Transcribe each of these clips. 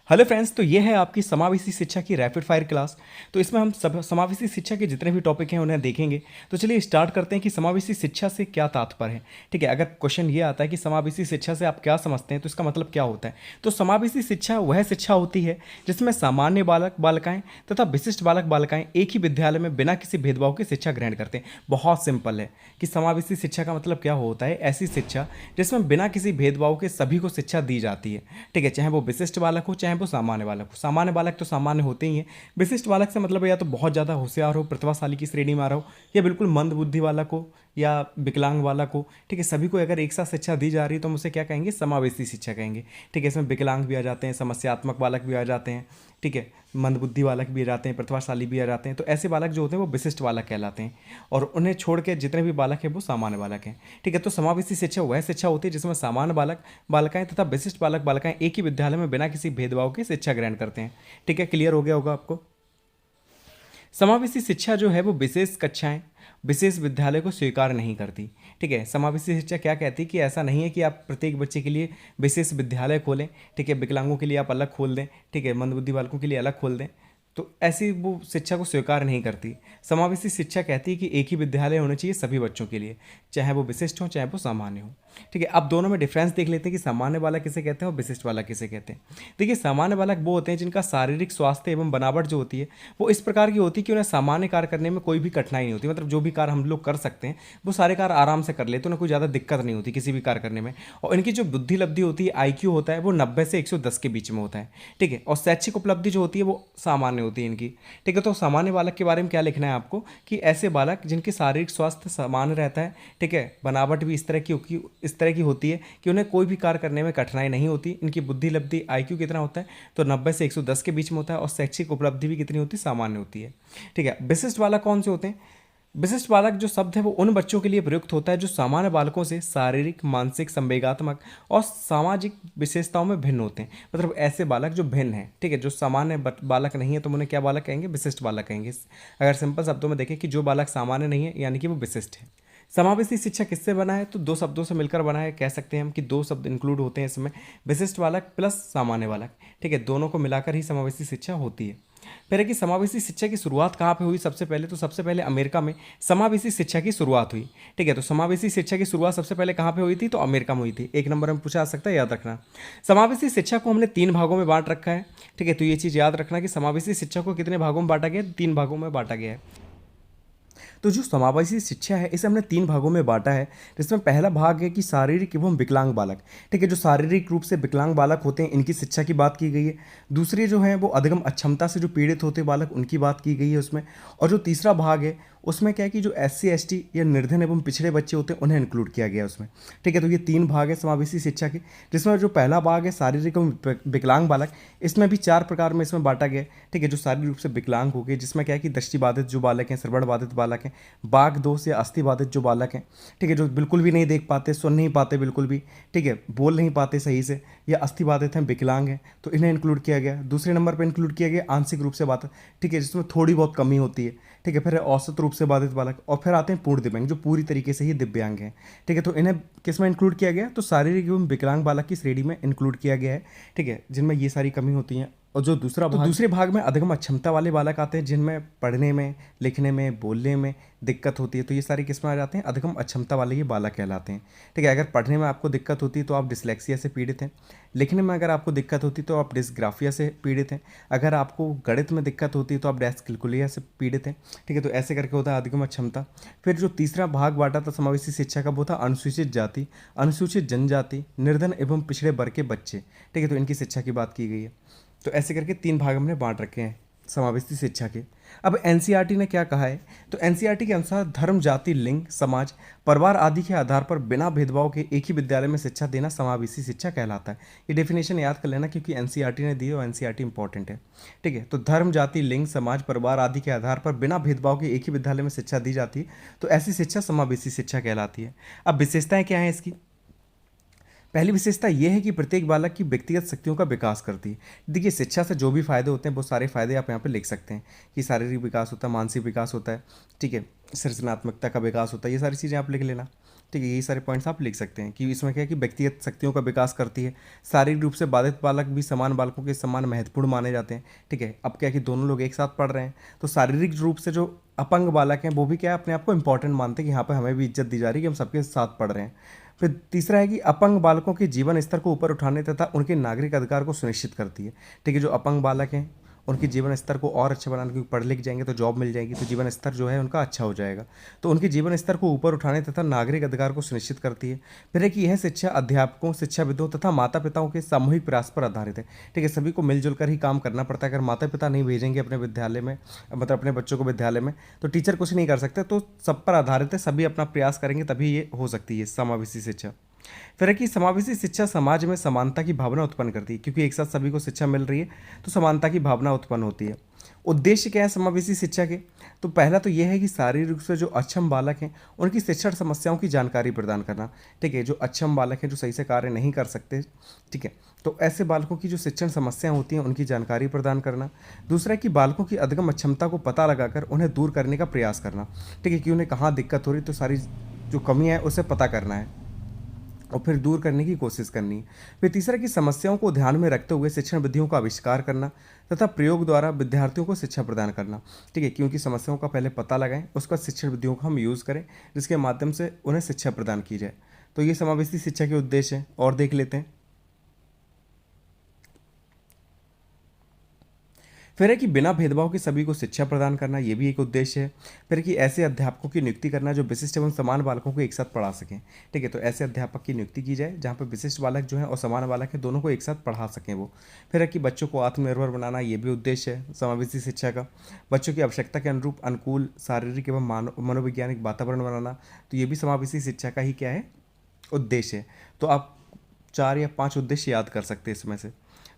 Hello friends, तो ये है आपकी समावेशी शिक्षा की रैपिड फायर क्लास। तो इसमें हम सब समावेशी शिक्षा के जितने भी टॉपिक हैं उन्हें देखेंगे। तो चलिए स्टार्ट करते हैं कि समावेशी शिक्षा से क्या तात्पर्य है। ठीक है, अगर क्वेश्चन ये आता है कि समावेशी शिक्षा से आप क्या समझते हैं तो इसका मतलब क्या होता है। तो समावेशी शिक्षा वह शिक्षा होती है जिसमें सामान्य बालक बालिकाएं तथा विशिष्ट बालक बालिकाएं एक ही विद्यालय में बिना किसी भेदभाव के शिक्षा ग्रहण करते हैं। बहुत सिंपल है कि समावेशी शिक्षा का मतलब क्या होता है। ऐसी शिक्षा जिसमें बिना किसी भेदभाव के सभी को शिक्षा दी जाती है। ठीक है, चाहे वो विशिष्ट बालक हो चाहे वो सामान्य बालक हो। सामान्य बालक तो सामान्य होते ही हैं। विशिष्ट बालक से मतलब या तो बहुत ज़्यादा होशियार हो, प्रतिभाशाली की श्रेणी में आ रहा हो, या बिल्कुल मंद बुद्धि वाला को या विकलांग वाला को। ठीक है, सभी को अगर एक साथ शिक्षा दी जा रही है तो हम उसे क्या कहेंगे, समावेशी शिक्षा कहेंगे। ठीक है, इसमें विकलांग भी आ जाते हैं, समस्यात्मक बालक भी आ जाते हैं। ठीक है, मंदबुद्धि बालक भी आ जाते हैं, प्रतिभाशाली भी आ जाते हैं। तो ऐसे बालक जो होते हैं वो विशिष्ट बालक कहलाते हैं, और उन्हें छोड़ के जितने भी बालक हैं वो सामान्य बालक हैं। ठीक है, तो समावेशी शिक्षा वह शिक्षा होती है जिसमें सामान्य बालक बालिकाएं तथा विशिष्ट बालक बालिकाएं एक ही विद्यालय में बिना किसी भेदभाव के शिक्षा ग्रहण करते हैं। ठीक है, क्लियर हो गया होगा आपको। समावेशी शिक्षा जो है वो विशेष कक्षाएं विशेष विद्यालय को स्वीकार नहीं करती। ठीक है, समावेशी शिक्षा क्या कहती है कि ऐसा नहीं है कि आप प्रत्येक बच्चे के लिए विशेष विद्यालय खोलें। ठीक है, विकलांगों के लिए आप अलग खोल दें। ठीक है, मंदबुद्धि बालकों के लिए अलग खोल दें। तो ऐसी वो शिक्षा को स्वीकार नहीं करती। समावेशी शिक्षा कहती है कि एक ही विद्यालय होना चाहिए सभी बच्चों के लिए, चाहे वो विशिष्ट हो चाहे वो सामान्य हो। ठीक है, अब दोनों में डिफरेंस देख लेते हैं कि सामान्य बालक किसे कहते हैं और विशिष्ट बालक किसे कहते हैं। देखिए, सामान्य बालक वो होते हैं जिनका शारीरिक स्वास्थ्य एवं बनावट जो होती है वो इस प्रकार की होती है कि उन्हें सामान्य कार्य करने में कोई भी कठिनाई नहीं होती। मतलब जो भी कार्य हम लोग कर सकते हैं वो सारे कार्य आराम से कर लेते हैं, उन्हें कोई ज़्यादा दिक्कत नहीं होती किसी भी कार्य करने में। और इनकी जो बुद्धि लब्धि होती है, IQ होता है, वो 90 से 110 के बीच में होता है। ठीक है, और शैक्षिक उपलब्धि जो होती है वो सामान्य होती है इनकी। ठीक है, तो सामान्य बालक के बारे में क्या लिखना है आपको कि ऐसे बालक जिनके शारीरिक स्वास्थ्य सामान्य रहता है। ठीक है, बनावट भी इस तरह की होती है कि उन्हें कोई भी कार्य करने में कठिनाई नहीं होती। इनकी बुद्धि लब्धि IQ कितना होता है, तो 90 से 110 के बीच में होता है, और शैक्षिक उपलब्धि भी कितनी होती है, सामान्य होती है। ठीक है, विशिष्ट बालक कौन से होते हैं। विशिष्ट बालक जो शब्द है वो उन बच्चों के लिए प्रयुक्त होता है जो सामान्य बालकों से शारीरिक, मानसिक, संवेगात्मक और सामाजिक विशेषताओं में भिन्न होते हैं। मतलब ऐसे बालक जो भिन्न हैं। ठीक है, जो सामान्य बालक नहीं है तो हम उन्हें क्या बालक कहेंगे, विशिष्ट बालक कहेंगे। अगर सिंपल शब्दों में देखें कि जो बालक सामान्य नहीं है यानी कि वो विशिष्ट है। समावेशी शिक्षा किससे बना है, तो दो शब्दों से मिलकर बना है। कह सकते हैं हम कि दो शब्द इंक्लूड होते हैं इसमें, विशिष्ट बालक प्लस सामान्य बालक। ठीक है, दोनों को मिलाकर ही समावेशी शिक्षा होती है। फिर है कि समावेशी शिक्षा की शुरुआत कहाँ पे हुई। सबसे पहले तो सबसे पहले अमेरिका में समावेशी शिक्षा की शुरुआत हुई। ठीक है, तो समावेशी शिक्षा की शुरुआत सबसे पहले कहाँ पे हुई थी, तो अमेरिका में हुई थी। एक नंबर में पूछा जा सकता है, याद रखना। समावेशी शिक्षा को हमने 3 भागों में बांट रखा है। ठीक है, तो ये चीज़ याद रखना कि समावेशी शिक्षा को कितने भागों में बांटा गया है, 3 भागों में बांटा गया है। तो जो समावेशी शिक्षा है इसे हमने 3 भागों में बांटा है, जिसमें पहला भाग है कि शारीरिक एवं विकलांग बालक। ठीक है, जो शारीरिक रूप से विकलांग बालक होते हैं इनकी शिक्षा की बात की गई है। दूसरी जो है वो अधिगम अक्षमता से जो पीड़ित होते हैं बालक, उनकी बात की गई है उसमें। और जो तीसरा भाग है उसमें क्या है कि जो SC ST या निर्धन एवं पिछड़े बच्चे होते हैं उन्हें इंक्लूड किया गया है उसमें। ठीक है, तो ये 3 भाग है समावेशी शिक्षा के, जिसमें जो पहला भाग है शारीरिक एवं विकलांग बालक, इसमें भी 4 प्रकार में इसमें बांटा गया है। ठीक है, जो शारीरिक रूप से विकलांग हो गए, जिसमें क्या है कि दृष्टिबाधित जो बालक हैं, श्रवण बाधित बालक हैं, बाघ दोष या अस्थि बाधित जो बालक हैं। ठीक है, जो बिल्कुल भी नहीं देख पाते, सुन नहीं पाते बिल्कुल भी। ठीक है, बोल नहीं पाते सही से, या अस्थि बाधित हैं, विकलांग हैं, तो इन्हें इंक्लूड किया गया। दूसरे नंबर पर इंक्लूड किया गया आंशिक रूप से बाधित। ठीक है, जिसमें थोड़ी बहुत कमी होती है। ठीक है, फिर औसत रूप से बाधित बालक, और फिर आते हैं पूर्ण दिव्यांग जो पूरी तरीके से ही दिव्यांग हैं। ठीक है, तो इन्हें किस में इंक्लूड किया गया, तो शारीरिक एवं विकलांग बालक की श्रेणी में इंक्लूड किया गया है। ठीक है, जिनमें ये सारी कमी होती हैं। और जो दूसरे भाग में अधिगम अक्षमता वाले बालक आते हैं, जिनमें पढ़ने में, लिखने में, बोलने में दिक्कत होती है। तो ये सारी किस में आ जाते हैं, अधिगम अक्षमता वाले ये बालक कहलाते हैं। ठीक है, अगर पढ़ने में आपको दिक्कत होती है तो आप डिसलेक्सिया से पीड़ित हैं। लिखने में अगर आपको दिक्कत होती है तो आप डिस्ग्राफिया से पीड़ित हैं। अगर आपको गणित में दिक्कत होती है तो आप डिस्कैल्कुलिया से पीड़ित हैं। ठीक है, तो ऐसे करके होता है अधिगम अक्षमता। फिर जो तीसरा भाग बांटा था समावेशी शिक्षा का वो था अनुसूचित जाति, अनुसूचित जनजाति, निर्धन एवं पिछड़े वर्ग के बच्चे। ठीक है, तो इनकी शिक्षा की बात की गई है। तो ऐसे करके 3 भाग हमने बांट रखे हैं समावेशी शिक्षा के। अब NCERT ने क्या कहा है, तो NCERT के अनुसार धर्म, जाति, लिंग, समाज, परिवार आदि के आधार पर बिना भेदभाव के एक ही विद्यालय में शिक्षा देना समावेशी शिक्षा कहलाता है। ये डेफिनेशन याद कर लेना क्योंकि NCERT ने दी है और NCERT इंपॉर्टेंट है। ठीक है, तो धर्म, जाति, लिंग, समाज, परिवार आदि के आधार पर बिना भेदभाव के एक ही विद्यालय में शिक्षा दी जाती है, तो ऐसी शिक्षा समावेशी शिक्षा कहलाती है। अब विशेषताएं क्या हैं इसकी। पहली विशेषता यह है कि प्रत्येक बालक की व्यक्तिगत शक्तियों का विकास करती है। देखिए, शिक्षा से जो भी फायदे होते हैं वो सारे फायदे आप यहाँ पे लिख सकते हैं कि शारीरिक विकास होता है, मानसिक विकास होता है। ठीक है, सृजनात्मकता का विकास होता है, ये सारी चीज़ें आप लिख लेना। ठीक है, यही सारे पॉइंट्स आप लिख सकते हैं कि इसमें क्या है कि व्यक्तिगत शक्तियों का विकास करती है। शारीरिक रूप से बाधित बालक भी समान बालकों के समान महत्वपूर्ण माने जाते हैं। ठीक है, अब क्या है कि दोनों लोग एक साथ पढ़ रहे हैं, तो शारीरिक रूप से जो अपंग बालक हैं वो भी क्या है, अपने आप को इंपॉर्टेंट मानते हैं कि यहाँ पर हमें भी इज्जत दी जा रही है कि हम सबके साथ पढ़ रहे हैं। फिर तीसरा है कि अपंग बालकों के जीवन स्तर को ऊपर उठाने तथा उनके नागरिक अधिकार को सुनिश्चित करती है। ठीक है, जो अपंग बालक हैं उनके जीवन स्तर को और अच्छा बनाने, क्योंकि पढ़ लिख जाएंगे तो जॉब मिल जाएगी, तो जीवन स्तर जो है उनका अच्छा हो जाएगा। तो उनके जीवन स्तर को ऊपर उठाने तथा नागरिक अधिकार को सुनिश्चित करती है। फिर है कि यह शिक्षा अध्यापकों, शिक्षाविदों तथा माता पिताओं के सामूहिक प्रयास पर आधारित है। ठीक है, सभी को मिलजुल कर ही काम करना पड़ता है। अगर माता पिता नहीं भेजेंगे अपने विद्यालय में, मतलब अपने बच्चों को विद्यालय में, तो टीचर कुछ नहीं कर सकते। तो सब पर आधारित है, सभी अपना प्रयास करेंगे तभी ये हो सकती है समावेशी शिक्षा। फिर है कि समावेशी शिक्षा समाज में समानता की भावना उत्पन्न करती है, क्योंकि एक साथ सभी को शिक्षा मिल रही है तो समानता की भावना उत्पन्न होती है। उद्देश्य क्या है समावेशी शिक्षा के? तो पहला तो यह है कि शारीरिक रूप से जो अक्षम बालक हैं उनकी शिक्षण समस्याओं की जानकारी प्रदान करना। ठीक है, जो अक्षम बालक हैं, जो सही से कार्य नहीं कर सकते, ठीक है, तो ऐसे बालकों की जो शिक्षण समस्याएं होती हैं उनकी जानकारी प्रदान करना। दूसरा है कि बालकों की अधगम अक्षमता को पता लगाकर उन्हें दूर करने का प्रयास करना। ठीक है, कि उन्हें कहाँ दिक्कत हो रही, तो सारी जो कमियाँ है उसे पता करना है और फिर दूर करने की कोशिश करनी है। फिर तीसरा कि समस्याओं को ध्यान में रखते हुए शिक्षण विधियों का आविष्कार करना तथा प्रयोग द्वारा विद्यार्थियों को शिक्षा प्रदान करना। ठीक है, क्योंकि समस्याओं का पहले पता लगाएं, उसका शिक्षण विधियों का हम यूज़ करें जिसके माध्यम से उन्हें शिक्षा प्रदान की जाए। तो ये समावेशी शिक्षा के उद्देश्य हैं, और देख लेते हैं। फिर है कि बिना भेदभाव के सभी को शिक्षा प्रदान करना, ये भी एक उद्देश्य है। फिर कि ऐसे अध्यापकों की नियुक्ति करना जो विशिष्ट एवं समान बालकों को एक साथ पढ़ा सकें। ठीक है, तो ऐसे अध्यापक की नियुक्ति की जाए जहाँ पर विशिष्ट बालक जो है और समान बालक है दोनों को एक साथ पढ़ा सकें वो। फिर है कि बच्चों को आत्मनिर्भर बनाना, ये भी उद्देश्य है समावेशी शिक्षा का। बच्चों की आवश्यकता के अनुरूप अनुकूल शारीरिक एवं मनोवैज्ञानिक वातावरण बनाना, तो ये भी समावेशी शिक्षा का ही क्या है, उद्देश्य है। तो आप 4 या 5 उद्देश्य याद कर सकते हैं इसमें से।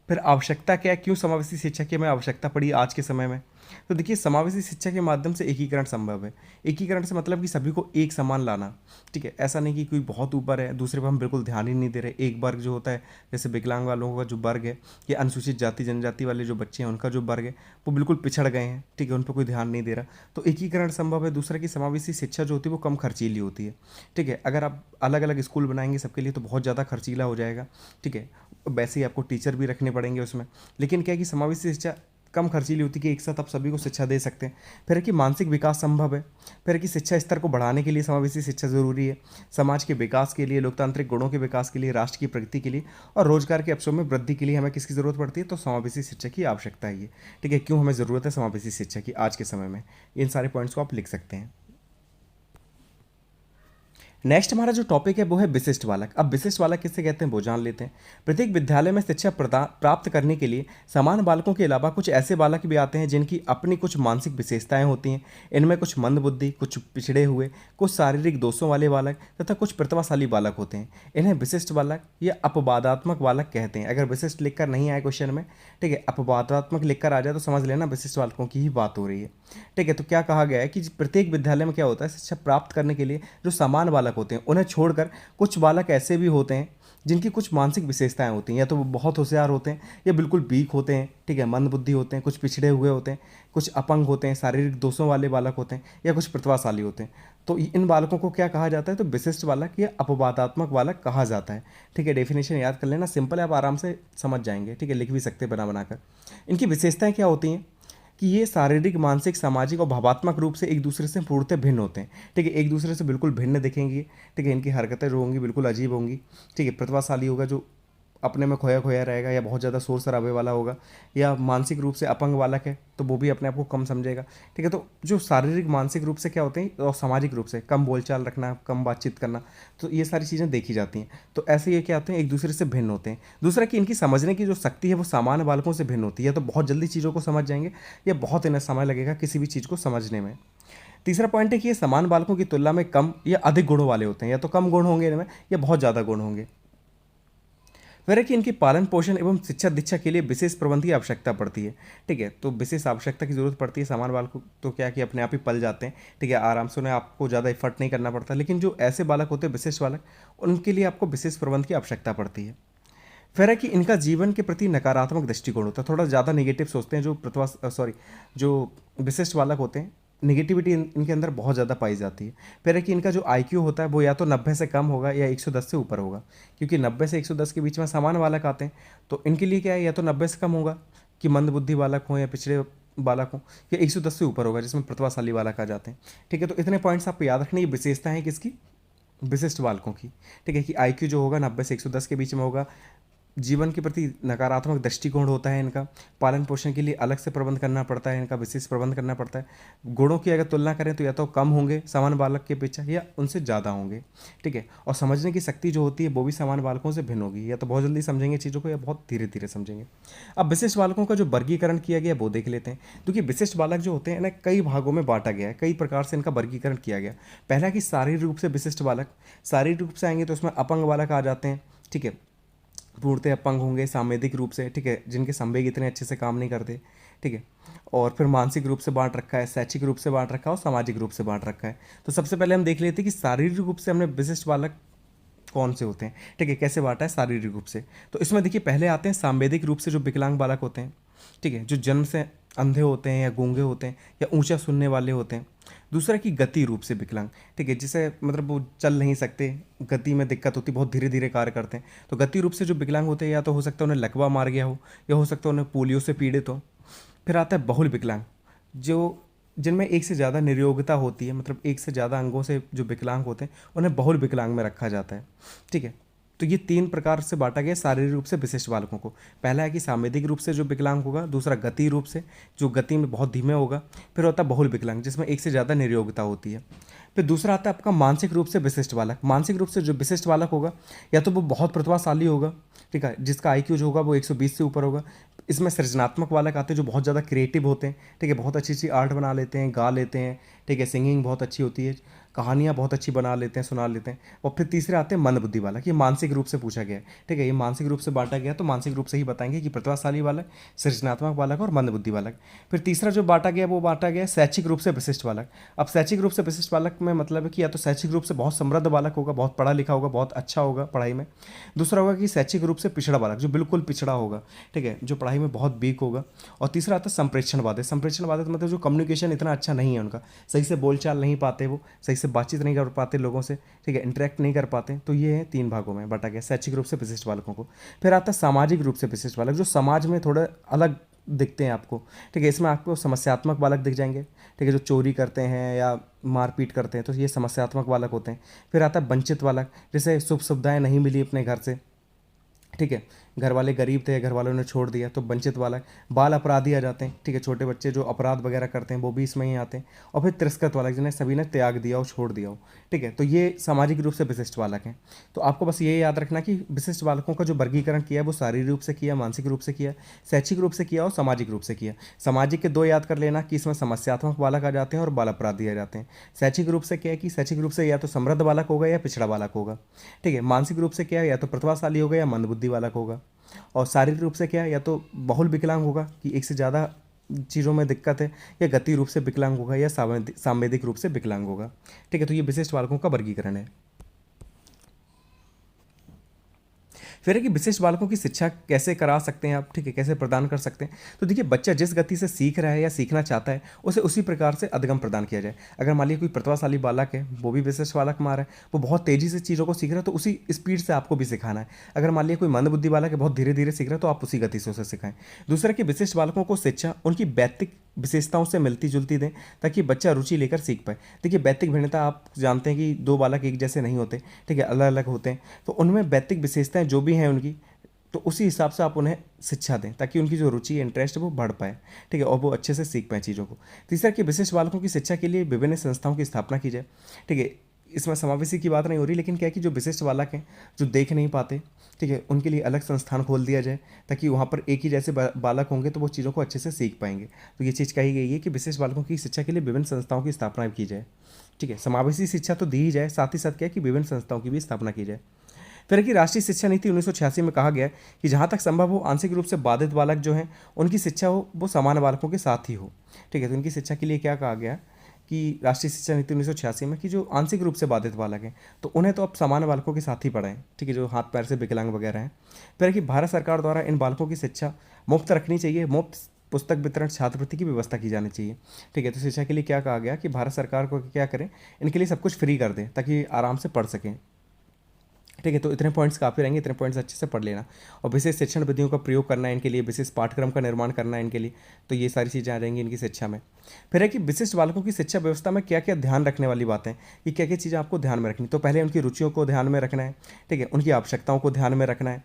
फिर आवश्यकता क्या है, क्यों समावेशी शिक्षा की हमें आवश्यकता पड़ी आज के समय में? तो देखिए, समावेशी शिक्षा के माध्यम से एकीकरण संभव है। एकीकरण से मतलब कि सभी को एक समान लाना। ठीक है, ऐसा नहीं कि कोई बहुत ऊपर है दूसरे पर हम बिल्कुल ध्यान ही नहीं दे रहे। एक वर्ग जो होता है, जैसे विकलांग वालों का जो वर्ग है या अनुसूचित जाति जनजाति वाले जो बच्चे हैं उनका जो वर्ग है वो बिल्कुल पिछड़ गए हैं। ठीक है, उन पर कोई ध्यान नहीं दे रहा, तो एकीकरण संभव है। दूसरा कि समावेशी शिक्षा जो होती है वो कम खर्चीली होती है। ठीक है, अगर आप अलग अलग स्कूल बनाएंगे सबके लिए तो बहुत ज़्यादा खर्चीला हो जाएगा। ठीक है, वैसे ही आपको टीचर भी रखने पड़ेंगे उसमें। लेकिन क्या है कि समावेशी शिक्षा कम खर्चीली होती है कि एक साथ आप सभी को शिक्षा दे सकते हैं। फिर है कि मानसिक विकास संभव है। फिर है कि शिक्षा स्तर को बढ़ाने के लिए समावेशी शिक्षा जरूरी है। समाज के विकास के लिए, लोकतांत्रिक गुणों के विकास के लिए, राष्ट्र की प्रगति के लिए और रोजगार के अवसरों में वृद्धि के लिए हमें किसकी जरूरत पड़ती है? तो समावेशी शिक्षा की आवश्यकता है ये। ठीक है, क्यों हमें ज़रूरत है समावेशी शिक्षा की आज के समय में, इन सारे पॉइंट्स को आप लिख सकते हैं। नेक्स्ट हमारा जो टॉपिक है वो है विशिष्ट बालक। अब विशिष्ट बालक किससे कहते हैं वो जान लेते हैं। प्रत्येक विद्यालय में शिक्षा प्राप्त करने के लिए समान बालकों के अलावा कुछ ऐसे बालक भी आते हैं जिनकी अपनी कुछ मानसिक विशेषताएं होती हैं। इनमें कुछ मंदबुद्धि, कुछ पिछड़े हुए, कुछ शारीरिक दोषों वाले बालक तथा कुछ प्रतिभाशाली बालक होते हैं। इन्हें विशिष्ट बालक या अपवादात्मक बालक कहते हैं। अगर विशिष्ट लिखकर नहीं आए क्वेश्चन में, ठीक है, अपवादात्मक लिखकर आ जाए तो समझ लेना विशिष्ट बालकों की ही बात हो रही है। ठीक है, तो क्या कहा गया है कि प्रत्येक विद्यालय में क्या होता है, शिक्षा प्राप्त करने के लिए जो समान बालक होते हैं उन्हें छोड़कर कुछ बालक ऐसे भी होते हैं जिनकी कुछ मानसिक विशेषताएं होती हैं। या तो वो बहुत होशियार होते हैं या बिल्कुल वीक होते हैं। ठीक है, मंदबुद्धि होते हैं, कुछ पिछड़े हुए होते हैं, कुछ अपंग होते हैं, शारीरिक दोषों वाले बालक होते हैं या कुछ प्रतिभाशाली होते हैं। तो इन बालकों को क्या कहा जाता है? तो विशिष्ट बालक या अपवादात्मक बालक कहा जाता है। ठीक है, डेफिनेशन याद कर लेना, सिंपल है, आप आराम से समझ जाएंगे। ठीक है, लिख भी सकते हैं बना बनाकर। इनकी विशेषताएं क्या होती हैं कि ये शारीरिक, मानसिक, सामाजिक और भावात्मक रूप से एक दूसरे से पूर्णतः भिन्न होते हैं। ठीक है, एक दूसरे से बिल्कुल भिन्न दिखेंगे। ठीक है, इनकी हरकतें जो होंगी बिल्कुल अजीब होंगी। ठीक है, प्रतिभाशाली होगा जो अपने में खोया खोया रहेगा या बहुत ज़्यादा शोर शराबे वाला होगा, या मानसिक रूप से अपंग बालक है तो वो भी अपने आप को कम समझेगा। ठीक है, तो जो शारीरिक, मानसिक रूप से क्या होते हैं और सामाजिक रूप से कम बोलचाल रखना, कम बातचीत करना, तो ये सारी चीज़ें देखी जाती हैं। तो ऐसे ये क्या होते हैं, एक दूसरे से भिन्न होते हैं। दूसरा कि इनकी समझने की जो शक्ति है वो सामान्य बालकों से भिन्न होती है। तो बहुत जल्दी चीज़ों को समझ जाएंगे या बहुत इन्हें समय लगेगा किसी भी चीज़ को समझने में। तीसरा पॉइंट है कि ये समान बालकों की तुलना में कम या अधिक गुणों वाले होते हैं। या तो कम गुण होंगे इनमें या बहुत ज़्यादा गुण होंगे। फिर है कि इनकी पालन पोषण एवं शिक्षा दीक्षा के लिए विशेष प्रबंध की आवश्यकता पड़ती है। ठीक है, तो विशेष आवश्यकता की जरूरत पड़ती है। सामान्य बालक तो क्या कि अपने आप ही पल जाते हैं। ठीक है, आराम से, उन्हें आपको ज़्यादा एफर्ट नहीं करना पड़ता। लेकिन जो ऐसे बालक होते हैं विशिष्ट बालक, उनके लिए आपको विशेष प्रबंध की आवश्यकता पड़ती है। फिर है कि इनका जीवन के प्रति नकारात्मक दृष्टिकोण होता है। थोड़ा ज़्यादा नेगेटिव सोचते हैं जो जो विशिष्ट बालक होते हैं। निगेटिविटी इनके अंदर बहुत ज़्यादा पाई जाती है। फिर है कि इनका जो आईक्यू होता है वो या तो 90 से कम होगा या 110 से ऊपर होगा, क्योंकि 90 से 110 के बीच में सामान्य बालक आते हैं। तो इनके लिए क्या है, या तो 90 से कम होगा कि मंदबुद्धि बालक हो या पिछड़े बालक हो, या 110 से ऊपर होगा जिसमें प्रतिभाशाली बालक आ जाते हैं। ठीक है, तो इतने पॉइंट्स आपको याद रखने की विशेषता है किसकी, विशिष्ट बालकों की। ठीक है, कि आईक्यू जो होगा 90 से 110 के बीच में होगा, जीवन के प्रति नकारात्मक दृष्टिकोण होता है इनका, पालन पोषण के लिए अलग से प्रबंध करना पड़ता है, इनका विशेष प्रबंध करना पड़ता है। गुणों की अगर तुलना करें तो या तो कम होंगे सामान्य बालक के अपेक्षा या उनसे ज़्यादा होंगे। ठीक है, और समझने की शक्ति जो होती है वो भी सामान्य बालकों से भिन्न होगी, या तो बहुत जल्दी समझेंगे चीज़ों को या बहुत धीरे धीरे समझेंगे। अब विशिष्ट बालकों का जो वर्गीकरण किया गया वो देख लेते हैं। क्योंकि विशिष्ट बालक जो होते हैं ना, कई भागों में बांटा गया है, कई प्रकार से इनका वर्गीकरण किया गया। पहला कि शारीरिक रूप से विशिष्ट बालक, शारीरिक रूप से आएंगे तो उसमें अपंग बालक आ जाते हैं। ठीक है, पूर्णतः अपंग होंगे सांवेदिक रूप से। ठीक है, जिनके संवेग इतने अच्छे से काम नहीं करते। ठीक है, और फिर मानसिक रूप से बांट रखा है, शैक्षिक रूप से बांट रखा है और सामाजिक रूप से बांट रखा है। तो सबसे पहले हम देख लेते हैं कि शारीरिक रूप से हमने विशिष्ट बालक कौन से होते हैं। ठीक है, कैसे बांटा है शारीरिक रूप से। तो इसमें देखिए पहले आते हैं सांवेदिक रूप से जो विकलांग बालक होते हैं। ठीक है, जो जन्म से अंधे होते हैं या गूंगे होते हैं या ऊंचा सुनने वाले होते हैं। दूसरा कि गति रूप से विकलांग। ठीक है, जिसे मतलब वो चल नहीं सकते, गति में दिक्कत होती, बहुत धीरे धीरे कार्य करते हैं। तो गति रूप से जो विकलांग होते हैं, या तो हो सकता है उन्हें लकवा मार गया हो, या हो सकता है उन्हें पोलियो से पीड़ित हो। फिर आता है बहुल विकलांग, जो जिनमें एक से ज़्यादा निर्योग्यता होती है, मतलब एक से ज़्यादा अंगों से जो विकलांग होते हैं उन्हें बहुल विकलांग में रखा जाता है। ठीक है, तो ये तीन प्रकार से बांटा गया शारीरिक रूप से विशिष्ट बालकों को। पहला है कि सांवेदिक रूप से जो विकलांग होगा, दूसरा गति रूप से जो गति में बहुत धीमे होगा, फिर होता है बहुल विकलांग जिसमें एक से ज़्यादा निर्योग्यता होती है। फिर दूसरा आता है आपका मानसिक रूप से विशिष्ट बालक। मानसिक रूप से जो विशिष्ट बालक होगा, या तो वो बहुत प्रतिभाशाली होगा, ठीक है, जिसका आईक्यू जो होगा वो 120 से ऊपर होगा। इसमें सृजनात्मक बालक आते हैं जो बहुत ज़्यादा क्रिएटिव होते हैं। ठीक है, बहुत अच्छी अच्छी आर्ट बना लेते हैं, गा लेते हैं। ठीक है, सिंगिंग बहुत अच्छी होती है, कहानियाँ बहुत अच्छी बना लेते हैं, सुना लेते हैं। और फिर तीसरे आते हैं मंदबुद्धि बालक। ये मानसिक रूप से पूछा गया है। ठीक है, ये मानसिक रूप से बांटा गया, तो मानसिक रूप से ही बताएंगे कि प्रतिभाशाली बालक, सृजनात्मक बालक और मंदबुद्धि बालक। फिर तीसरा जो बांटा गया वो बांटा गया शैक्षिक रूप से विशिष्ट बालक। अब शैक्षिक रूप से विशिष्ट बालक में मतलब है कि या तो शैक्षिक रूप से बहुत समृद्ध बालक होगा, बहुत पढ़ा लिखा होगा, बहुत अच्छा होगा पढ़ाई में। दूसरा होगा कि शैक्षिक रूप से पिछड़ा बालक, जो बिल्कुल पिछड़ा होगा। ठीक है, जो पढ़ाई में बहुत वीक होगा। और तीसरा आता है संप्रेक्षण बाधित। संप्रेक्षण बाधित मतलब जो कम्युनिकेशन इतना अच्छा नहीं है उनका, सही से बोलचाल नहीं पाते, वो सही से बातचीत नहीं कर पाते लोगों से। ठीक है, इंटरेक्ट नहीं कर पाते। तो ये है तीन भागों में बांटा गया शैक्षिक रूप से विशिष्ट बालकों को। फिर आता है सामाजिक रूप से विशिष्ट बालक, जो समाज में थोड़े अलग दिखते हैं आपको। ठीक है, इसमें आपको समस्यात्मक बालक दिख जाएंगे। ठीक है, जो चोरी करते हैं या मारपीट करते हैं, तो ये समस्यात्मक बालक होते हैं। फिर आता है वंचित बालक, जैसे सुख सुविधाएं नहीं मिली अपने घर से। ठीक है, घर वाले गरीब थे, घर वालों ने छोड़ दिया, तो वंचित बालक। बाल अपराधी आ जाते हैं। ठीक है, छोटे बच्चे जो अपराध वगैरह करते हैं वो भी इसमें ही आते हैं। और फिर तिरस्कृत बालक, जिन्हें सभी ने त्याग दिया हो, छोड़ दिया हो। ठीक है, तो ये सामाजिक रूप से विशिष्ट बालक हैं। तो आपको बस ये याद रखना कि विशिष्ट बालकों का जो वर्गीकरण किया है वो शारीरिक रूप से किया, मानसिक रूप से किया, शैक्षिक रूप से किया और सामाजिक रूप से किया। सामाजिक के दो याद कर लेना कि इसमें समस्यात्मक बालक आ जाते हैं और बाल अपराधी आ जाते हैं। शैक्षिक रूप से क्या है कि शैक्षिक रूप से या तो समृद्ध बालक होगा या पिछड़ा बालक होगा। ठीक है, मानसिक रूप से क्या है, या तो प्रतिभाशाली होगा या मंदबुद्धि बालक होगा। और शारीरिक रूप से क्या है, या तो बहुल विकलांग होगा कि एक से ज़्यादा चीज़ों में दिक्कत है, या गति रूप से विकलांग होगा या सांवेदिक रूप से विकलांग होगा। ठीक है, तो ये विशिष्ट बालकों का वर्गीकरण है। फिर है कि विशिष्ट बालकों की शिक्षा कैसे करा सकते हैं आप। ठीक है, कैसे प्रदान कर सकते हैं। तो देखिए, बच्चा जिस गति से सीख रहा है या सीखना चाहता है उसे उसी प्रकार से अधिगम प्रदान किया जाए। अगर मान लीजिए कोई प्रतिभाशाली बालक है, वो भी विशिष्ट बालक में आ रहा है, वो बहुत तेज़ी से चीज़ों को सीख रहा है, तो उसी स्पीड से आपको भी सिखाना है। अगर मान लीजिए कोई मंदबुद्धि बालक है, बहुत धीरे धीरे सीख रहा है, तो आप उसी गति से उसे सिखाएं। दूसरा कि विशिष्ट बालकों को शिक्षा उनकी व्यक्तिक विशेषताओं से मिलती जुलती दें, ताकि बच्चा रुचि लेकर सीख पाए। देखिए, व्यक्तिक भिन्नता आप जानते हैं कि दो बालक एक जैसे नहीं होते। ठीक है, अलग अलग होते हैं। तो उनमें व्यक्तिक विशेषताएं जो भी हैं उनकी, तो उसी हिसाब से आप उन्हें शिक्षा दें, ताकि उनकी जो रुचि इंटरेस्ट है वो बढ़ पाए। ठीक है, और वो अच्छे से सीख पाए चीज़ों को। तीसरा कि विशिष्ट बालकों की शिक्षा के लिए विभिन्न संस्थाओं की स्थापना की जाए। ठीक है, इसमें समावेशी की बात नहीं हो रही, लेकिन क्या है कि जो विशिष्ट बालक हैं, जो देख नहीं पाते, ठीक है, उनके लिए अलग संस्थान खोल दिया जाए, ताकि वहाँ पर एक ही जैसे बालक होंगे तो वो चीज़ों को अच्छे से सीख पाएंगे। तो ये चीज़ कही गई है कि विशिष्ट बालकों की शिक्षा के लिए विभिन्न संस्थाओं की स्थापना की जाए। ठीक है, समावेशी शिक्षा तो दी ही जाए, साथ ही साथ क्या है कि विभिन्न संस्थाओं की भी स्थापना की जाए। फिर कि राष्ट्रीय शिक्षा नीति 1986 में कहा गया कि जहाँ तक संभव हो आंशिक रूप से बाधित बालक जो हैं उनकी शिक्षा हो वो सामान्य बालकों के साथ ही हो। ठीक है, तो उनकी शिक्षा के लिए क्या कहा गया कि राष्ट्रीय शिक्षा नीति 1986 में कि जो आंशिक रूप से बाधित बालक हैं तो उन्हें तो अब सामान्य बालकों के साथ ही पढ़ाएं। ठीक है, जो हाथ पैर से विकलांग वगैरह हैं। फिर कि भारत सरकार द्वारा इन बालकों की शिक्षा मुफ्त रखनी चाहिए। मुफ्त पुस्तक वितरण, छात्रवृत्ति की व्यवस्था की जानी चाहिए। ठीक है, तो शिक्षा के लिए क्या कहा गया कि भारत सरकार को क्या करें, इनके लिए सब कुछ फ्री कर दें ताकि आराम से पढ़ सकें। ठीक है, तो इतने पॉइंट्स काफ़ी रहेंगे, इतने पॉइंट्स अच्छे से पढ़ लेना। और विशेष शिक्षण विधियों का प्रयोग करना है इनके लिए, विशेष पाठ्यक्रम का निर्माण करना है इनके लिए, तो ये सारी चीज़ें आ जाएंगी इनकी शिक्षा में। फिर है कि विशिष्ट बालकों की शिक्षा व्यवस्था में क्या क्या ध्यान रखने वाली बातें, कि क्या क्या चीज़ें आपको ध्यान में रखनी। तो पहले उनकी रुचियों को ध्यान में रखना है। ठीक है, उनकी आवश्यकताओं को ध्यान में रखना है।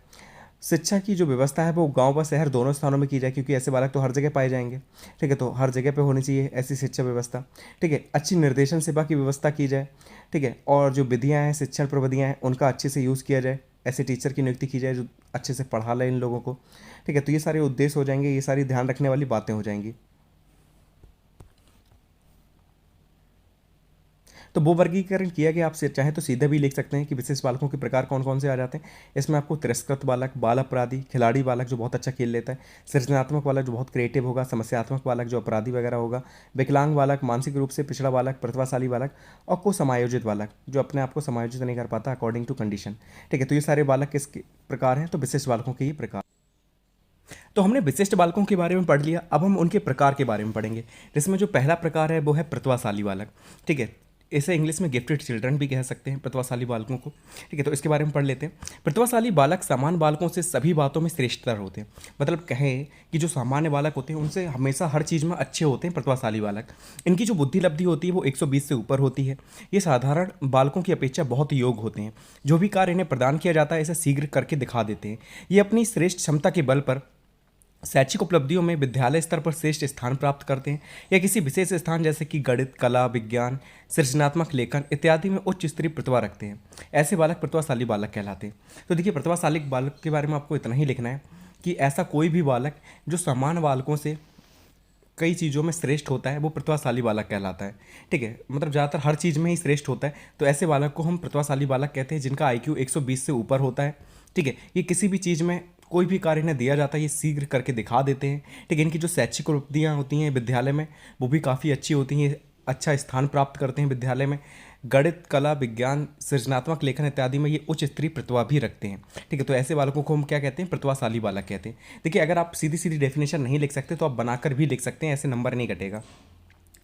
शिक्षा की जो व्यवस्था है वो गांव व शहर दोनों स्थानों में की जाए, क्योंकि ऐसे बालक तो हर जगह पाए जाएंगे। ठीक है, तो हर जगह पे होनी चाहिए ऐसी शिक्षा व्यवस्था। ठीक है, अच्छी निर्देशन सेवा की व्यवस्था की जाए। ठीक है, और जो विधियाँ हैं, शिक्षण प्रविधियाँ हैं, उनका अच्छे से यूज़ किया जाए। ऐसे टीचर की नियुक्ति की जाए जो अच्छे से पढ़ा ले इन लोगों को। ठीक है, तो ये सारे उद्देश्य हो जाएंगे, ये सारी ध्यान रखने वाली बातें हो जाएंगी। तो वो वर्गीकरण किया गया, आप चाहे तो सीधे भी लिख सकते हैं कि विशेष बालकों के प्रकार कौन कौन से आ जाते हैं। इसमें आपको तिरस्कृत बालक, बाल अपराधी, खिलाड़ी बालक जो बहुत अच्छा खेल लेता है, सृजनात्मक बालक जो बहुत क्रिएटिव होगा, समस्यात्मक बालक जो अपराधी वगैरह होगा, विकलांग बालक, मानसिक रूप से पिछड़ा बालक, प्रतिभाशाली बालक, और को समायोजित बालक जो अपने आप को समायोजित नहीं कर पाता अकॉर्डिंग टू कंडीशन। ठीक है, तो ये सारे बालक किसके प्रकार हैं, तो विशिष्ट बालकों के ही प्रकार। तो हमने विशिष्ट बालकों के बारे में पढ़ लिया, अब हम उनके प्रकार के बारे में पढ़ेंगे, जिसमें जो पहला प्रकार है वो है प्रतिभाशाली बालक। ठीक है, इसे इंग्लिश में गिफ्टेड चिल्ड्रन भी कह सकते हैं, प्रतिभाशाली बालकों को। ठीक है, तो इसके बारे में पढ़ लेते हैं। प्रतिभाशाली बालक सामान्य बालकों से सभी बातों में श्रेष्ठतर होते हैं। मतलब कहें कि जो सामान्य बालक होते हैं उनसे हमेशा हर चीज़ में अच्छे होते हैं प्रतिभाशाली बालक। इनकी जो बुद्धि लब्धि होती है वो 120 से ऊपर होती है। ये साधारण बालकों की अपेक्षा बहुत योग्य होते हैं। जो भी कार्य इन्हें प्रदान किया जाता है इसे शीघ्र करके दिखा देते हैं। ये अपनी श्रेष्ठ क्षमता के बल पर शैक्षिक उपलब्धियों में विद्यालय स्तर पर श्रेष्ठ स्थान प्राप्त करते हैं, या किसी विशेष स्थान जैसे कि गणित, कला, विज्ञान, सृजनात्मक लेखन इत्यादि में उच्च स्तरीय प्रतिभा रखते हैं। ऐसे बालक प्रतिभाशाली बालक कहलाते हैं। तो देखिए, प्रतिभाशाली बालक के बारे में आपको इतना ही लिखना है कि ऐसा कोई भी बालक जो सामान्य बालकों से कई चीज़ों में श्रेष्ठ होता है वो प्रतिभाशाली बालक कहलाता है। ठीक है, मतलब ज़्यादातर हर चीज़ में ही श्रेष्ठ होता है, तो ऐसे बालक को हम प्रतिभाशाली बालक कहते हैं, जिनका IQ 120 से ऊपर होता है। ठीक है, ये किसी भी चीज़ में कोई भी कार्य इन्हें दिया जाता है ये शीघ्र करके दिखा देते हैं। ठीक है, इनकी जो शैक्षिक उपलब्धियाँ होती हैं विद्यालय में वो भी काफ़ी अच्छी होती हैं, अच्छा स्थान प्राप्त करते हैं विद्यालय में। गणित, कला, विज्ञान, सृजनात्मक लेखन इत्यादि में ये उच्च स्तरीय प्रतिभा भी रखते हैं। ठीक है, तो ऐसे बालकों को हम क्या कहते हैं, प्रतिभाशाली बालक कहते हैं। देखिए, अगर आप सीधी सीधी डेफिनेशन नहीं लिख सकते तो आप बनाकर भी लिख सकते हैं, ऐसे नंबर नहीं कटेगा।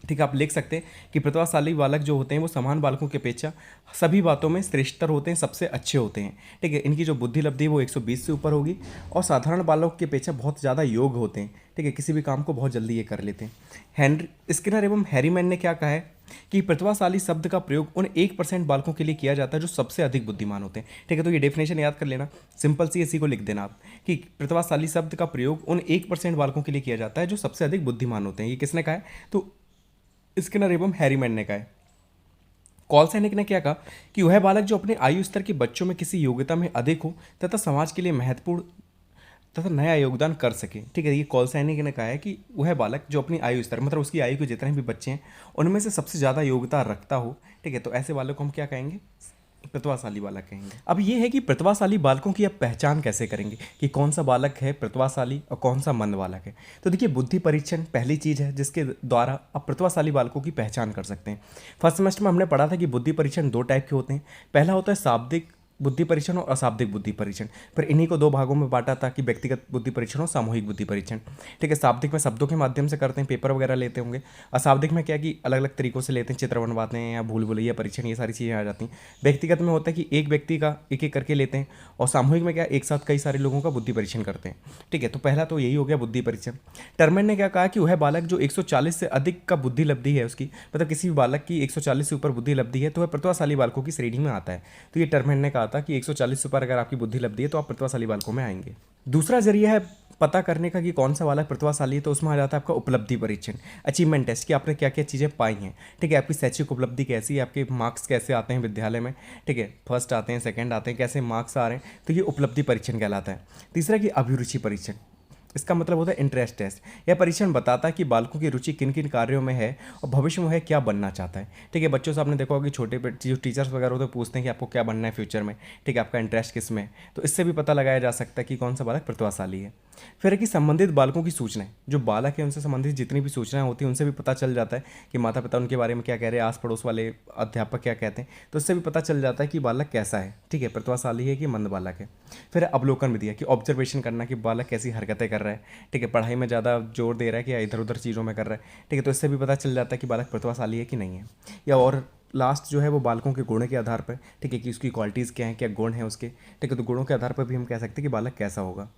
ठीक है, आप लिख सकते हैं कि प्रतिभाशाली बालक जो होते हैं वो समान बालकों की अपेक्षा सभी बातों में श्रेष्ठतर होते हैं, सबसे अच्छे होते हैं। ठीक है, इनकी जो बुद्धि लब्धि है वो 120 से ऊपर होगी, और साधारण बालकों की अपेक्षा बहुत ज़्यादा योग्य होते हैं। ठीक है, किसी भी काम को बहुत जल्दी ये कर लेते हैं। हेनरी स्किनर एवं हैरीमैन ने क्या कहा है कि प्रतिभाशाली शब्द का प्रयोग उन 1% बालकों के लिए किया जाता है जो सबसे अधिक बुद्धिमान होते हैं। ठीक है, तो ये डेफिनेशन याद कर लेना, सिंपल सी इसी को लिख देना आप कि प्रतिभाशाली शब्द का प्रयोग उन 1% बालकों के लिए किया जाता है जो सबसे अधिक बुद्धिमान होते हैं। ये किसने कहा है, तो स्किनर एवं हैरीमैन ने कहा है। कॉलसैनिक ने क्या कहा कि वह बालक जो अपने आयु स्तर के बच्चों में किसी योग्यता में अधिक हो तथा समाज के लिए महत्वपूर्ण तथा नया योगदान कर सके। ठीक है, ये कॉलसैनिक ने कहा है कि वह बालक जो अपनी आयु स्तर, मतलब उसकी आयु के जितने भी बच्चे हैं उनमें से सबसे ज़्यादा योग्यता रखता हो। ठीक है, तो ऐसे बालक को हम क्या कहेंगे, प्रतिभाशाली बालक कहेंगे। अब ये है कि प्रतिभाशाली बालकों की आप पहचान कैसे करेंगे कि कौन सा बालक है प्रतिभाशाली और कौन सा मंद बालक है। तो देखिए, बुद्धि परीक्षण पहली चीज़ है जिसके द्वारा आप प्रतिभाशाली बालकों की पहचान कर सकते हैं। फर्स्ट सेमेस्टर में हमने पढ़ा था कि बुद्धि परीक्षण 2 टाइप के होते हैं। पहला होता है शाब्दिक बुद्धि परीक्षण और अशाब्दिक बुद्धि परीक्षण। फिर इन्हीं को 2 भागों में बांटा था कि व्यक्तिगत बुद्धि परीक्षण और सामूहिक बुद्धि परीक्षण। ठीक है, शाब्दिक में शब्दों के माध्यम से करते हैं, पेपर वगैरह लेते होंगे। अशाब्दिक में क्या कि अलग अलग तरीकों से लेते हैं, चित्र बनवाते हैं या भूल भुलैया परीक्षण, ये सारी चीज़ें आ जाती हैं। व्यक्तिगत में होता है कि एक व्यक्ति का एक एक करके लेते हैं, और सामूहिक में क्या एक साथ कई सारे लोगों का बुद्धि परीक्षण करते हैं। ठीक है, तो पहला तो यही हो गया बुद्धि परीक्षण। टर्मन ने क्या कहा कि वह बालक जो 140 से अधिक का बुद्धि लब्धि है उसकी, मतलब किसी भी बालक की 140 से ऊपर बुद्धि लब्धि है तो वह प्रतिभाशाली बालकों की श्रेणी में आता है। तो ये टर्मन ने कहा था कि 140 पर अगर आपकी बुद्धि लब्धि है तो आप प्रतिभाशाली बालकों में आएंगे। दूसरा जरिया है पता करने का कि कौन सा बालक प्रतिभाशाली है, तो उसमें आ जाता है आपका उपलब्धि परीक्षण, अचीवमेंट टेस्ट, कि आपने क्या क्या चीज़ें पाई हैं। ठीक है, आपकी शैक्षिक उपलब्धि कैसी है, आपके मार्क्स कैसे आते हैं विद्यालय में। ठीक है, फर्स्ट आते हैं, सेकंड आते हैं, कैसे मार्क्स आ रहे हैं, तो ये उपलब्धि परीक्षण कहलाता है। तीसरा कि अभिरुचि परीक्षण, इसका मतलब होता है इंटरेस्ट टेस्ट। यह परीक्षण बताता है कि बालकों की रुचि किन किन कार्यों में है और भविष्य में वह क्या बनना चाहता है। ठीक है, बच्चों से आपने देखा होगा कि छोटे जो टीचर्स वगैरह होते हैं पूछते हैं कि आपको क्या बनना है फ्यूचर में। ठीक है, आपका इंटरेस्ट किस में है, तो इससे भी पता लगाया जा सकता है कि कौन सा बालक प्रतिभाशाली है। फिर है कि संबंधित बालकों की सूचनाएं, जो बालक है उनसे संबंधित जितनी भी सूचनाएं होती हैं उनसे भी पता चल जाता है कि माता पिता उनके बारे में क्या कह रहे हैं, आस पड़ोस वाले अध्यापक क्या कहते हैं, तो उससे भी पता चल जाता है कि बालक कैसा है, ठीक है, प्रतिभाशाली है कि मंद बालक है। फिर अवलोकन विधि है कि ऑब्जर्वेशन करना कि बालक कैसी हरकतें कर रहा है, ठीक है, पढ़ाई में ज़्यादा जोर दे रहा है कि या इधर उधर चीज़ों में कर रहा है, ठीक है, तो इससे भी पता चल जाता है कि बालक प्रतिभाशाली है कि नहीं है। या और लास्ट जो है वो बालकों के गुणों के आधार पर, ठीक है, कि उसकी क्वालिटीज़ क्या हैं, क्या गुण हैं उसके, ठीक है, तो गुणों के आधार पर भी हम कह सकते हैं कि बालक कैसा होगा।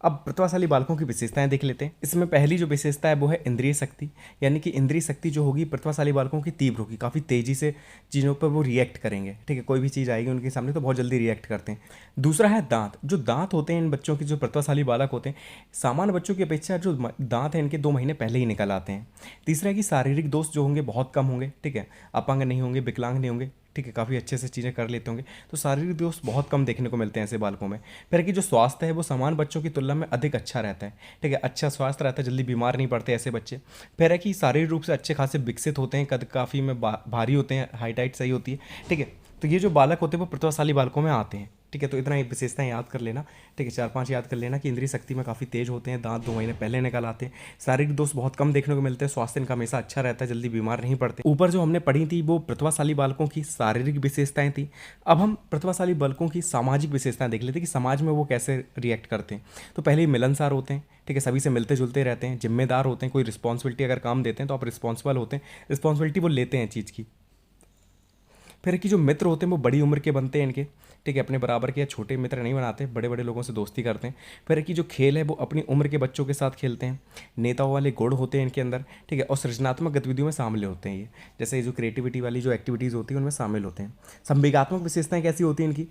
अब प्रतिभाशाली बालकों की विशेषताएं देख लेते हैं। इसमें पहली जो विशेषता है वो है इंद्रिय शक्ति, यानी कि इंद्रिय शक्ति जो होगी प्रतिभाशाली बालकों की तीव्र होगी, काफ़ी तेज़ी से चीज़ों पर वो रिएक्ट करेंगे, ठीक है, कोई भी चीज़ आएगी उनके सामने तो बहुत जल्दी रिएक्ट करते हैं। दूसरा है दांत, जो दांत होते हैं इन बच्चों के, जो प्रतिभाशाली बालक होते हैं, सामान्य बच्चों की अपेक्षा जो दांत हैं इनके 2 महीने पहले ही निकल आते हैं। तीसरा है कि शारीरिक दोष जो होंगे बहुत कम होंगे, ठीक है, अपंग नहीं होंगे, विकलांग नहीं होंगे, ठीक है, काफ़ी अच्छे से चीज़ें कर लेते होंगे, तो शारीरिक दोष बहुत कम देखने को मिलते हैं ऐसे बालकों में। फिर कि जो स्वास्थ्य है वो सामान्य बच्चों की तुलना में अधिक अच्छा रहता है, ठीक है, अच्छा स्वास्थ्य रहता है, जल्दी बीमार नहीं पड़ते ऐसे बच्चे। फिर है कि शारीरिक रूप से अच्छे खासे विकसित होते हैं, कद काफ़ी में भारी होते हैं, हाइट हाइट सही होती है, ठीक है, तो ये जो बालक होते हैं वो प्रतिभाशाली बालकों में आते हैं, ठीक है, तो इतना एक विशेषताएं याद कर लेना, ठीक है, 4-5 याद कर लेना कि इंद्रिय शक्ति में काफ़ी तेज होते हैं, दांत 2 महीने पहले निकल आते हैं, शारीरिक दोष बहुत कम देखने को मिलते हैं, स्वास्थ्य इनका हमेशा अच्छा रहता है, जल्दी बीमार नहीं पड़ते। ऊपर जो हमने पढ़ी थी वो प्रतिभाशाली बालकों की शारीरिक विशेषताएं थी। अब हम प्रतिभाशाली बालकों की सामाजिक विशेषताएं देख लेते हैं कि समाज में वो कैसे रिएक्ट करते हैं। तो पहले ही मिलनसार होते हैं, ठीक है, सभी से मिलते जुलते रहते हैं, जिम्मेदार होते हैं, कोई रिस्पॉन्सिबिलिटी अगर काम देते हैं तो आप रिस्पॉन्सिबल होते हैं, रिस्पॉन्सिबिलिटी वो लेते हैं चीज़ की। फिर कि जो मित्र होते हैं वो बड़ी उम्र के बनते हैं इनके, ठीक है, अपने बराबर के या छोटे मित्र नहीं बनाते, बड़े बड़े लोगों से दोस्ती करते हैं। फिर कि जो खेल है वो अपनी उम्र के बच्चों के साथ खेलते हैं। नेताओं वाले गुण होते हैं इनके अंदर, ठीक है, और सृजनात्मक गतिविधियों में शामिल होते हैं ये, जैसे ये जो क्रिएटिविटी वाली जो एक्टिविटीज़ होती है उनमें शामिल होते हैं। संवेगात्मक विशेषताएं कैसी होती हैं इनकी,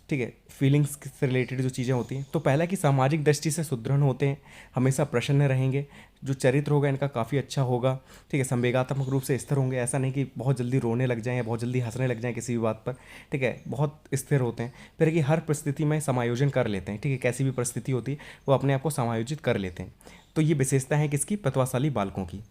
ठीक है, फीलिंग्स से रिलेटेड जो चीज़ें होती हैं, तो पहला कि सामाजिक दृष्टि से सुदृढ़ होते हैं, हमेशा प्रसन्न रहेंगे, जो चरित्र होगा इनका काफ़ी अच्छा होगा, ठीक है, संवेगात्मक रूप से स्थिर होंगे, ऐसा नहीं कि बहुत जल्दी रोने लग जाएं या बहुत जल्दी हंसने लग जाएं किसी भी बात पर, ठीक है, बहुत स्थिर होते हैं। फिर कि हर परिस्थिति में समायोजन कर लेते हैं, ठीक है, कैसी भी परिस्थिति होती है वो अपने आप को समायोजित कर लेते हैं। तो ये विशेषता है किसकी, प्रतिभाशाली बालकों की।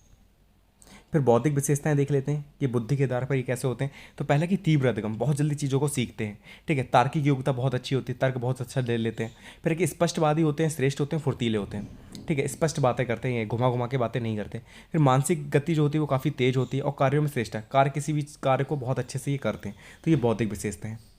फिर बौद्धिक विशेषताएं देख लेते हैं कि बुद्धि के आधार पर ये कैसे होते हैं। तो पहला कि तीव्र अधिगम, बहुत जल्दी चीज़ों को सीखते हैं, ठीक है, तार्किक योग्यता बहुत अच्छी होती है, तर्क बहुत अच्छा ले लेते हैं। फिर कि स्पष्टवादी होते हैं, श्रेष्ठ होते हैं, फुर्तीले होते हैं, ठीक है, स्पष्ट बातें करते हैं, घुमा घुमा के बातें नहीं करते। फिर मानसिक गति जो होती है वो काफ़ी तेज होती है और कार्यों में श्रेष्ठ है, कार्य किसी भी कार्य को बहुत अच्छे से ये करते हैं, तो ये बौद्धिक विशेषता है।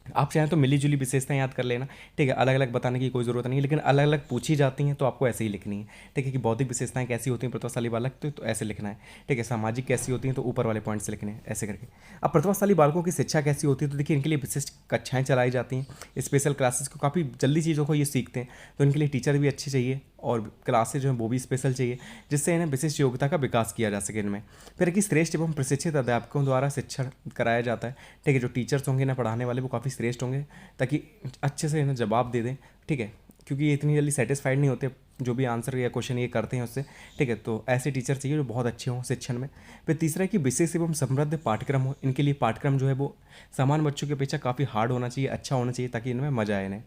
आप चाहें तो मिली जुली विशेषताएं याद कर लेना, ठीक है, अलग अलग बताने की कोई ज़रूरत नहीं है, लेकिन अलग अलग पूछी जाती हैं तो आपको ऐसे ही लिखनी है, ठीक है, कि बौद्धिक विशेषताएं कैसी होती हैं प्रतिभाशाली बालक, तो ऐसे लिखना है, ठीक है, सामाजिक कैसी होती हैं तो ऊपर वाले पॉइंट से लिखने हैं ऐसे करके। अब प्रतिभाशाली बालकों की शिक्षा कैसी होती है, तो देखिए इनके लिए विशिष्ट कक्षाएं चलाई जाती हैं, स्पेशल क्लासेस को, काफ़ी जल्दी चीज़ों को ये सीखते हैं, तो इनके लिए टीचर भी अच्छे चाहिए और क्लासेज जो हैं वो भी स्पेशल चाहिए, जिससे इन्हें विशिष्ट योग्यता का विकास किया जा सके इनमें। फिर कि श्रेष्ठ एवं प्रशिक्षित अध्यापकों द्वारा शिक्षण कराया जाता है, ठीक है, जो टीचर्स होंगे इन्हें पढ़ाने वाले वो काफ़ी श्रेष्ठ होंगे ताकि अच्छे से इन्हें जवाब दे दें, ठीक है, क्योंकि ये इतनी जल्दी सेटिस्फाइड नहीं होते जो भी आंसर या क्वेश्चन ये करते हैं उससे, ठीक है, तो ऐसे टीचर चाहिए जो बहुत अच्छे हों शिक्षण में। फिर तीसरा है कि विशेष एवं समृद्ध पाठ्यक्रम हो, इनके लिए पाठ्यक्रम जो है वो सामान्य बच्चों की अपेक्षा काफ़ी हार्ड होना चाहिए, अच्छा होना चाहिए ताकि इनमें मजा आए इन्हें।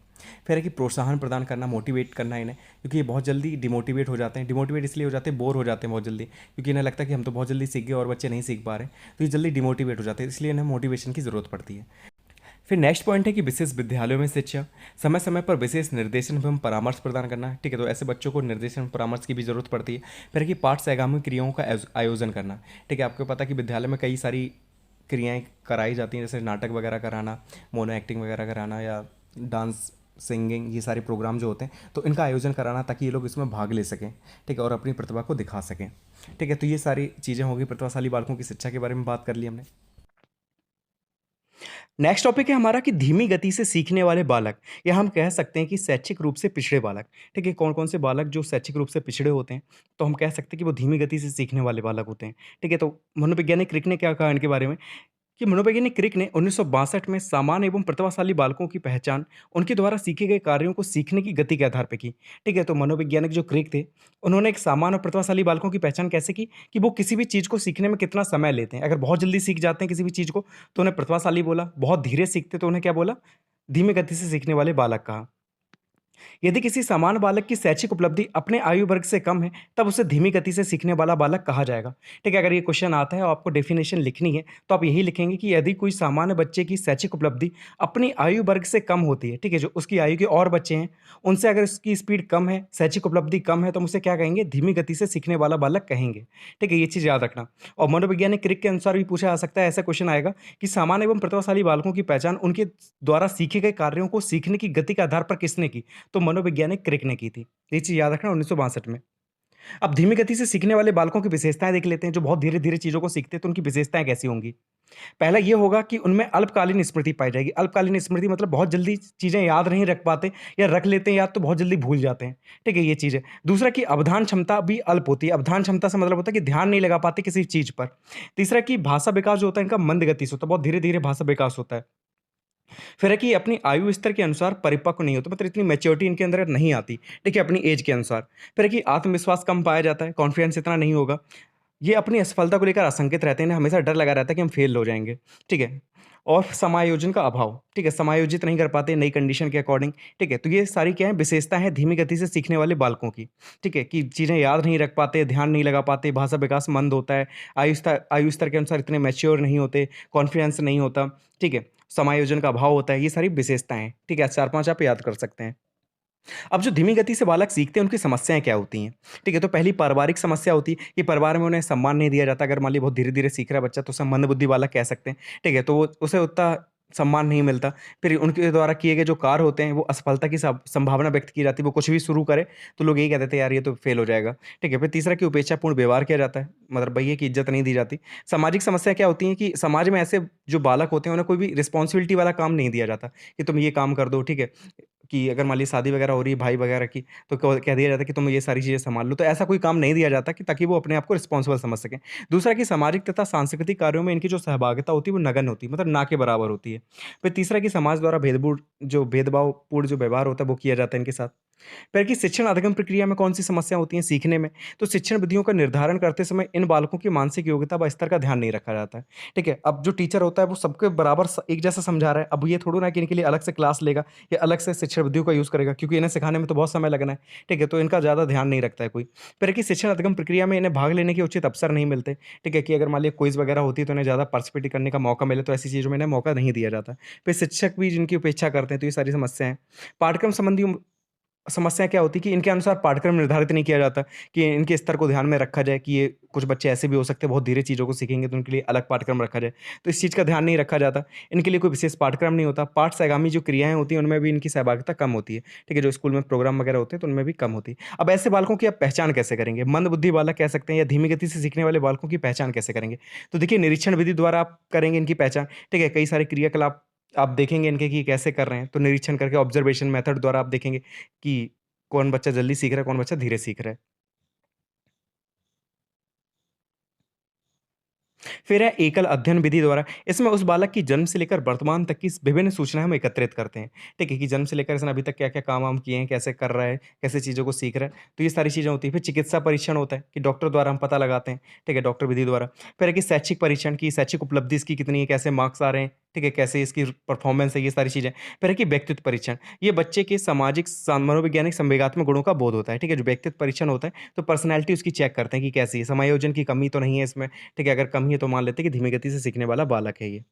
फिर है कि प्रोत्साहन प्रदान करना, मोटिवेट करना इन्हें, क्योंकि ये बहुत जल्दी डिमोटिवेट हो जाते हैं, डिमोटिवेट इसलिए हो जाते हैं, बोर हो जाते हैं बहुत जल्दी, क्योंकि इन्हें लगता है कि हम तो बहुत जल्दी सीख गए और बच्चे नहीं सीख पा रहे, तो ये जल्दी डिमोटिवेट हो जाते हैं, इसलिए इन्हें मोटिवेशन की ज़रूरत पड़ती है। फिर नेक्स्ट पॉइंट है कि विशेष विद्यालयों में शिक्षा, समय समय पर विशेष निर्देशन एवं परामर्श प्रदान करना, ठीक है, तो ऐसे बच्चों को निर्देशन परामर्श की भी जरूरत पड़ती है। फिर है कि पाठ से आगामी क्रियाओं का आयोजन करना, ठीक है, आपको पता है कि विद्यालय में कई सारी क्रियाएं कराई जाती हैं, जैसे नाटक वगैरह कराना, मोनो एक्टिंग वगैरह कराना या डांस, सिंगिंग, ये सारे प्रोग्राम जो होते हैं तो इनका आयोजन कराना ताकि ये लोग इसमें भाग ले सकें, ठीक है, और अपनी प्रतिभा को दिखा सकें, ठीक है, तो ये सारी चीज़ें होगी। प्रतिभाशाली बालकों की शिक्षा के बारे में बात कर ली हमने। नेक्स्ट टॉपिक है हमारा कि धीमी गति से सीखने वाले बालक, या हम कह सकते हैं कि शैक्षिक रूप से पिछड़े बालक, ठीक है, कौन कौन से बालक जो शैक्षिक रूप से पिछड़े होते हैं, तो हम कह सकते हैं कि वो धीमी गति से सीखने वाले बालक होते हैं, ठीक है, तो मनोवैज्ञानिक क्रिक ने क्या कहा इनके बारे में कि मनोवैज्ञानिक क्रिक ने 1962 में सामान्य एवं प्रतिभाशाली बालकों की पहचान उनके द्वारा सीखे गए कार्यों को सीखने की गति के आधार पर की, ठीक है, तो मनोवैज्ञानिक जो क्रिक थे उन्होंने एक सामान्य और प्रतिभाशाली बालकों की पहचान कैसे की कि वो किसी भी चीज़ को सीखने में कितना समय लेते हैं, अगर बहुत जल्दी सीख जाते हैं किसी भी चीज़ को तो उन्हें प्रतिभाशाली बोला, बहुत धीरे सीखते तो उन्हें क्या बोला, धीमे गति से सीखने वाले बालक कहा। यदि किसी समान बालक की शैक्षिक उपलब्धि अपने आयु वर्ग से कम है, तब उसे धीमी गति से सीखने वाला बालक कहा जाएगा। ठीक है, अगर ये क्वेश्चन आता है और आपको डेफिनेशन लिखनी है, तो आप यही लिखेंगे कि यदि कोई सामान्य बच्चे की शैक्षिक उपलब्धि अपनी आयु वर्ग से कम होती है, ठीक है, जो उसकी आयु के और बच्चे हैं, उनसे अगर उसकी स्पीड कम है, शैक्षिक उपलब्धि कम है, तो हम उसे क्या कहेंगे? धीमी गति से सीखने वाला बालक कहेंगे। ठीक है, ये चीज़ याद रखना। और मनोवैज्ञानिक क्रिक के अनुसार भी पूछा जा सकता है, ऐसा क्वेश्चन आएगा कि सामान्य एवं प्रतिभाशाली बालकों की पहचान उनके द्वारा सीखे गए कार्यों को सीखने की गति के आधार पर किसने की? तो मनोवैज्ञानिक क्रिक ने की थी। ये चीज़ याद रखना 1962 में। अब धीमी गति से सीखने वाले बालकों की विशेषताएँ देख लेते हैं, जो बहुत धीरे-धीरे चीज़ों को सीखते हैं, तो उनकी विशेषताएँ कैसी होंगी? पहला ये होगा कि उनमें अल्पकालीन स्मृति पाई जाएगी। अल्पकालीन स्मृति मतलब बहुत जल्दी चीज़ें याद नहीं रख पाते या रख लेते हैं याद तो बहुत जल्दी भूल जाते हैं। ठीक है, ये चीज़ है। दूसरा कि अवधान क्षमता भी अल्प होती है। अवधान क्षमता से मतलब होता है कि ध्यान नहीं लगा पाते किसी चीज़ पर। तीसरा कि भाषा विकास जो होता है इनका मंद गति से होता है, बहुत धीरे-धीरे भाषा विकास होता है। फिर है कि ये अपनी आयु स्तर के अनुसार परिपक्व नहीं होते, मतलब इतनी मैच्योरिटी इनके अंदर नहीं आती, ठीक है, अपनी एज के अनुसार। फिर है कि आत्मविश्वास कम पाया जाता है, कॉन्फिडेंस इतना नहीं होगा। ये अपनी असफलता को लेकर आशंकित रहते हैं, इन्हें हमेशा डर लगा रहता है कि हम फेल हो जाएँगे, ठीक है। और समायोजन का अभाव, ठीक है, समायोजित नहीं कर पाते नई कंडीशन के अकॉर्डिंग, ठीक है। तो ये सारी क्या है, विशेषता है धीमी गति से सीखने वाले बालकों की, ठीक है, कि चीज़ें याद नहीं रख पाते, ध्यान नहीं लगा पाते, भाषा विकास मंद होता है, आयु स्तर के अनुसार इतने मैच्योर नहीं होते, कॉन्फिडेंस नहीं होता, ठीक है। समायोजन का अभाव होता है, ये सारी विशेषताएँ हैं, ठीक है। 4-5 आप याद कर सकते हैं। अब जो धीमी गति से बालक सीखते हैं, उनकी समस्याएँ क्या होती हैं? ठीक है, तो पहली पारिवारिक समस्या होती है कि परिवार में उन्हें सम्मान नहीं दिया जाता। अगर मान लीजिए बहुत धीरे-धीरे सीख रहा है बच्चा, तो उसे मंदबुद्धि बालक कह सकते हैं। ठीक है, तो वो उसे उतना सम्मान नहीं मिलता। फिर उनके द्वारा किए गए जो कार्य होते हैं, वो असफलता की संभावना व्यक्त की जाती है। वो कुछ भी शुरू करे, तो लोग यही कह देते हैं, "यार, ये तो फेल हो जाएगा।" ठीक है, फिर तीसरा कि उपेक्षापूर्ण व्यवहार किया जाता है, मतलब भैया की इज़्ज़त नहीं दी जाती। सामाजिक समस्या क्या होती है कि समाज में ऐसे जो बालक होते हैं, उन्हें कोई भी रिस्पॉन्सिबिलिटी वाला काम नहीं दिया जाता कि तुम ये काम कर दो, ठीक है। कि अगर मान लीजिए शादी वगैरह हो रही है भाई वगैरह की, तो कह दिया जाता है कि तुम ये सारी चीज़ें सँभाल लो। तो ऐसा कोई काम नहीं दिया जाता कि ताकि वो अपने आप को रिस्पॉन्सिबल समझ सकें। दूसरा कि सामाजिक तथा सांस्कृतिक कार्यों में इनकी जो सहभागिता होती है वो नगण्य होती है, मतलब ना के बराबर होती है। फिर तीसरा कि समाज द्वारा भेदभावपूर्ण जो व्यवहार होता है वो किया जाता है इनके साथ। फिर कि शिक्षण अधिगम प्रक्रिया में कौन-सी समस्या होती हैं सीखने में? तो शिक्षण विधियों का निर्धारण करते समय इन बालकों की मानसिक योग्यता व स्तर का ध्यान नहीं रखा जाता है। ठीक है? अब जो टीचर होता है वो सबके बराबर एक जैसा समझा रहा है। अब ये थोड़ी ना कि इनके लिए अलग से क्लास लेगा या अलग से शिक्षण विधियों का यूज़ करेगा, क्योंकि इन्हें सिखाने में तो बहुत समय लगना है। ठीक है? तो इनका ज़्यादा ध्यान नहीं रखता है कोई। फिर है कि शिक्षण अधिगम प्रक्रिया में इन्हें भाग लेने के उचित अवसर नहीं मिलते। ठीक है? कि अगर मान लीजिए क्विज़ वगैरह होती है तो इन्हें ज़्यादा पार्टिसिपेट करने का मौका मिले, तो ऐसी चीज़ों में इन्हें मौका नहीं दिया जाता। फिर शिक्षक भी जिनकी उपेक्षा करते हैं, तो ये सारी समस्याएँ हैं। पाठ्यक्रम संबंधी समस्या क्या होती है कि इनके अनुसार पाठ्यक्रम निर्धारित नहीं किया जाता कि इनके स्तर को ध्यान में रखा जाए कि ये कुछ बच्चे ऐसे भी हो सकते हैं बहुत धीरे चीज़ों को सीखेंगे, तो उनके लिए अलग पाठ्यक्रम रखा जाए। तो इस चीज़ का ध्यान नहीं रखा जाता। इनके लिए कोई विशेष पाठ्यक्रम नहीं होता। पाठ से आगामी जो क्रियाएँ होती हैं उनमें भी इनकी सहभागिता कम होती है। ठीक है? जो स्कूल में प्रोग्राम वगैरह होते हैं तो उनमें भी कम होती है। अब ऐसे बालकों की आप पहचान कैसे करेंगे? मंदबुद्धि बालक कह सकते हैं या धीमी गति से सीखने वाले बालकों की पहचान कैसे करेंगे? तो देखिए, निरीक्षण विधि द्वारा आप करेंगे इनकी पहचान। ठीक है? कई सारे क्रियाकलाप आप देखेंगे इनके कि कैसे कर रहे हैं। तो निरीक्षण करके ऑब्जर्वेशन मेथड द्वारा आप देखेंगे कि कौन बच्चा जल्दी सीख रहा है, कौन बच्चा धीरे सीख रहा है। फिर है एकल अध्ययन विधि द्वारा, इसमें उस बालक की जन्म से लेकर वर्तमान तक की विभिन्न सूचनाएँ हम एकत्रित करते हैं। ठीक है? कि जन्म से लेकर इसने अभी तक क्या-क्या काम-वाम किए हैं, कैसे कर रहा है, कैसे चीज़ों को सीख रहा है, तो ये सारी चीज़ें होती हैं। फिर चिकित्सा परीक्षण होता है कि डॉक्टर द्वारा हम पता लगाते हैं, ठीक है? डॉक्टर विधि द्वारा। फिर है कि शैक्षिक परीक्षण की शैक्षिक उपलब्धि इसकी कितनी है, कैसे मार्क्स आ रहे हैं, ठीक है? कैसे इसकी परफॉर्मेंस है, ये सारी चीज़ें। फिर है कि व्यक्तित्व परीक्षण, ये बच्चे के सामाजिक मनोवैज्ञानिक संवेगात्मक गुणों का बोध होता है, ठीक है? जो व्यक्तित्व परीक्षण होता है, तो पर्सनैलिटी उसकी चेक करते हैं कि कैसी है, समायोजन की कमी तो नहीं है इसमें, ठीक है? अगर कमी है तो मान लेते हैं कि धीमी गति से सीखने वाला बालक है ये।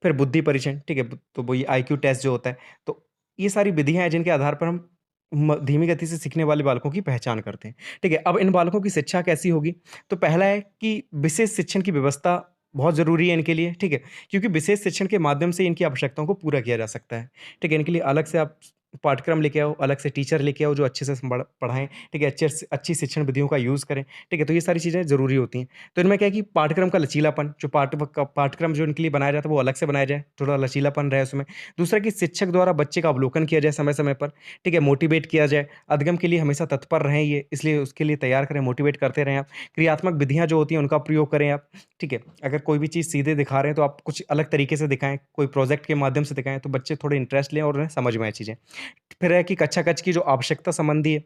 फिर बुद्धि परीक्षण, ठीक है? तो वही आईक्यू टेस्ट जो होता है, तो ये सारी विधियाँ हैं जिनके आधार पर हम धीमी गति से सीखने वाले बालकों की पहचान करते हैं। ठीक है? अब इन बालकों की शिक्षा कैसी होगी? तो पहला है कि विशेष शिक्षण की व्यवस्था बहुत ज़रूरी है इनके लिए, ठीक है? क्योंकि विशेष शिक्षण के माध्यम से इनकी आवश्यकताओं को पूरा किया जा सकता है। ठीक है? इनके लिए अलग से आप पाठ्यक्रम लेके आओ, अलग से टीचर लेके आओ जो अच्छे से पढ़ाएँ, ठीक है? अच्छी शिक्षण विधियों का यूज़ करें, ठीक है? तो ये सारी चीज़ें ज़रूरी होती हैं। तो इनमें क्या है कि पाठ्यक्रम का लचीलापन, जो पाठ्यक्रम जो इनके लिए बनाया जाता है वो अलग से बनाया जाए, थोड़ा लचीलापन रहे उसमें। दूसरा कि शिक्षक द्वारा बच्चे का अवलोकन किया जाए समय-समय पर, ठीक है? मोटिवेट किया जाए, अधिगम के लिए हमेशा तत्पर रहें ये, इसलिए उसके लिए तैयार करें, मोटिवेट करते रहें आप। क्रियात्मक विधियाँ जो होती हैं उनका प्रयोग करें आप, ठीक है? अगर कोई भी चीज़ सीधे दिखा रहे हैं तो आप कुछ अलग तरीके से दिखाएँ, कोई प्रोजेक्ट के माध्यम से दिखाएँ तो बच्चे थोड़े इंटरेस्ट लें और उन्हें समझ में आए चीज़ें। फिर है कि कक्षा-कक्ष की जो आवश्यकता संबंधी है,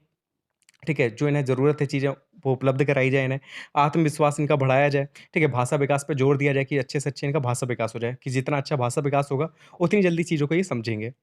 ठीक है? जो इन्हें ज़रूरत है चीज़ें वो उपलब्ध कराई जाए इन्हें। आत्मविश्वास इनका बढ़ाया जाए, ठीक है? भाषा विकास पे जोर दिया जाए कि अच्छे से अच्छे इनका भाषा विकास हो जाए, कि जितना अच्छा भाषा विकास होगा, उतनी जल्दी चीज़ों को ये समझेंगे।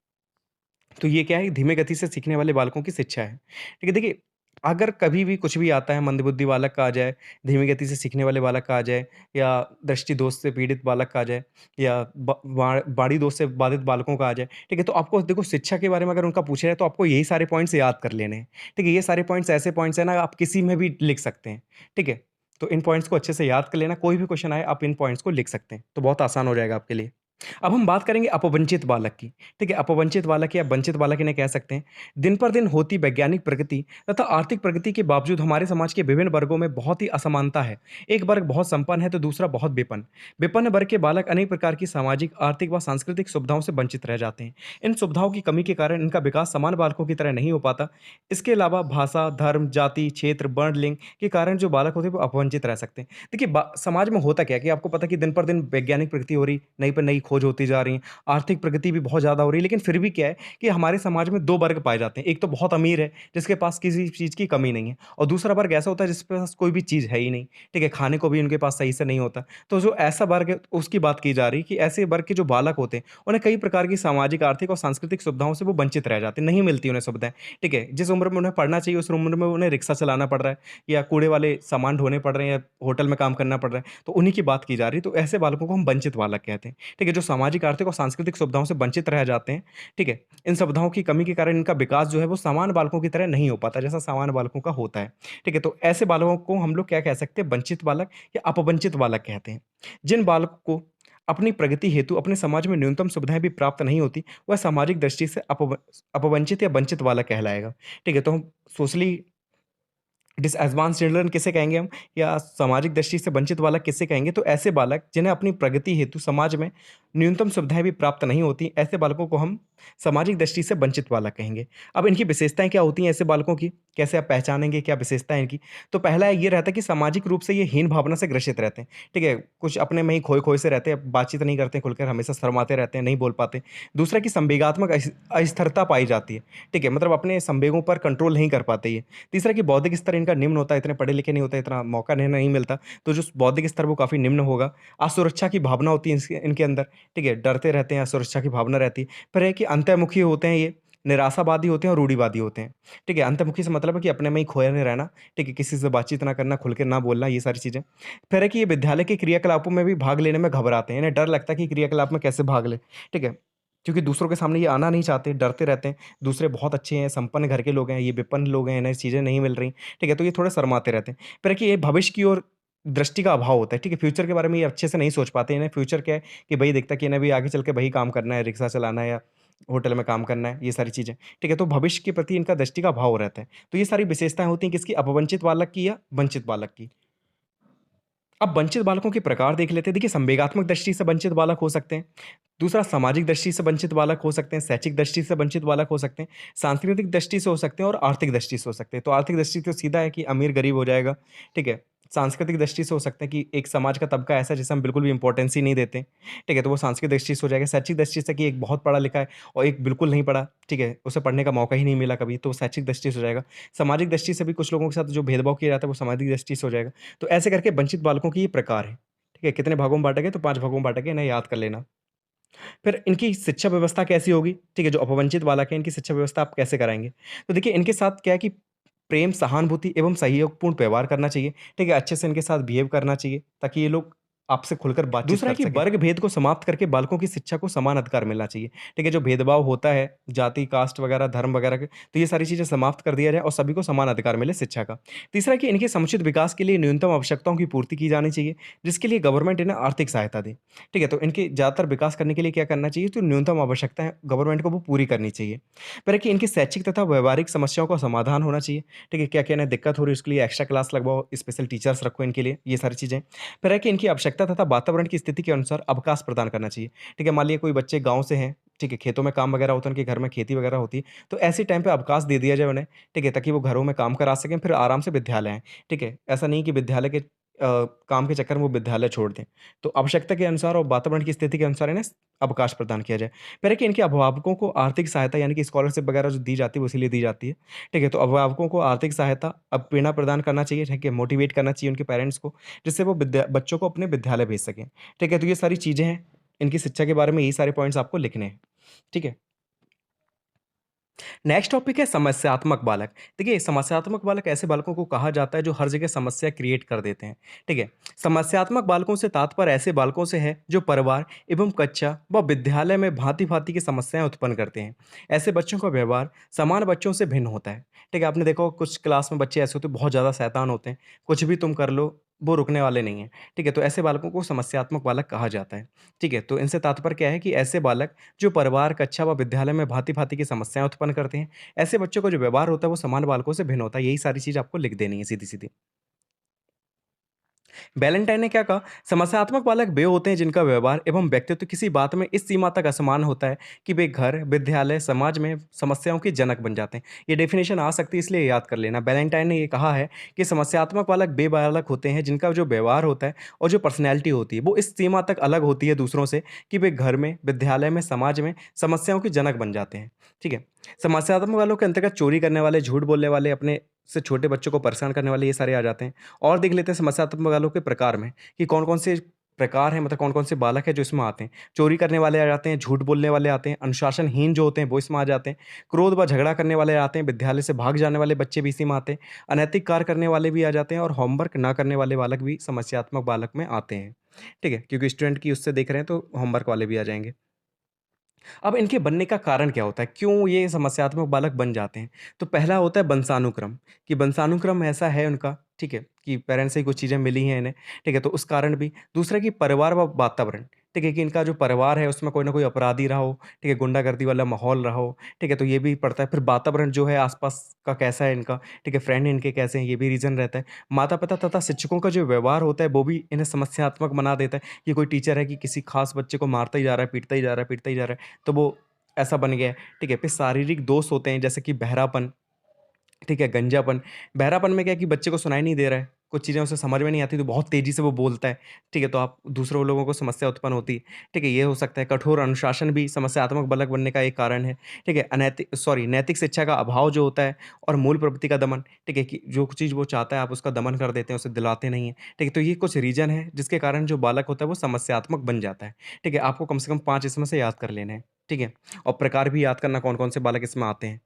तो ये क्या है, धीमे गति से सीखने वाले बालकों की शिक्षा है। ठीक है, देखिए अगर कभी भी कुछ भी आता है, मंदबुद्धि बालक का आ जाए, धीमी गति से सीखने वाले बालक का आ जाए, या दृष्टि दोष से पीड़ित बालक का आ जाए, या बाड़ी दोष से बाधित बालकों का आ जाए, ठीक है, तो आपको देखो शिक्षा के बारे में अगर उनका पूछे हैं तो आपको यही सारे पॉइंट्स याद कर लेने हैं। ठीक है, ये सारे पॉइंट्स ऐसे पॉइंट्स हैं ना, आप किसी में भी लिख सकते हैं। ठीक है, तो इन पॉइंट्स को अच्छे से याद कर लेना, कोई भी क्वेश्चन आए आप इन पॉइंट्स को लिख सकते हैं, तो बहुत आसान हो जाएगा आपके लिए। अब हम बात करेंगे अपवंचित बालक की। ठीक है, अपवंचित बालक या वंचित बालक इन्हें कह सकते हैं। दिन पर दिन होती वैज्ञानिक प्रगति तथा आर्थिक प्रगति के बावजूद हमारे समाज के विभिन्न वर्गों में बहुत ही असमानता है। एक वर्ग बहुत संपन्न है तो दूसरा बहुत विपन्न। विपन्न वर्ग के बालक अनेक प्रकार की सामाजिक, आर्थिक व सांस्कृतिक सुविधाओं से वंचित रह जाते हैं। इन सुविधाओं की कमी के कारण इनका विकास समान बालकों की तरह नहीं हो पाता। इसके अलावा भाषा, धर्म, जाति, क्षेत्र, वर्ण, लिंग के कारण जो बालक होते हैं वो अपवंचित रह सकते हैं। देखिए समाज में होता क्या है कि आपको पता है कि दिन पर दिन वैज्ञानिक प्रगति हो रही, नई पर नई खोज होती जा रही है, आर्थिक प्रगति भी बहुत ज़्यादा हो रही है, लेकिन फिर भी क्या है कि हमारे समाज में दो वर्ग पाए जाते हैं। एक तो बहुत अमीर है जिसके पास किसी चीज़ की कमी नहीं है, और दूसरा वर्ग ऐसा होता है जिसके पास कोई भी चीज़ है ही नहीं। ठीक है, खाने को भी उनके पास सही से नहीं होता। तो जो ऐसा वर्ग है उसकी बात की जा रही है कि ऐसे वर्ग के जो बालक होते हैं उन्हें कई प्रकार की सामाजिक, आर्थिक और सांस्कृतिक सुविधाओं से वो वंचित रह जाते हैं, नहीं मिलती उन्हें सुविधाएं। ठीक है, जिस उम्र में उन्हें पढ़ना चाहिए उस उम्र में उन्हें रिक्शा चलाना पड़ रहा है, या कूड़े वाले सामान ढोने पड़ रहे हैं, या होटल में काम करना पड़ रहा है, तो उन्हीं की बात की जा रही है। तो ऐसे बालकों को हम वंचित बालक कहते हैं। ठीक है, जो सामाजिक, आर्थिक और सांस्कृतिक सुविधाओं से वंचित रह जाते हैं। ठीक है, इन सुविधाओं की कमी के कारण इनका विकास जो है वो समान बालकों की तरह नहीं हो पाता जैसा सामान्य बालकों का होता है। ठीक है, तो ऐसे बालकों को हम लोग क्या कह सकते हैं, वंचित बालक या अपवंचित बालक कहते हैं। जिन बालकों को अपनी प्रगति हेतु अपने समाज में न्यूनतम सुविधाएं भी प्राप्त नहीं होती, वह सामाजिक दृष्टि से अपवंचित या वंचित बालक कहलाएगा। ठीक है, तो हम सोशली डिसएडवांस चिल्ड्रन किसे कहेंगे हम, या सामाजिक दृष्टि से वंचित बालक किसे कहेंगे, तो ऐसे बालक जिन्हें अपनी प्रगति हेतु समाज में न्यूनतम सुविधाएं भी प्राप्त नहीं होती, ऐसे बालकों को हम सामाजिक दृष्टि से वंचित बालक कहेंगे। अब इनकी विशेषताएं क्या होती हैं ऐसे बालकों की, कैसे आप पहचानेंगे क्या विशेषताएं इनकी? तो पहला ये रहता है कि सामाजिक रूप से ये हीन भावना से ग्रसित रहते हैं। ठीक है, कुछ अपने में ही खोए खोए से रहते हैं, बातचीत नहीं करते खुलकर, हमेशा शर्माते रहते हैं, नहीं बोल पाते। दूसरा कि संवेगात्मक अस्थिरता पाई जाती है। ठीक है, मतलब अपने संवेगों पर कंट्रोल नहीं कर पाते ये। तीसरा कि बौद्धिक स्तर इनका निम्न होता है, इतने पढ़े लिखे नहीं होते, इतना मौका इन्हें नहीं मिलता, तो जो बौद्धिक स्तर वो काफ़ी निम्न होगा। असुरक्षा की भावना होती है इनके अंदर। ठीक है, डरते रहते हैं, असुरक्षा की भावना रहती है। फिर है कि अंतर्मुखी होते हैं ये, निराशावादी होते हैं और रूढ़िवादी होते हैं। ठीक है, अंतर्मुखी से मतलब है कि अपने में ही खोए नहीं रहना। ठीक है, किसी से बातचीत ना करना, खुल के ना बोलना, ये सारी चीज़ें। फिर है कि ये विद्यालय के क्रियाकलापों में भी भाग लेने में घबराते हैं, इन्हें डर लगता है कि क्रियाकलाप में कैसे भाग लें। ठीक है, क्योंकि दूसरों के सामने ये आना नहीं चाहते, डरते रहते हैं। दूसरे बहुत अच्छे हैं, संपन्न घर के लोग हैं, ये विपन्न लोग हैं, इन्हें चीज़ें नहीं मिल रही। ठीक है, तो ये थोड़े शर्माते रहते हैं। फिर है कि ये भविष्य की ओर दृष्टि का अभाव होता है। ठीक है, फ्यूचर के बारे में ये अच्छे से नहीं सोच पाते। इन्हें फ्यूचर क्या है कि वही दिखता है कि इन्हें भी आगे चल के वही काम करना है, रिक्शा चलाना है या होटल में काम करना है, ये सारी चीज़ें। ठीक है, तो भविष्य के प्रति इनका दृष्टि का अभाव रहता है। तो ये सारी विशेषताएँ होती हैं किसकी, अपवंचित बालक की या वंचित बालक की। अब वंचित बालकों के प्रकार देख लेते हैं। देखिए, संवेगात्मक दृष्टि से वंचित बालक हो सकते हैं। दूसरा, सामाजिक दृष्टि से वंचित बालक हो सकते हैं, शैक्षिक दृष्टि से वंचित बालक हो सकते हैं, सांस्कृतिक दृष्टि से हो सकते हैं और आर्थिक दृष्टि से हो सकते हैं। तो आर्थिक दृष्टि तो सीधा है कि अमीर-गरीब हो जाएगा, ठीक है। सांस्कृतिक दृष्टि से हो सकते हैं कि एक समाज का तबका ऐसा है जिसे हम बिल्कुल भी इम्पोर्टेंस ही नहीं देते, ठीक है, तो वो सांस्कृतिक दृष्टि से हो जाएगा। शैक्षिक दृष्टि से कि एक बहुत पढ़ा लिखा है और एक बिल्कुल नहीं पढ़ा, ठीक है, उसे पढ़ने का मौका ही नहीं मिला कभी, तो वो शैक्षिक दृष्टि से हो जाएगा। सामाजिक दृष्टि से भी कुछ लोगों के साथ जो भेदभाव किया जाता है, वो सामाजिक दृष्टि से हो जाएगा। तो ऐसे करके वंचित बालकों के ये प्रकार हैं। ठीक है, कितने भागों में बाँटा गया? तो 5 भागों में बाँटा गया, इन्हें याद कर लेना। फिर इनकी शिक्षा व्यवस्था कैसी होगी? ठीक है, जो अपवंचित बालक हैं, इनकी शिक्षा व्यवस्था आप कैसे कराएँगे? तो देखिए, इनके साथ क्या है कि प्रेम, सहानुभूति एवं सहयोगपूर्ण व्यवहार करना चाहिए। ठीक है, अच्छे से इनके साथ बिहेव करना चाहिए, ताकि ये लोग आपसे खुलकर बातचीत दूसरा है कि वर्ग भेद को समाप्त करके बालकों की शिक्षा को समान अधिकार मिलना चाहिए। ठीक है, जो भेदभाव होता है, जाति, कास्ट वगैरह, धर्म वगैरह के, तो ये सारी चीज़ें समाप्त कर दिया जाए और सभी को समान अधिकार मिले शिक्षा का। तीसरा है कि इनके समुचित विकास के लिए न्यूनतम आवश्यकताओं की पूर्ति की जानी चाहिए, जिसके लिए गवर्नमेंट इन्हें आर्थिक सहायता दे। ठीक है, तो इनके ज़्यादातर विकास करने के लिए क्या करना चाहिए? तो न्यूनतम आवश्यकताएँ गवर्नमेंट को वो पूरी करनी चाहिए। फिर है कि इनकी शैक्षिक तथा व्यावहारिक समस्याओं का समाधान होना चाहिए। ठीक है, क्या-क्या इन्हें दिक्कत हो रही है उसके लिए एक्स्ट्रा क्लास लगवाओ, स्पेशल टीचर्स रखो इनके लिए, ये सारी चीज़ें। फिर है कि इनकी आवश्यकता तथा वातावरण की स्थिति के अनुसार अवकाश प्रदान करना चाहिए। ठीक है, मान लीजिए कोई बच्चे गाँव से हैं, ठीक है, खेतों में काम वगैरह होता है, उनके घर में खेती वगैरह होती है, तो ऐसे टाइम पे अवकाश दे दिया जाए उन्हें, ठीक है, ताकि वो घरों में काम करा सकें, फिर आराम से विद्यालय आएँ। ठीक है, ऐसा नहीं कि विद्यालय के काम के चक्कर में वो विद्यालय छोड़ दें। तो आवश्यकता के अनुसार और वातावरण की स्थिति के अनुसार इन्हें अवकाश प्रदान किया जाए। फिर है कि इनके अभिभावकों को आर्थिक सहायता यानी कि स्कॉलरशिप वगैरह जो दी जाती है, वो इसीलिए दी जाती है। ठीक है, तो अभिभावकों को आर्थिक सहायता, प्रेरणा प्रदान करना चाहिए, ठीक है, मोटिवेट करना चाहिए उनके पेरेंट्स को, जिससे वो बच्चों को अपने विद्यालय भेज सकें। ठीक है, तो ये सारी चीज़ें हैं, इनकी शिक्षा के बारे में यही सारे पॉइंट्स आपको लिखने हैं। ठीक है? नेक्स्ट टॉपिक है समस्यात्मक बालक। देखिए, समस्यात्मक बालक ऐसे बालकों को कहा जाता है जो हर जगह समस्या क्रिएट कर देते हैं। ठीक है? समस्यात्मक बालकों से तात्पर्य ऐसे बालकों से है जो परिवार एवं कक्षा व विद्यालय में भांति-भांति की समस्याएँ उत्पन्न करते हैं। ऐसे बच्चों का व्यवहार सामान्य बच्चों से भिन्न होता है। ठीक है? आपने देखा होगा कुछ क्लास में बच्चे ऐसे होते हैं बहुत ज़्यादा शैतान होते हैं। कुछ भी तुम कर लो, वो रुकने वाले नहीं हैं। ठीक है? तो ऐसे बालकों को समस्यात्मक बालक कहा जाता है। ठीक है? तो इनसे तात्पर्य क्या है कि ऐसे बालक जो परिवार, कक्षा व विद्यालय में भांति-भांति की समस्याएँ उत्पन्न करते हैं। ऐसे बच्चों का जो व्यवहार होता है वो सामान्य बालकों से भिन्न होता है। यही सारी चीज़ आपको लिख देनी है सीधी-सीधी। वैलेंटाइन ने क्या कहा, समस्यात्मक बालक वे होते हैं जिनका व्यवहार एवं व्यक्तित्व किसी बात में इस सीमा तक असमान होता है कि वे घर, विद्यालय, समाज में समस्याओं के जनक बन जाते हैं। ये डेफिनेशन आ सकती है इसलिए याद कर लेना। वैलेंटाइन ने ये कहा है कि समस्यात्मक बालक वे बालक होते हैं जिनका जो व्यवहार होता है और जो पर्सनैलिटी होती है वो इस सीमा तक अलग होती है दूसरों से कि वे घर में, विद्यालय में, समाज में समस्याओं के जनक बन जाते हैं। ठीक है? समस्यात्मक वालों के अंतर्गत चोरी करने वाले, झूठ बोलने वाले, अपने से छोटे बच्चों को परेशान करने वाले ये सारे आ जाते हैं। और देख लेते हैं समस्यात्मक वालों के प्रकार में कि कौन-कौन से प्रकार हैं, मतलब कौन-कौन से बालक हैं जो इसमें आते हैं। चोरी करने वाले आ जाते हैं, झूठ बोलने वाले आते हैं, अनुशासनहीन जो होते हैं वो इसमें आ जाते हैं, क्रोध व झगड़ा करने वाले आते हैं, विद्यालय से भाग जाने वाले बच्चे भी इसी में आते हैं, अनैतिक कार्य करने वाले भी आ जाते हैं और होमवर्क ना करने वाले बालक भी समस्यात्मक बालक में आते हैं। ठीक है? क्योंकि स्टूडेंट की उससे देख रहे हैं तो होमवर्क वाले भी आ जाएँगे। अब इनके बनने का कारण क्या होता है? क्यों ये समस्यात्मक बालक बन जाते हैं? तो पहला होता है वंशानुक्रम, कि वंशानुक्रम ऐसा है उनका, ठीक है? कि पेरेंट्स से ही कुछ चीज़ें मिली हैं इन्हें, ठीक है? तो उस कारण भी। दूसरा कि परिवार व वातावरण, ठीक है? कि इनका जो परिवार है उसमें कोई न कोई अपराधी रहा हो, ठीक है? गुंडागर्दी वाला माहौल रहा हो, ठीक है? तो ये भी पड़ता है। फिर वातावरण जो है आस-पास का कैसा है इनका, ठीक है? फ्रेंड इनके कैसे हैं, ये भी रीज़न रहता है। माता-पिता तथा शिक्षकों का जो व्यवहार होता है वो भी इन्हें समस्यात्मक बना देता है, कि कोई टीचर है कि किसी खास बच्चे को मारता ही जा रहा है, पीटता ही जा रहा है, पीटता ही जा रहा है। तो वो ऐसा बन गया है, ठीक है? फिर शारीरिक दोष होते हैं जैसे कि बहरापन, ठीक है? गंजापन। बहरापन में क्या है कि बच्चे को सुनाई नहीं दे रहा है, कुछ चीज़ें उसे समझ में नहीं आती तो बहुत तेज़ी से वो बोलता है, ठीक है? तो आप दूसरों लोगों को समस्या उत्पन्न होती है, ठीक है? ये हो सकता है। कठोर अनुशासन भी समस्यात्मक बालक बनने का एक कारण है, ठीक है? नैतिक शिक्षा का अभाव जो होता है और मूल प्रवृत्ति का दमन, ठीक है? कि जो चीज़ वो चाहता है आप उसका दमन कर देते हैं, उसे दिलाते नहीं हैं, ठीक है? तो ये कुछ रीज़न है जिसके कारण जो बालक होता है वो समस्यात्मक बन जाता है, ठीक है? आपको कम से कम 5 इसमें से याद कर लेने हैं, ठीक है? और प्रकार भी याद करना कौन-कौन से बालक इसमें आते हैं।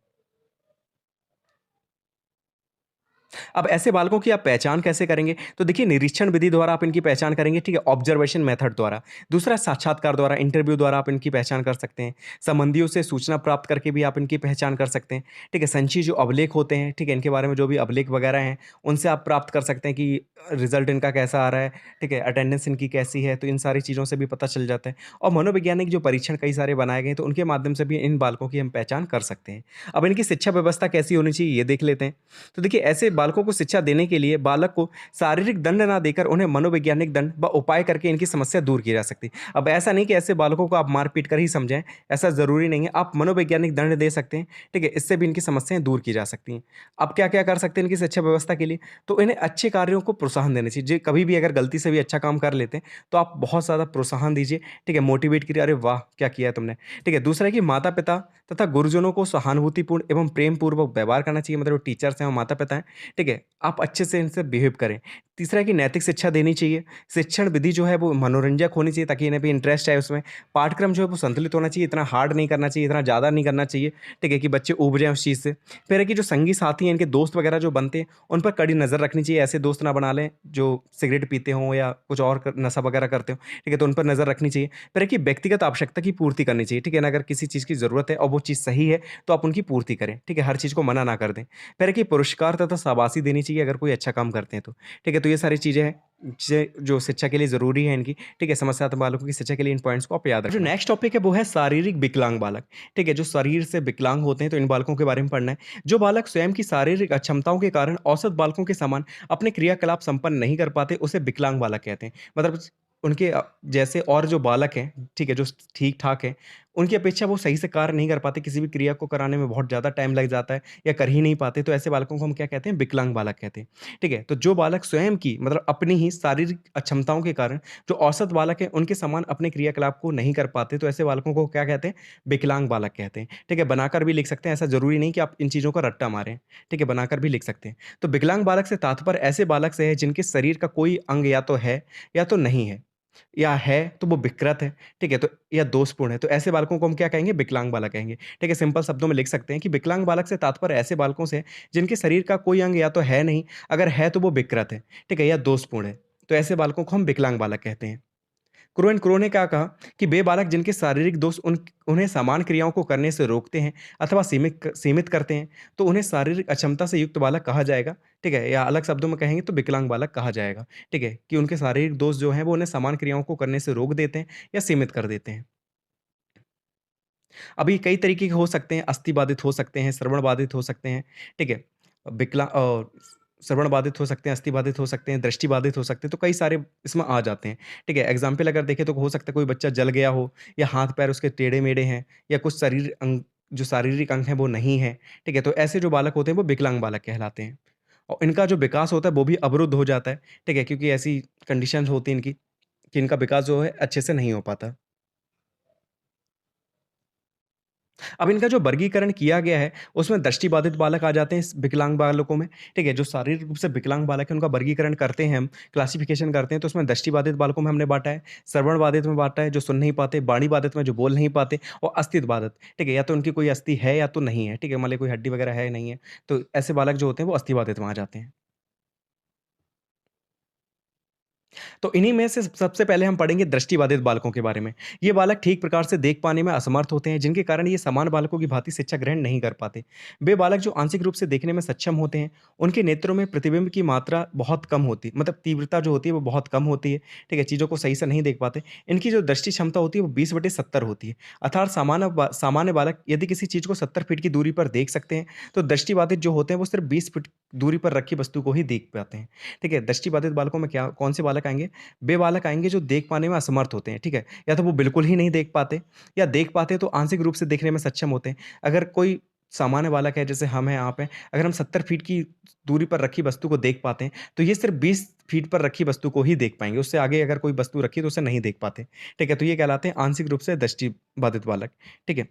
अब ऐसे बालकों की आप पहचान कैसे करेंगे? तो देखिए, निरीक्षण विधि द्वारा आप इनकी पहचान करेंगे, ठीक है? ऑब्जर्वेशन मेथड द्वारा। दूसरा साक्षात्कार द्वारा, इंटरव्यू द्वारा आप इनकी पहचान कर सकते हैं। संबंधियों से सूचना प्राप्त करके भी आप इनकी पहचान कर सकते हैं, ठीक है? संचयी जो अभिलेख होते हैं, ठीक है? इनके बारे में जो भी अभिलेख वगैरह हैं, उनसे आप प्राप्त कर सकते हैं कि रिज़ल्ट इनका कैसा आ रहा है, ठीक है? अटेंडेंस इनकी कैसी है, तो इन सारी चीज़ों से भी पता चल जाता है। और मनोवैज्ञानिक जो परीक्षण कई सारे बनाए गए हैं, तो उनके माध्यम से भी इन बालकों की हम पहचान कर सकते हैं। अब इनकी शिक्षा व्यवस्था कैसी होनी चाहिए, ये देख लेते हैं। तो देखिए, ऐसे बालकों को शिक्षा देने के लिए बालक को शारीरिक दंड ना देकर उन्हें मनोवैज्ञानिक दंड व उपाय करके इनकी समस्या दूर की जा सकती है। अब ऐसा नहीं कि ऐसे बालकों को आप मार पीट कर ही समझाएं, ऐसा ज़रूरी नहीं है। आप मनोवैज्ञानिक दंड दे सकते हैं, ठीक है? इससे भी इनकी समस्याएं दूर की जा सकती हैं। अब क्या क्या कर सकते हैं इनकी शिक्षा व्यवस्था के लिए? तो इन्हें अच्छे कार्यों को प्रोत्साहन देना चाहिए। कभी भी अगर गलती से भी अच्छा काम कर लेते हैं तो आप बहुत ज़्यादा प्रोत्साहन दीजिए, ठीक है? मोटिवेट करिए, अरे वाह क्या किया है तुमने, ठीक है? दूसरा है कि माता पिता तथा गुरुजनों को सहानुभूतिपूर्ण एवं प्रेम पूर्वक व्यवहार करना चाहिए, मतलब टीचर्स हैं और माता पिता हैं, ठीक है? आप अच्छे से इनसे बिहेव करें। तीसरा है कि नैतिक शिक्षा देनी चाहिए। शिक्षण विधि जो है वो मनोरंजक होनी चाहिए ताकि इन्हें भी इंटरेस्ट आए उसमें। पाठ्यक्रम जो है वो संतुलित होना चाहिए, इतना हार्ड नहीं करना चाहिए, इतना ज़्यादा नहीं करना चाहिए, ठीक है? कि बच्चे ऊब जाएँ उस चीज़ से। फिर है कि जो संगी साथी हैं, इनके दोस्त वगैरह जो बनते हैं, उन पर कड़ी नज़र रखनी चाहिए। ऐसे दोस्त ना बना लें जो सिगरेट पीते हों या कुछ और नशा वगैरह करते हों, ठीक है? तो उन पर नज़र रखनी चाहिए। फिर है कि व्यक्तिगत आवश्यकता की पूर्ति करनी चाहिए, ठीक है ना? अगर किसी चीज़ की ज़रूरत है और वो चीज़ सही है, तो आप उनकी पूर्ति करें, ठीक है? हर चीज़ को मना ना कर दें। फिर है कि पुरस्कार तथा शाबाशी देनी चाहिए अगर कोई अच्छा काम करते हैं तो, ठीक है? तो ये सारी चीज़ें हैं, जो शिक्षा के लिए ज़रूरी है इनकी, ठीक है? समस्यात्मक बालकों की शिक्षा के लिए इन पॉइंट्स को आप याद रखना। जो नेक्स्ट टॉपिक है वो है शारीरिक विकलांग बालक, ठीक है? जो शरीर से विकलांग होते हैं तो इन बालकों के बारे में पढ़ना है। जो बालक स्वयं की शारीरिक अक्षमताओं के कारण औसत बालकों के समान अपने क्रियाकलाप संपन्न नहीं कर पाते, उसे विकलांग बालक कहते हैं। मतलब उनके जैसे और जो बालक हैं, ठीक है? जो ठीक-ठाक हैं, उनकी अपेक्षा वो सही से कार्य नहीं कर पाते, किसी भी क्रिया को कराने में बहुत ज़्यादा टाइम लग जाता है या कर ही नहीं पाते, तो ऐसे बालकों को हम क्या कहते हैं? विकलांग बालक कहते हैं, ठीक है? तो जो बालक स्वयं की मतलब अपनी ही शारीरिक अक्षमताओं के कारण जो औसत बालक हैं, उनके समान अपने क्रियाकलाप को नहीं कर पाते, तो ऐसे बालकों को क्या कहते हैं? विकलांग बालक कहते हैं, ठीक है? बनाकर भी लिख सकते हैं, ऐसा ज़रूरी नहीं कि आप इन चीज़ों का रट्टा मारें, ठीक है? बनाकर भी लिख सकते हैं। तो विकलांग बालक से तात्पर्य ऐसे बालक से है जिनके शरीर का कोई अंग या तो है या तो नहीं है। या है तो वो विकृत है, ठीक है? तो या दोषपूर्ण है, तो ऐसे बालकों को हम क्या कहेंगे? विकलांग बालक कहेंगे, ठीक है? सिंपल शब्दों में लिख सकते हैं कि विकलांग बालक से तात्पर्य ऐसे बालकों से है, जिनके शरीर का कोई अंग या तो है नहीं, अगर है तो वो विकृत है, ठीक है? या दोषपूर्ण है, तो ऐसे बालकों को हम विकलांग बालक कहते हैं। क्रो एंड क्रो ने क्या कहा कि वे बालक जिनके शारीरिक दोष उन्हें समान क्रियाओं को करने से रोकते हैं अथवा सीमित करते हैं, तो उन्हें शारीरिक अक्षमता से युक्त बालक कहा जाएगा, ठीक है? या अलग शब्दों में कहेंगे तो विकलांग बालक कहा जाएगा, ठीक है? कि उनके शारीरिक दोष जो हैं वो उन्हें समान क्रियाओं को करने से रोक देते हैं या सीमित कर देते हैं। अभी कई तरीके के हो सकते हैं, अस्थि बाधित हो सकते हैं, श्रवण बाधित हो सकते हैं, ठीक है? श्रवण बाधित हो सकते हैं, अस्थि बाधित हो सकते हैं, दृष्टि बाधित हो सकते हैं, तो कई सारे इसमें आ जाते हैं, ठीक है? एग्ज़ाम्पल अगर देखें तो हो सकता है कोई बच्चा जल गया हो या हाथ-पैर उसके टेढ़े-मेढ़े हैं या कुछ जो शारीरिक अंग हैं वो नहीं है, ठीक है? तो ऐसे जो बालक होते हैं वो विकलांग बालक कहलाते हैं और इनका जो विकास होता है वो भी अवरुद्ध हो जाता है, ठीक है? क्योंकि ऐसी कंडीशंस होती हैं इनकी कि इनका विकास जो है अच्छे से नहीं हो पाता। अब इनका जो वर्गीकरण किया गया है, उसमें दृष्टिबाधित बालक आ जाते हैं इस विकलांग बालकों में, ठीक है? जो शारीरिक रूप से विकलांग बालक हैं, उनका वर्गीकरण करते हैं हम, क्लासिफ़िकेशन करते हैं, तो उसमें दृष्टिबाधित बालकों में हमने बाँटा है, श्रवण बाधित में बाँटा है, जो सुन नहीं पाते, वाणी बाधित में जो बोल नहीं पाते और अस्थित बाधित, ठीक है? या तो उनकी कोई अस्थि है या तो नहीं है, ठीक है? मान लीजिए कोई हड्डी वगैरह है, नहीं है, तो ऐसे बालक जो होते हैं, वो अस्थि बाधित में आ जाते हैं। तो इन्हीं में से सबसे पहले हम पढ़ेंगे दृष्टिबाधित बालकों के बारे में। ये बालक ठीक प्रकार से देख पाने में असमर्थ होते हैं, जिनके कारण ये समान बालकों की भांति शिक्षा ग्रहण नहीं कर पाते। वे बालक जो आंशिक रूप से देखने में सक्षम होते हैं, उनके नेत्रों में प्रतिबिंब की मात्रा बहुत कम होती, मतलब तीव्रता जो होती है वो बहुत कम होती है, ठीक है? चीज़ों को सही से नहीं देख पाते। इनकी जो दृष्टि क्षमता होती है वो 20/70 होती है। अर्थात सामान्य बालक यदि किसी चीज़ को 70 फीट की दूरी पर देख सकते हैं, तो दृष्टिबाधित जो होते हैं वो सिर्फ 20 फीट दूरी पर रखी वस्तु को ही देख पाते हैं, ठीक है? दृष्टिबाधित बालकों में क्या कौन से बालक आएँगे? वे बालक आएँगे जो देख पाने में असमर्थ होते हैं, ठीक है? या तो वो बिल्कुल ही नहीं देख पाते या देख पाते तो आंशिक रूप से देखने में सक्षम होते हैं। अगर कोई सामान्य बालक है जैसे हम हैं, आप हैं, अगर हम 70 फीट की दूरी पर रखी वस्तु को देख पाते हैं, तो ये सिर्फ़ 20 फीट पर रखी वस्तु को ही देख पाएँगे, उससे आगे अगर कोई वस्तु रखी है तो उसे नहीं देख पाते, ठीक है? तो ये कहलाते हैं आंशिक रूप से दृष्टिबाधित बालक, ठीक है?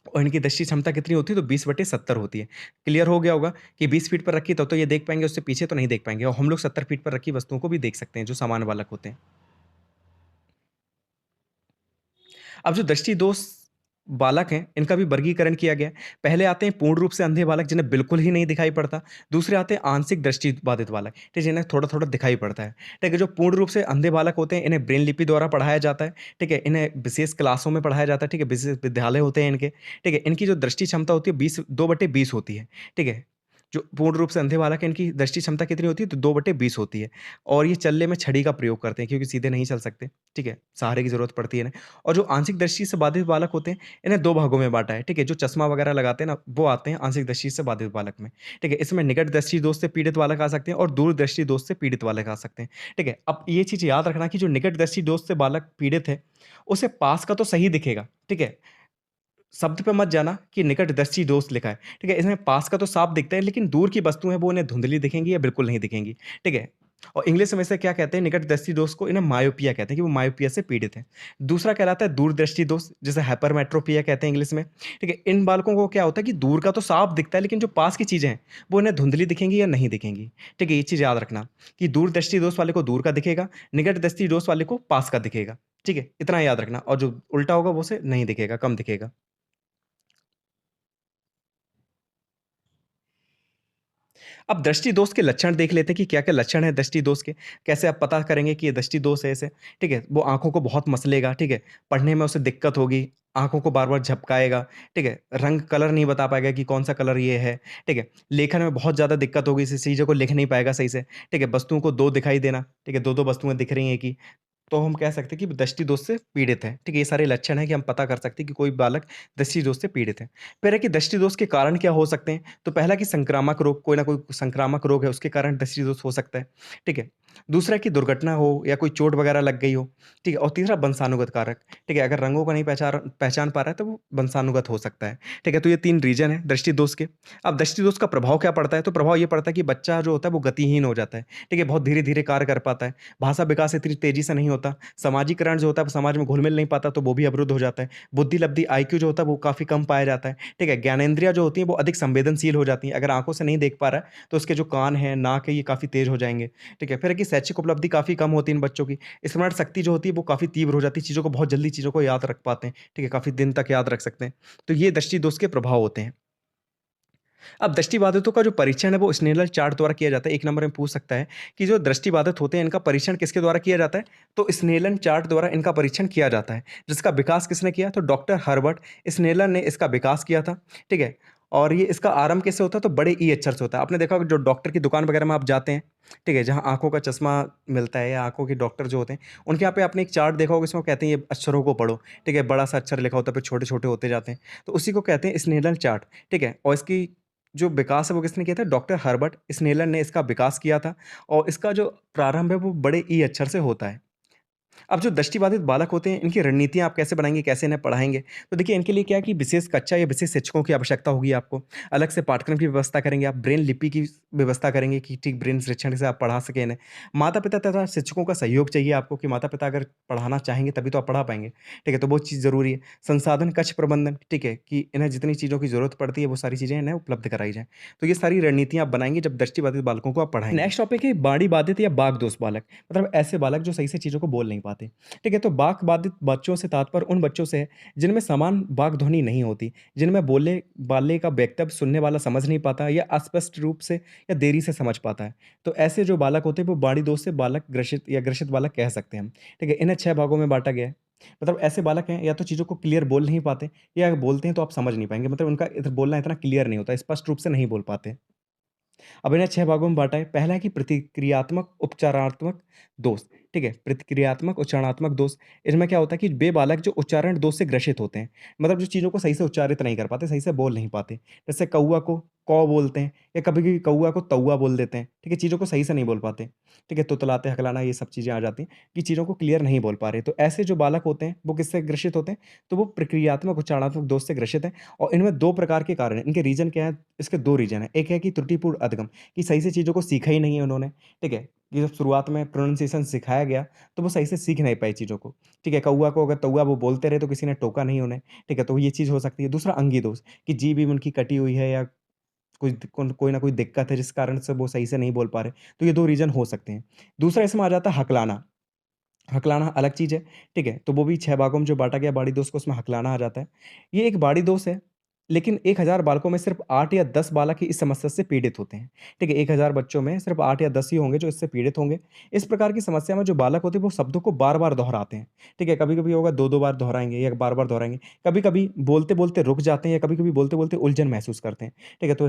और इनकी दृष्टि क्षमता कितनी होती है तो 20/70 होती है। क्लियर हो गया होगा कि 20 फीट पर रखी तब तो ये देख पाएँगे, उससे पीछे तो नहीं देख पाएँगे और हम लोग 70 फीट पर रखी वस्तुओं को भी देख सकते हैं, जो सामान्य बालक होते हैं। अब जो दृष्टि दोष बालक हैं, इनका भी वर्गीकरण किया गया है। पहले आते हैं पूर्ण रूप से अंधे बालक जिन्हें बिल्कुल ही नहीं दिखाई पड़ता। दूसरे आते हैं आंशिक दृष्टि बाधित बालक, ठीक है, जिन्हें थोड़ा-थोड़ा दिखाई पड़ता है। ठीक है, जो पूर्ण रूप से अंधे बालक होते हैं, इन्हें ब्रेन लिपि द्वारा पढ़ाया जाता है। ठीक है, इन्हें विशेष क्लासों में पढ़ाया जाता है। ठीक है, विशेष विद्यालय होते हैं इनके। ठीक है, इनकी जो दृष्टि क्षमता होती है 2/20 होती है। ठीक है, जो पूर्ण रूप से अंधे बालक हैं, इनकी दृष्टि क्षमता कितनी होती है? तो 2/20 होती है और ये चलने में छड़ी का प्रयोग करते हैं क्योंकि सीधे नहीं चल सकते। ठीक है, सहारे की ज़रूरत पड़ती है इन्हें और जो आंशिक दृष्टि से बाधित बालक होते हैं, इन्हें 2 भागों में बाँटा है। ठीक है, जो चश्मा वगैरह लगाते हैं ना, वो आते हैं आंशिक दृष्टि से बाधित बालक में। ठीक है, इसमें निकट दृष्टि दोष से पीड़ित बालक आ सकते हैं और दूर दृष्टि दोष से पीड़ित बालक आ सकते हैं। ठीक है, अब ये चीज़ याद रखना कि जो निकट दृष्टि दोष से बालक पीड़ित है, उसे पास का तो सही दिखेगा। ठीक है, शब्द पे मत जाना कि निकटदर्शी दोस्त लिखा है, ठीक है? इसमें पास का तो साफ दिखता है लेकिन दूर की वस्तुएँ वो उन्हें धुंधली दिखेंगी या बिल्कुल नहीं दिखेंगी, ठीक है? और इंग्लिश में इसे क्या कहते हैं निकटदर्शी दोष को इन्हें मायोपिया कहते हैं कि वो मायोपिया से पीड़ित हैं। दूसरा कहलाता है दूरदृष्टि दोष जिसे हाइपरमेट्रोपिया कहते हैं इंग्लिश में, ठीक है? इन बालकों को क्या होता है कि दूर का तो साफ दिखता है लेकिन जो पास की चीज़ें हैं, वो इन्हें धुंधली दिखेंगी या नहीं दिखेंगी, ठीक है? ये चीज़ याद रखना कि दूरदृष्टि दोष वाले को दूर का दिखेगा, निकटदृष्टि दोष वाले को पास का दिखेगा, ठीक है? इतना याद रखना और जो उल्टा होगा वो उसे नहीं दिखेगा, कम दिखेगा। अब दृष्टि दोष के लक्षण देख लेते हैं कि क्या-क्या लक्षण है दृष्टि दोष के। कैसे आप पता करेंगे कि ये दृष्टि दोष है इसे, ठीक है? वो आँखों को बहुत मसलेगा, ठीक है? पढ़ने में उसे दिक्कत होगी, आँखों को बार-बार झपकाएगा, ठीक है? रंग कलर नहीं बता पाएगा कि कौन-सा कलर ये है, ठीक है? लेखन में बहुत ज़्यादा दिक्कत होगी, इस चीज़ों को लिख नहीं पाएगा सही से, ठीक है? वस्तुओं को 2 दिखाई देना, ठीक है? 2-2 वस्तुएँ दिख रही हैं एक ही, तो हम कह सकते हैं कि दृष्टि दोष से पीड़ित है, ठीक है? ये सारे लक्षण हैं कि हम पता कर सकते हैं कि कोई बालक दृष्टि दोष से पीड़ित है। फिर है कि दृष्टि दोष के कारण क्या हो सकते हैं? तो पहला कि संक्रामक रोग, कोई ना कोई संक्रामक रोग है, उसके कारण दृष्टि दोष हो सकता है, ठीक है? दूसरा कि दुर्घटना हो या कोई चोट वगैरह लग गई हो, ठीक है? और तीसरा वंशानुगत कारक, ठीक है? अगर रंगों को नहीं पहचान पा रहा है, तो वो वंशानुगत हो सकता है, ठीक है? तो ये 3 रीज़न है दृष्टि दोष के। अब दृष्टि दोष का प्रभाव क्या पड़ता है? तो प्रभाव ये पड़ता है कि बच्चा जो होता है, वो गतिहीन हो जाता है, ठीक है? बहुत धीरे-धीरे कार्य कर पाता है, भाषा विकास इतनी तेज़ी से नहीं होता, सामाजिकरण जो होता है, वो समाज में घुल-मिल नहीं पाता, तो वो भी अवरुद्ध हो जाता है। बुद्धि, लब्धि, आईक्यू जो होता है, वो काफ़ी कम पाया जाता है, ठीक है? ज्ञानेंद्रियाँ जो होती हैं, वो अधिक संवेदनशील हो जाती हैं। अगर आँखों से नहीं देख पा रहा है, तो उसके जो कान हैं, नाक है, ये काफ़ी तेज़ हो जाएँगे, ठीक है? फिर है कि कि शैक्षिक उपलब्धि काफ़ी कम होती है इन बच्चों की। स्मरण शक्ति जो होती है वो काफ़ी तीव्र हो जाती है, चीज़ों को बहुत जल्दी चीज़ों को याद रख पाते हैं, ठीक है? काफ़ी दिन तक याद रख सकते हैं। तो ये दृष्टि दोष के प्रभाव होते हैं। अब दृष्टिबाधितों का जो परीक्षण है वो स्नेलर चार्ट द्वारा किया जाता है। 1 नंबर में पूछ सकता है कि जो दृष्टिबाधित होते हैं इनका परीक्षण किसके द्वारा किया जाता है? तो स्नेलन चार्ट द्वारा इनका परीक्षण किया जाता है। जिसका विकास किसने किया? तो डॉक्टर हर्बर्ट स्नेलर ने इसका विकास किया था, ठीक है? और ये इसका आरंभ कैसे होता है? तो बड़े ई अक्षर से होता है। आपने देखा होगा जो डॉक्टर की दुकान वगैरह में आप जाते हैं, ठीक है? जहाँ आँखों का चश्मा मिलता है या आँखों के डॉक्टर जो होते हैं, उनके यहाँ पे आपने एक चार्ट देखा होगा, इसमें वो कहते हैं ये अक्षरों को पढ़ो, ठीक है? बड़ा-सा अक्षर लिखा होता है, फिर छोटे-छोटे होते जाते हैं। तो उसी को कहते हैं स्नेलन चार्ट, ठीक है? और इसकी जो विकास है वो किसने किया था? डॉक्टर हर्बर्ट स्नेलर ने इसका विकास किया था और इसका जो प्रारंभ है वो बड़े ई अक्षर से होता है। अब जो दृष्टिबाधित बालक होते हैं, इनकी रणनीतियाँ आप कैसे बनाएँगे, कैसे इन्हें पढ़ाएँगे? तो देखिए, इनके लिए क्या है कि विशेष कक्षा या विशेष शिक्षकों की आवश्यकता होगी आपको। अलग से पाठ्यक्रम की व्यवस्था करेंगे आप, ब्रेन लिपि की व्यवस्था करेंगे कि ठीक ब्रेन शिक्षण से आप पढ़ा सकें इन्हें। माता-पिता तथा शिक्षकों का सहयोग चाहिए आपको कि माता-पिता अगर पढ़ाना चाहेंगे तभी तो आप पढ़ा पाएँगे, ठीक है? तो वो चीज़ ज़रूरी है। संसाधन कक्ष प्रबंधन, ठीक है? कि इन्हें जितनी चीज़ों की ज़रूरत पड़ती है, वो सारी चीज़ें इन्हें उपलब्ध कराई जाएँ। तो ये सारी रणनीतियाँ आप बनाएँगे जब दृष्टिबाधित बालकों को आप पढ़ाएँगे। नेक्स्ट टॉपिक है बाड़ी बाधित या बाक दोष बालक, मतलब ऐसे बालक जो सही से चीज़ों को बोल नहीं पाते। ठीक है, तो वाक बाधित बच्चों से तात्पर्य उन बच्चों से है जिनमें समान वाक ध्वनि नहीं होती, जिनमें बोले वाले का वक्तव्य सुनने वाला समझ नहीं पाता या अस्पष्ट रूप से या देरी से समझ पाता है। तो ऐसे जो बालक होते हैं वो बाड़ी दोष से बालक ग्रसित या ग्रसित बालक कह सकते हैं हम। ठीक है, इन्हें 6 भागों में बाँटा गया है। मतलब ऐसे बालक हैं या तो चीज़ों को क्लियर बोल नहीं पाते या अगर बोलते हैं तो आप समझ नहीं पाएँगे, मतलब उनका बोलना इतना क्लियर नहीं होता, स्पष्ट रूप से नहीं बोल पाते। अब इन्हें 6 भागों में बाँटा है। पहला है कि प्रतिक्रियात्मक उपचारात्मक दोष, ठीक है? प्रतिक्रियात्मक उच्चारणात्मक दोष, इसमें क्या होता है कि वे बालक जो उच्चारण दोष से ग्रसित होते हैं, मतलब जो चीज़ों को सही से उच्चारित नहीं कर पाते, सही से बोल नहीं पाते। जैसे कौवा को कौ बोलते हैं या कभी-कभी कौवा को तौवा बोल देते हैं, ठीक है? चीज़ों को सही से नहीं बोल पाते, ठीक है? तुतलाते, हकलाना ये सब चीज़ें आ जाती हैं कि चीज़ों को क्लियर नहीं बोल पा रहे। तो ऐसे जो बालक होते हैं, वो किससे ग्रसित होते हैं? तो वो प्रक्रियात्मक उच्चारणात्मक दोष से ग्रसित हैं और इनमें 2 प्रकार के कारण हैं। इनके रीज़न क्या हैं? इसके 2 रीज़न हैं। एक है कि त्रुटिपूर्ण अधगम, कि सही से चीज़ों को सीखा ही नहीं है उन्होंने, ठीक है? ये जब शुरुआत में प्रोनंसिएशन सिखाया गया, तो वो सही से सीख नहीं पाए चीज़ों को, ठीक है? कौवा को अगर तौवा वो बोलते रहे तो किसी ने टोका नहीं उन्हें, ठीक है? तो ये चीज़ हो सकती है। दूसरा अंगी दोष, कि जीभ-वीभ उनकी कटी हुई है या कोई ना कोई दिक्कत है जिस कारण से वो सही से नहीं बोल पा रहे, तो ये 2 रीज़न हो सकते हैं। दूसरा इसमें आ जाता है हकलाना। हकलाना अलग चीज़ है, ठीक है? तो वो भी 6 भागों में जो बाँटा गया बाड़ी दोष को, उसमें हकलाना आ जाता है। ये एक बाड़ी दोष है, लेकिन 1000 बालकों में सिर्फ़ 8 या 10 बालक ही इस समस्या से पीड़ित होते हैं, ठीक है? 1000 बच्चों में सिर्फ़ 8 या 10 ही होंगे जो इससे पीड़ित होंगे। इस प्रकार की समस्या में जो बालक होते हैं वो शब्दों को बार-बार दोहराते हैं, ठीक है? कभी-कभी होगा 2-2 बार दोहराएँगे या बार-बार दोहराएँगे। कभी-कभी बोलते-बोलते रुक जाते हैं या कभी-कभी बोलते-बोलते उलझन महसूस करते हैं, ठीक है? तो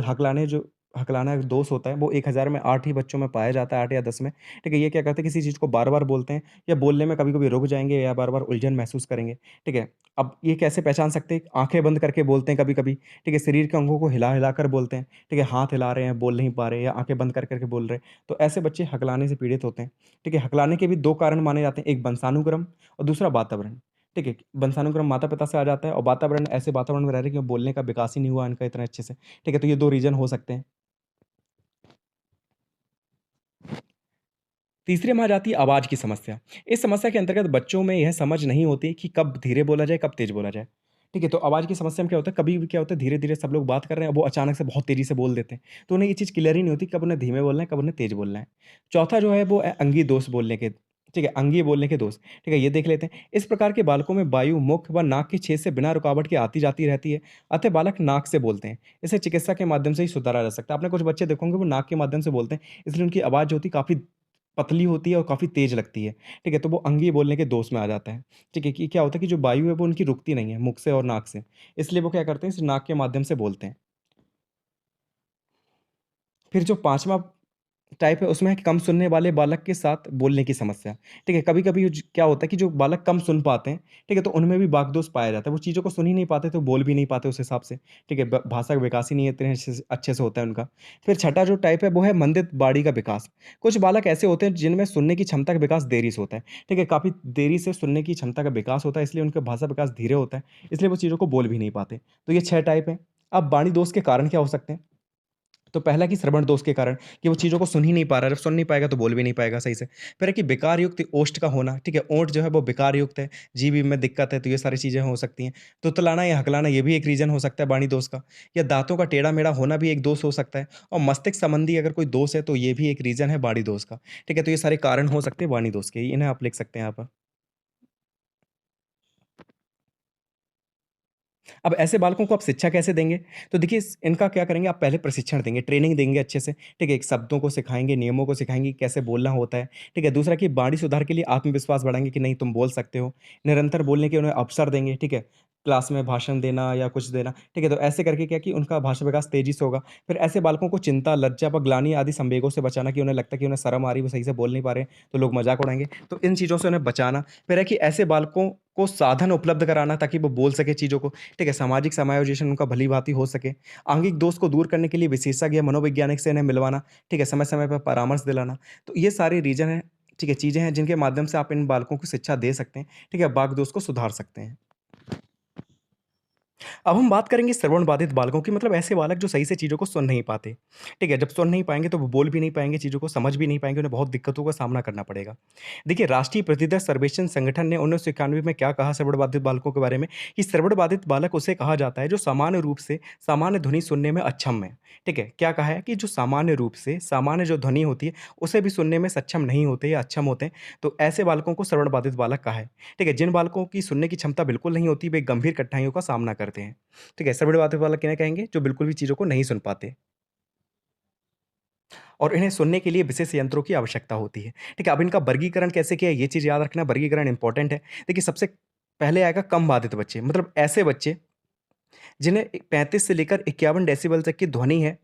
हकलाना दोष होता है वो 1000 में 8 ही बच्चों में पाया जाता है, 8 या 10 में, ठीक है? ये क्या करते हैं किसी चीज़ को बार-बार बोलते हैं या बोलने में कभी-कभी रुक जाएँगे या बार-बार उलझन महसूस करेंगे, ठीक है? अब ये कैसे पहचान सकते हैं? आँखें बंद करके बोलते हैं कभी-कभी, ठीक है? शरीर के अंगों को हिला-हिला कर बोलते हैं, ठीक है? हाथ हिला रहे हैं, बोल नहीं पा रहे या आँखें बंद कर के बोल रहे हैं, तो ऐसे बच्चे हकलाने से पीड़ित होते हैं, ठीक है? हकलाने के भी 2 कारण माने जाते हैं, एक वंशानुक्रम और दूसरा वातावरण, ठीक है? वंशानुक्रम माता-पिता से आ जाता है और वातावरण ऐसे वातावरण में रह रहे हैं कि बोलने का विकास ही नहीं हुआ इनका इतना अच्छे से, ठीक है? तो ये 2 रीज़न हो सकते हैं। तीसरे में आ जाती है आवाज़ की समस्या। इस समस्या के अंतर्गत बच्चों में यह समझ नहीं होती कि कब धीरे बोला जाए, कब तेज़ बोला जाए। ठीक है? तो आवाज़ की समस्या में क्या होता है, कभी भी क्या होता है धीरे-धीरे सब लोग बात कर रहे हैं, वो अचानक से बहुत तेज़ी से बोल देते हैं। तो उन्हें ये चीज़ क्लियर ही नहीं होती कब उन्हें धीमे बोलना है, कब उन्हें तेज़ बोलना है। चौथा जो है वो है अंगी दोष बोलने के, ठीक है? अंगीय बोलने के दोष, ठीक है? ये देख लेते हैं। इस प्रकार के बालकों में वायु मुख व नाक के छेद से बिना रुकावट के आती-जाती रहती है, अतः बालक नाक से बोलते हैं। इसे चिकित्सा के माध्यम से ही सुधारा जा सकता है। आपने कुछ बच्चे देखे होंगे वो नाक के माध्यम से बोलते हैं, इसलिए उनकी आवाज़ जो होती है काफ़ी पतली होती है और काफ़ी तेज़ लगती है, ठीक है? तो वो अंगीय बोलने के दोष में आ जाता है, ठीक है? कि क्या होता है कि जो वायु है वो उनकी रुकती नहीं है मुख से और नाक से, इसलिए वो क्या करते हैं, सिर्फ़ नाक के माध्यम से बोलते हैं। फिर जो 5वां टाइप है उसमें है कि कम सुनने वाले बालक के साथ बोलने की समस्या, ठीक है? कभी-कभी क्या होता है कि जो बालक कम सुन पाते हैं, ठीक है? तो उनमें भी वाकदोष पाया जाता है, वो चीज़ों को सुन ही नहीं पाते तो बोल भी नहीं पाते उस हिसाब से, ठीक है? भाषा का विकास ही नहीं इतने अच्छे से होता है उनका। फिर छठा जो टाइप है वो है मंदित वाणी का विकास। कुछ बालक ऐसे होते हैं जिनमें सुनने की क्षमता का विकास देरी से होता है, ठीक है? काफ़ी देरी से सुनने की क्षमता का विकास होता है, इसलिए उनका भाषा विकास धीरे होता है, इसलिए वो चीज़ों को बोल भी नहीं पाते। तो ये 6 टाइप हैं। अब वाणी दोष के कारण क्या हो सकते हैं? तो पहला कि श्रवण दोष के कारण कि वो चीज़ों को सुन ही नहीं पा रहा है, जब सुन नहीं पाएगा तो बोल भी नहीं पाएगा सही से। फिर है कि बेकार युक्त ओष्ठ का होना, ठीक है? ओंठ जो है वो बेकार युक्त है, जीभ में दिक्कत है, तो ये सारी चीज़ें हो सकती हैं। तुतलाना या हकलाना ये भी एक रीज़न हो सकता है वाणी दोष का, या दाँतों का टेढ़ा-मेढ़ा होना भी एक दोष हो सकता है, और मस्तिष्क संबंधी अगर कोई दोष है तो ये भी एक रीज़न है वाणी दोष का, ठीक है? तो ये सारे कारण हो सकते हैं वाणी दोष के, इन्हें आप लिख सकते हैं यहाँ पर। अब ऐसे बालकों को आप शिक्षा कैसे देंगे? तो देखिए इनका क्या करेंगे, आप पहले प्रशिक्षण देंगे, ट्रेनिंग देंगे अच्छे से, ठीक है? एक शब्दों को सिखाएँगे, नियमों को सिखाएँगे कि कैसे बोलना होता है, ठीक है? दूसरा कि वाणी सुधार के लिए आत्मविश्वास बढ़ाएँगे कि नहीं तुम बोल सकते हो। निरंतर बोलने के उन्हें अवसर देंगे, ठीक है? क्लास में भाषण देना या कुछ देना, ठीक है? तो ऐसे करके क्या कि उनका भाषा विकास तेज़ी से होगा। फिर ऐसे बालकों को चिंता, लज्जा व ग्लानि आदि संवेगों से बचाना कि उन्हें लगता है कि उन्हें शर्म आ रही है, वो सही से बोल नहीं पा रहे हैं, तो लोग मज़ाक उड़ाएँगे। तो इन चीज़ों से उन्हें बचाना। फिर है कि ऐसे बालकों को साधन उपलब्ध कराना ताकि वो बोल सके चीज़ों को, ठीक है? सामाजिक समायोजन उनका भली-भाँति हो सके। आंगिक दोष को दूर करने के लिए विशेषज्ञ या मनोवैज्ञानिक से इन्हें मिलवाना, ठीक है? समय-समय पे परामर्श दिलाना। तो ये सारे रीज़न हैं, ठीक है? चीज़ें हैं जिनके माध्यम से आप इन बालकों को शिक्षा दे सकते हैं, ठीक है? वाक दोष को सुधार सकते हैं। अब हम बात करेंगे श्रवण बाधित बालकों की, मतलब ऐसे बालक जो सही से चीज़ों को सुन नहीं पाते, ठीक है? जब सुन नहीं पाएँगे तो वो बोल भी नहीं पाएँगे, चीज़ों को समझ भी नहीं पाएँगे, उन्हें बहुत दिक्कतों का सामना करना पड़ेगा। देखिए, राष्ट्रीय प्रतिदर्श सर्वेक्षण संगठन ने 1991 में क्या कहा श्रवण बाधित बालकों के बारे में, कि श्रवण बाधित बालक उसे कहा जाता है जो सामान्य रूप से सामान्य ध्वनि सुनने में अक्षम है, ठीक है? क्या कहा है कि जो सामान्य रूप से सामान्य जो ध्वनि होती है, उसे भी सुनने में सक्षम नहीं होते या अक्षम होते हैं, तो ऐसे बालकों को श्रवण बाधित बालक कहा है, ठीक है? जिन बालकों की सुनने की क्षमता बिल्कुल नहीं होती, वे गंभीर कठिनाइयों का सामना करते हैं। ठीक है, श्रवण बाधित वाला किन्हें कहेंगे? जो बिल्कुल भी चीज़ों को नहीं सुन पाते और इन्हें सुनने के लिए विशेष यंत्रों की आवश्यकता होती है। ठीक है, अब इनका वर्गीकरण कैसे किया है, ये चीज़ याद रखना, वर्गीकरण इंपॉर्टेंट है। देखिए, सबसे पहले आएगा कम बाधित बच्चे, मतलब ऐसे बच्चे जिन्हें 35 से लेकर 51 डेसिबल तक की ध्वनि है,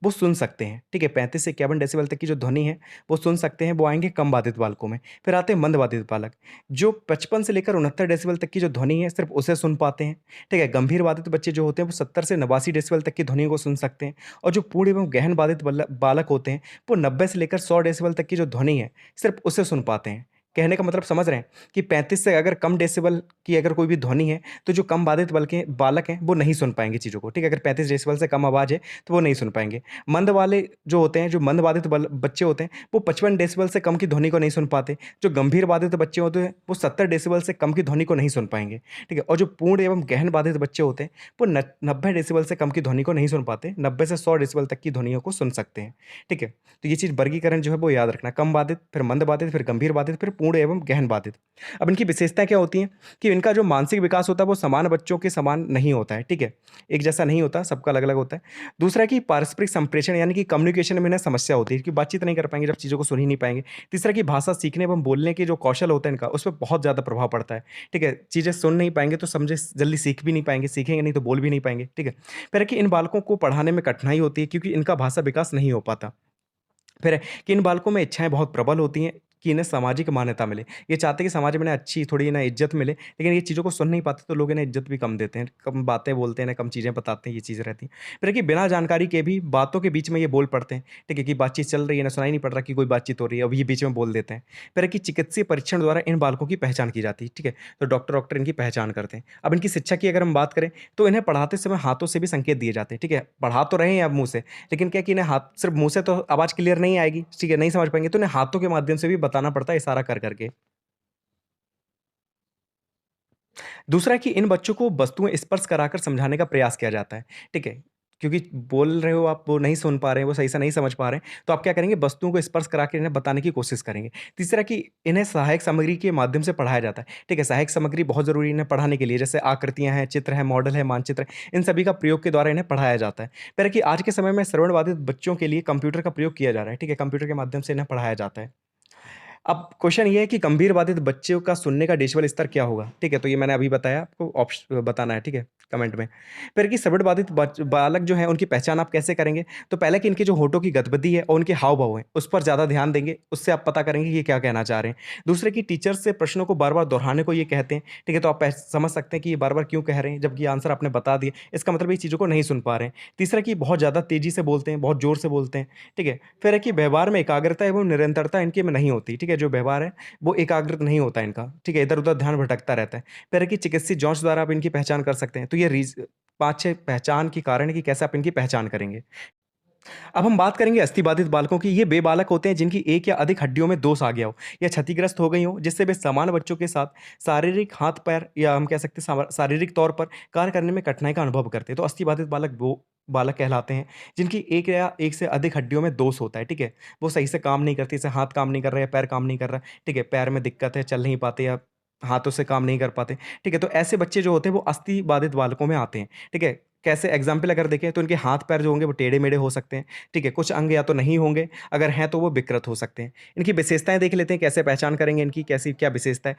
वो सुन सकते हैं, ठीक है? 35 से 51 डेसिबल तक की जो ध्वनि है, वो सुन सकते हैं, वो आएँगे कम बाधित बालकों में। फिर आते हैं मंद बाधित बालक, जो 55 से लेकर 69 डेसिबल तक की जो ध्वनि है, सिर्फ़ उसे सुन पाते हैं, ठीक है? गंभीर बाधित बच्चे जो होते हैं, वो 70 से 89 डेसिबल तक की ध्वनि को सुन सकते हैं और जो पूर्ण एवं गहन बाधित बालक होते हैं, वो 90 से लेकर 100 डेसिबल तक की जो ध्वनि है, सिर्फ़ उसे सुन पाते हैं। कहने का मतलब समझ रहे हैं कि 35 से अगर कम डेसिबल की अगर कोई भी ध्वनि है, तो जो कम बाधित बालक हैं, वो नहीं सुन पाएँगे चीज़ों को, ठीक है? अगर 35 डेसिबल से कम आवाज़ है, तो वो नहीं सुन पाएँगे। मंद वाले जो होते हैं, जो मंद बाधित बच्चे होते हैं, वो 55 डेसिबल से कम की ध्वनि को नहीं सुन पाते। जो गंभीर बाधित बच्चे होते हैं, वो 70 डेसिबल से कम की ध्वनि को नहीं सुन पाएँगे, ठीक है? और जो पूर्ण एवं गहन बाधित बच्चे होते हैं, वो 90 डेसिबल से कम की ध्वनि को नहीं सुन पाते, 90 से 100 डेसिबल तक की ध्वनियों को सुन सकते हैं, ठीक है? तो ये चीज़ वर्गीकरण जो है वो याद रखना, कम बाधित, फिर मंद बाधित, फिर गंभीर बाधित, फिर पूर्ण एवं गहन बाधित। अब इनकी विशेषताएँ क्या होती हैं कि इनका जो मानसिक विकास होता है, वो समान बच्चों के समान नहीं होता है, ठीक है? एक जैसा नहीं होता, सबका अलग-अलग होता है। दूसरा है कि पारस्परिक संप्रेषण यानी कि कम्युनिकेशन में इन्हें समस्या होती है, कि बातचीत नहीं कर पाएँगे जब चीज़ों को सुन ही नहीं पाएँगे। तीसरा कि भाषा सीखने एवं बोलने के जो कौशल होता है इनका, उस पे बहुत ज़्यादा प्रभाव पड़ता है, ठीक है? चीज़ें सुन नहीं पाएँगे तो समझे जल्दी सीख भी नहीं पाएँगे, सीखेंगे नहीं तो बोल भी नहीं पाएँगे, ठीक है? फिर है कि इन बालकों को पढ़ाने में कठिनाई होती है क्योंकि इनका भाषा विकास नहीं हो पाता। फिर है कि इन बालकों में इच्छाएँ बहुत प्रबल होती हैं कि इन्हें सामाजिक मान्यता मिले। ये चाहते हैं कि समाज में इन्हें अच्छी थोड़ी इन्हें इज़्ज़त मिले, लेकिन ये चीज़ों को सुन नहीं पाते तो लोग इन्हें इज़्ज़त भी कम देते हैं, कम बातें बोलते हैं, इन्हें कम चीज़ें बताते हैं, ये चीज़ें रहती हैं। फिर है कि बिना जानकारी के भी बातों के बीच में ये बोल पड़ते हैं, ठीक है? कि बातचीत चल रही है, इन्हें सुनाई नहीं पड़ रहा कि कोई बातचीत हो रही है, अब ये बीच में बोल देते हैं। फिर है कि चिकित्सीय परीक्षण द्वारा इन बालकों की पहचान की जाती है, ठीक है? तो डॉक्टर-वॉक्टर इनकी पहचान करते हैं। अब इनकी शिक्षा की अगर हम बात करें, तो इन्हें पढ़ाते समय हाथों से भी संकेत दिए जाते हैं, ठीक है? पढ़ा तो रहे हैं अब मुँह से, लेकिन क्या है कि इन्हें हाथ सिर्फ़ मुँह से तो आवाज़ क्लियर नहीं आएगी, ठीक है? नहीं समझ पाएँगे, तो इन्हें हाथों के माध्यम से भी बताना पड़ता है इशारा कर कर के। दूसरा है कि इन बच्चों को वस्तुएँ स्पर्श कराकर समझाने का प्रयास किया जाता है, ठीक है? क्योंकि बोल रहे हो आप, वो नहीं सुन पा रहे हैं, वो सही से नहीं समझ पा रहे हैं, तो आप क्या करेंगे, वस्तुओं को स्पर्श करा के इन्हें बताने की कोशिश करेंगे। तीसरा कि इन्हें सहायक सामग्री के माध्यम से पढ़ाया जाता है, ठीक है? सहायक सामग्री बहुत ज़रूरी है इन्हें पढ़ाने के लिए, जैसे आकृतियाँ हैं, चित्र हैं, मॉडल है, मानचित्र है, इन सभी का प्रयोग के द्वारा इन्हें पढ़ाया जाता है। फिर है कि आज के समय में श्रवण बाधित बच्चों के लिए कंप्यूटर का प्रयोग किया जा रहा है, ठीक है? कंप्यूटर के माध्यम से इन्हें पढ़ाया जाता है। अब क्वेश्चन ये है कि गंभीर बाधित बच्चों का सुनने का डेसिबल स्तर क्या होगा? ठीक है, तो ये मैंने अभी बताया, आपको बताना है, ठीक है? कमेंट में। फिर कि श्रवण बाधित बालक जो हैं, उनकी पहचान आप कैसे करेंगे? तो पहले कि इनके जो होठों की गतिविधि है और उनके हाव-भाव हैं, उस पर ज़्यादा ध्यान देंगे, उससे आप पता करेंगे कि ये क्या कहना चाह रहे हैं। दूसरे कि टीचर से प्रश्नों को बार-बार दोहराने को ये कहते हैं, ठीक है? तो आप समझ सकते हैं कि ये बार-बार क्यों कह रहे हैं, जबकि आंसर आपने बता दिया। इसका मतलब ये चीज़ों को नहीं सुन पा रहे हैं। तीसरा कि बहुत ज़्यादा तेज़ी से बोलते हैं, बहुत ज़ोर से बोलते हैं, ठीक है? फिर है कि व्यवहार में एकाग्रता एवं निरंतरता इनके में नहीं होती, ठीक है? जो व्यवहार है वो एकाग्रत नहीं होता इनका, ठीक है? इधर-उधर ध्यान भटकता रहता है। फिर है कि चिकित्सीय जाँच द्वारा आप इनकी पहचान कर सकते हैं। तो ये 5-6 पहचान के कारण है कि कैसे आप इनकी पहचान करेंगे। अब हम बात करेंगे अस्थिबाधित बालकों की। ये वे बालक होते हैं जिनकी एक या अधिक हड्डियों में दोष आ गया हो या क्षतिग्रस्त हो गई हो, जिससे वे सामान्य बच्चों के साथ शारीरिक हाथ पैर या हम कह सकते हैं शारीरिक तौर पर कार्य करने में कठिनाई का अनुभव करते हैं। तो अस्थिबाधित बालक वो बालक कहलाते हैं जिनकी एक या एक से अधिक हड्डियों में दोष होता है, ठीक है। वो सही से काम नहीं करती, जैसे हाथ काम नहीं कर रहा है, पैर काम नहीं कर रहा है, ठीक है, पैर में दिक्कत है, चल नहीं पाते या हाथों से काम नहीं कर पाते, ठीक है। तो ऐसे बच्चे जो होते हैं वो अस्थिबाधित बालकों में आते हैं, ठीक है। कैसे एग्जाम्पल अगर देखें तो इनके हाथ पैर जो होंगे वो टेढ़े मेढ़े हो सकते हैं, ठीक है। कुछ अंग या तो नहीं होंगे, अगर हैं तो वो विकृत हो सकते हैं। इनकी विशेषताएं देख लेते हैं, कैसे पहचान करेंगे इनकी कैसी क्या विशेषता है।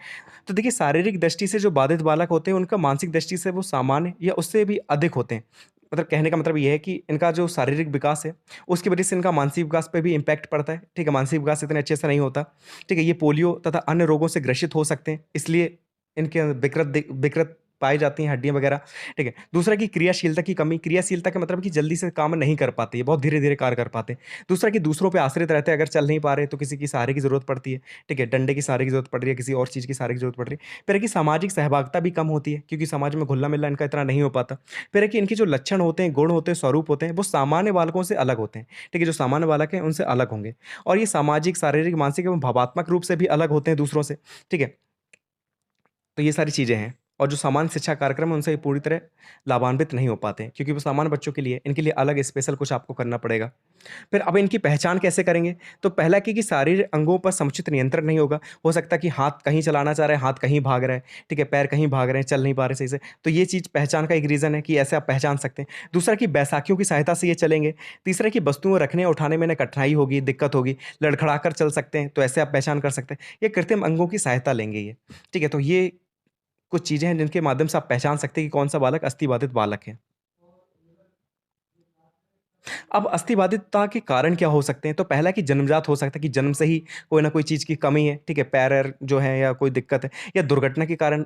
तो देखिए, शारीरिक दृष्टि से जो बाधित बालक होते हैं उनका मानसिक दृष्टि से वो सामान्य या उससे भी अधिक होते हैं। मतलब कहने का मतलब ये है कि इनका जो शारीरिक विकास है उसकी वजह से इनका मानसिक विकास पे भी इम्पैक्ट पड़ता है, ठीक है। मानसिक विकास इतने अच्छे से नहीं होता, ठीक है। ये पोलियो तथा अन्य रोगों से ग्रसित हो सकते हैं, इसलिए इनके विकृत पाई जाती हैं हड्डियाँ वगैरह, ठीक है। दूसरा कि क्रियाशीलता की कमी, क्रियाशीलता का मतलब कि जल्दी से काम नहीं कर पाते, ये बहुत धीरे-धीरे कार्य कर पाते हैं। दूसरा कि दूसरों पे आश्रित रहते हैं, अगर चल नहीं पा रहे तो किसी की सहारे की ज़रूरत पड़ती है, ठीक है। डंडे की सहारे की ज़रूरत पड़ रही है, किसी और चीज़ की सहारे की ज़रूरत पड़ रही है। फिर है कि सामाजिक सहभागिता भी कम होती है क्योंकि समाज में घुलना-मिलना इनका इतना नहीं हो पाता। फिर है कि इनके जो लक्षण होते हैं, गुण होते हैं, स्वरूप होते हैं, वो सामान्य बालकों से अलग होते हैं, ठीक है। जो सामान्य बालक हैं उनसे अलग होंगे और ये सामाजिक, शारीरिक, मानसिक एवं भावात्मक रूप से भी अलग होते हैं दूसरों से, ठीक है। तो ये सारी चीज़ें हैं और जो सामान्य शिक्षा कार्यक्रम है उनसे ये पूरी तरह लाभान्वित नहीं हो पाते हैं क्योंकि वो सामान्य बच्चों के लिए इनके लिए अलग स्पेशल कुछ आपको करना पड़ेगा। फिर अब इनकी पहचान कैसे करेंगे? तो पहला कि शारीरिक अंगों पर समुचित नियंत्रण नहीं होगा। हो सकता है कि हाथ कहीं चलाना चाह रहे हैं, हाथ कहीं भाग रहा है, ठीक है, पैर कहीं भाग रहे हैं, चल नहीं पा रहे सही से। तो ये चीज़ पहचान का एक रीज़न है कि ऐसे आप पहचान सकते हैं। दूसरा कि बैसाखियों की सहायता से ये चलेंगे। तीसरा कि वस्तुओं रखने और उठाने में इन्हें कठिनाई होगी, दिक्कत होगी, लड़खड़ा कर चल सकते हैं, तो ऐसे आप पहचान कर सकते हैं। ये कृत्रिम अंगों की सहायता लेंगे ये, ठीक है। तो ये कुछ चीज़ें हैं जिनके माध्यम से आप पहचान सकते हैं कि कौन-सा बालक अस्थिबाधित बालक है। अब अस्थिबाधितता के कारण क्या हो सकते हैं? तो पहला कि जन्मजात हो सकता है कि जन्म से ही कोई न कोई चीज़ की कमी है, ठीक है? पैर-वैर जो है या कोई दिक्कत है या दुर्घटना के कारण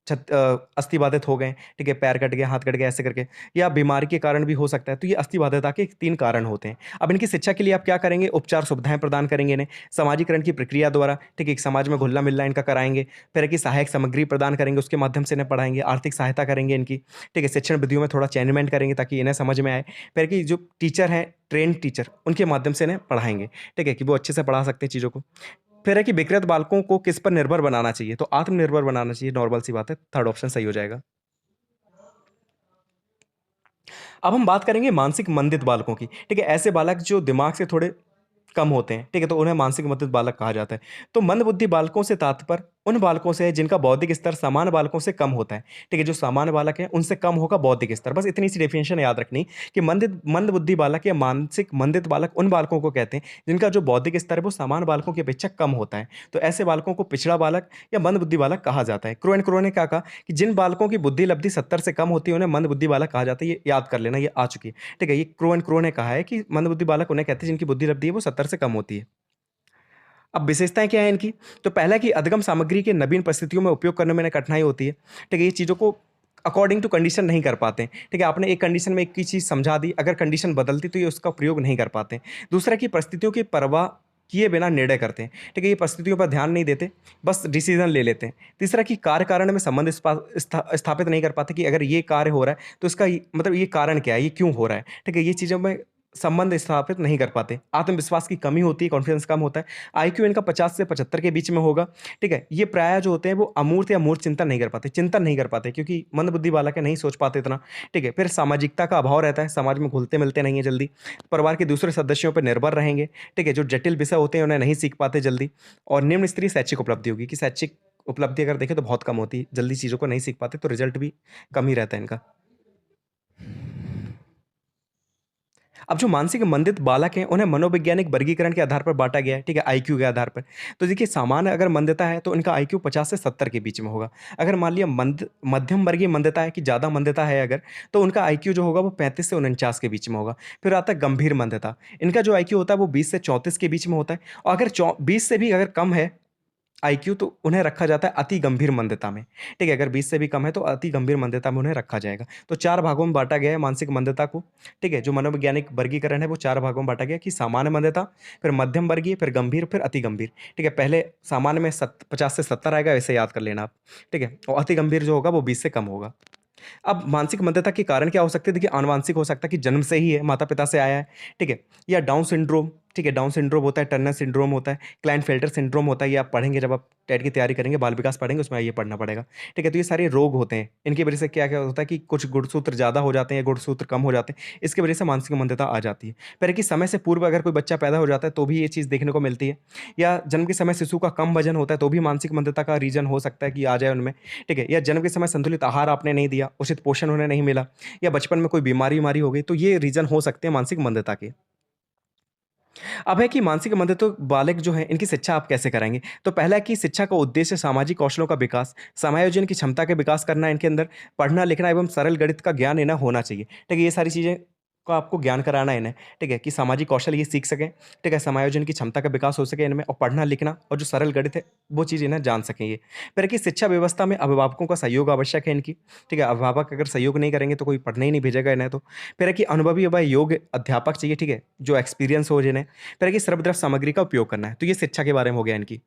अस्थिबाधित हो गए, ठीक है? पैर कट गया, हाथ कट गया ऐसे करके या बीमारी के कारण भी हो सकता है। तो ये अस्थिबाधितता के 3 कारण होते हैं। अब इनकी शिक्षा के लिए आप क्या करेंगे? उपचार सुविधाएँ प्रदान करेंगे इन्हें, समाजीकरण की प्रक्रिया द्वारा, ठीक है? एक समाज में घुलना-मिलना इनका कराएँगे, फिर है कि सहायक सामग्री प्रदान करेंगे, उसके माध्यम से इन्हें पढ़ाएँगे, आर्थिक सहायता करेंगे इनकी, ठीक है? शिक्षण विधियों में थोड़ा चेंजमेंट करेंगे ताकि इन्हें समझ में आए। फिर कि जो टीचर हैं, ट्रेन्ड टीचर, उनके माध्यम से इन्हें पढ़ाएँगे, ठीक है? कि वो अच्छे से पढ़ा सकते हैं चीज़ों को। फिर है कि विकृत बालकों को किस पर निर्भर बनाना चाहिए? तो आत्मनिर्भर बनाना चाहिए, नॉर्मल सी बात है, थर्ड ऑप्शन सही हो जाएगा। अब हम बात करेंगे मानसिक मंदित बालकों की, ठीक है? ऐसे बालक जो दिमाग से थोड़े कम होते हैं, ठीक है? तो उन्हें मानसिक मंदित बालक कहा जाता है। तो मंदबुद्धि बालकों से तात्पर्य उन बालकों से है जिनका बौद्धिक स्तर सामान्य बालकों से कम होता है, ठीक है? जो सामान्य बालक हैं, उनसे कम होगा बौद्धिक स्तर। बस इतनी सी डेफिनिशन याद रखनी कि मंदबुद्धि बालक या मानसिक मंदित बालक उन बालकों को कहते हैं, जिनका जो बौद्धिक स्तर है वो सामान्य बालकों की अपेक्षा कम होता है। तो ऐसे बालकों को पिछड़ा बालक या मंदबुद्धि बालक कहा जाता है। क्रो एंड क्रो ने क्या कहा कि जिन बालकों की बुद्धि लब्धि 70 से कम होती है, उन्हें मंदबुद्धि बालक कहा जाता है। ये याद कर लेना, ये आ चुकी है, ठीक है? ये क्रो एंड क्रो ने कहा है कि मंदबुद्धि बालक उन्हें कहते हैं जिनकी बुद्धि लब्धि है वो 70 से कम होती है। अब विशेषताएँ क्या हैं इनकी? तो पहला कि अधगम सामग्री के नवीन परिस्थितियों में उपयोग करने में इन्हें कठिनाई होती है। ठीक है? ये चीज़ों को अकॉर्डिंग टू कंडीशन नहीं कर पाते हैं। ठीक है? आपने एक कंडीशन में एक ही चीज़ समझा दी, अगर कंडीशन बदलती तो ये उसका प्रयोग नहीं कर पाते हैं। दूसरा कि परिस्थितियों की परवाह किए बिना निर्णय करते हैं। ठीक है? ये परिस्थितियों पर ध्यान नहीं देते, बस डिसीज़न ले लेते हैं। तीसरा कि कार्य कारण में संबंध स्थापित नहीं कर पाते कि अगर ये कार्य हो रहा है तो इसका मतलब ये कारण क्या है? ये क्यों हो रहा है? ठीक है? ये चीज़ों में संबंध स्थापित नहीं कर पाते। आत्मविश्वास की कमी होती है, कॉन्फिडेंस कम होता है। आईक्यू इनका 50 से 75 के बीच में होगा, ठीक है? ये प्रायः जो होते हैं वो अमूर्त या मूर्त चिंतन नहीं कर पाते क्योंकि मंदबुद्धि बालक है, नहीं सोच पाते इतना, ठीक है? फिर सामाजिकता का अभाव रहता है, समाज में घुलते-मिलते नहीं हैं जल्दी। परिवार के दूसरे सदस्यों पे निर्भर रहेंगे, ठीक है? जो जटिल विषय होते हैं उन्हें नहीं सीख पाते जल्दी और निम्न स्तरीय शैक्षिक उपलब्धि होगी कि शैक्षिक उपलब्धि अगर देखें तो बहुत कम होती है, जल्दी चीज़ों को नहीं सीख पाते तो रिज़ल्ट भी कम ही रहता है इनका। अब जो मानसिक मंदित बालक हैं, उन्हें मनोवैज्ञानिक वर्गीकरण के आधार पर बाँटा गया है, ठीक है? आईक्यू के आधार पर। तो देखिए सामान्य अगर मंदता है तो इनका आईक्यू 50 से 70 के बीच में होगा। अगर मान लिया मध्यम वर्गीय मंदता है कि ज़्यादा मंदता है अगर, तो उनका आईक्यू जो होगा वो 35 से 49 के बीच में होगा। फिर आता है गंभीर मंदता। इनका जो आईक्यू होता है वो 20 से 34 के बीच में होता है और अगर 20 से भी अगर कम है आईक्यू तो उन्हें रखा जाता है अति गंभीर मंदता में, ठीक है? अगर 20 से भी कम है तो अति गंभीर मंदता में उन्हें रखा जाएगा। तो 4 भागों में बाँटा गया है मानसिक मंदता को, ठीक है? जो मनोवैज्ञानिक वर्गीकरण है वो 4 भागों में बाँटा गया है कि सामान्य मंदता, फिर मध्यम वर्गीय, फिर गंभीर, फिर अति गंभीर, ठीक है? पहले सामान्य में 50 से 70 आएगा, ऐसे याद कर लेना आप, ठीक है? और अति गंभीर जो होगा वो 20 से कम होगा। अब मानसिक मंदता के कारण क्या हो सकते हैं? देखिए, आनुवांशिक हो सकता है कि जन्म से ही है, माता-पिता से आया है, ठीक है? या डाउन सिंड्रोम, ठीक है? डाउन सिंड्रोम होता है, टर्नर सिंड्रोम होता है, क्लाइनफेल्टर सिंड्रोम होता है, ये आप पढ़ेंगे जब आप टेट की तैयारी करेंगे, बाल विकास पढ़ेंगे, उसमें ये पढ़ना पड़ेगा, ठीक है? तो ये सारे रोग होते हैं, इनकी वजह से क्या-क्या होता है कि कुछ गुणसूत्र ज़्यादा हो जाते हैं या गुणसूत्र कम हो जाते हैं, इसकी वजह से मानसिक मंदता आ जाती है। फिर है कि समय से पूर्व अगर कोई बच्चा पैदा हो जाता है, तो भी ये चीज़ देखने को मिलती है, या जन्म के समय शिशु का कम वजन होता है, तो भी मानसिक मंदता का रीज़न हो सकता है कि आ जाए उनमें, ठीक है? या जन्म के समय संतुलित आहार आपने नहीं दिया, उचित पोषण उन्हें नहीं मिला, या बचपन में कोई बीमारी-विमारी हो गई, तो ये रीज़न हो सकते हैं मानसिक मंदता के। अब है कि मानसिक मंदिर तो बालक जो हैं, इनकी शिक्षा आप कैसे कराएँगे? तो पहला है कि शिक्षा का उद्देश्य सामाजिक कौशलों का विकास, समायोजन की क्षमता का विकास करना इनके अंदर, पढ़ना-लिखना एवं सरल गणित का ज्ञान इन्हें होना चाहिए। ठीक है? ये सारी चीज़ें का आपको ज्ञान कराना है इन्हें, ठीक है? कि सामाजिक कौशल ये सीख सकें, ठीक है? समायोजन की क्षमता का विकास हो सके इनमें और पढ़ना-लिखना और जो सरल गणित है, वो चीज़ इन्हें जान सकें ये। फिर है कि शिक्षा व्यवस्था में अभिभावकों का सहयोग आवश्यक है इनकी, ठीक है? अभिभावक अगर सहयोग नहीं करेंगे तो कोई पढ़ने ही नहीं भेजेगा इन्हें तो। फिर है कि अनुभवी व योग्य अध्यापक चाहिए, ठीक है? जो एक्सपीरियंस हो जिन्हें। तरह की सर्वग्राह सामग्री का उपयोग करना है। तो ये शिक्षा के बारे में हो गया इनकी।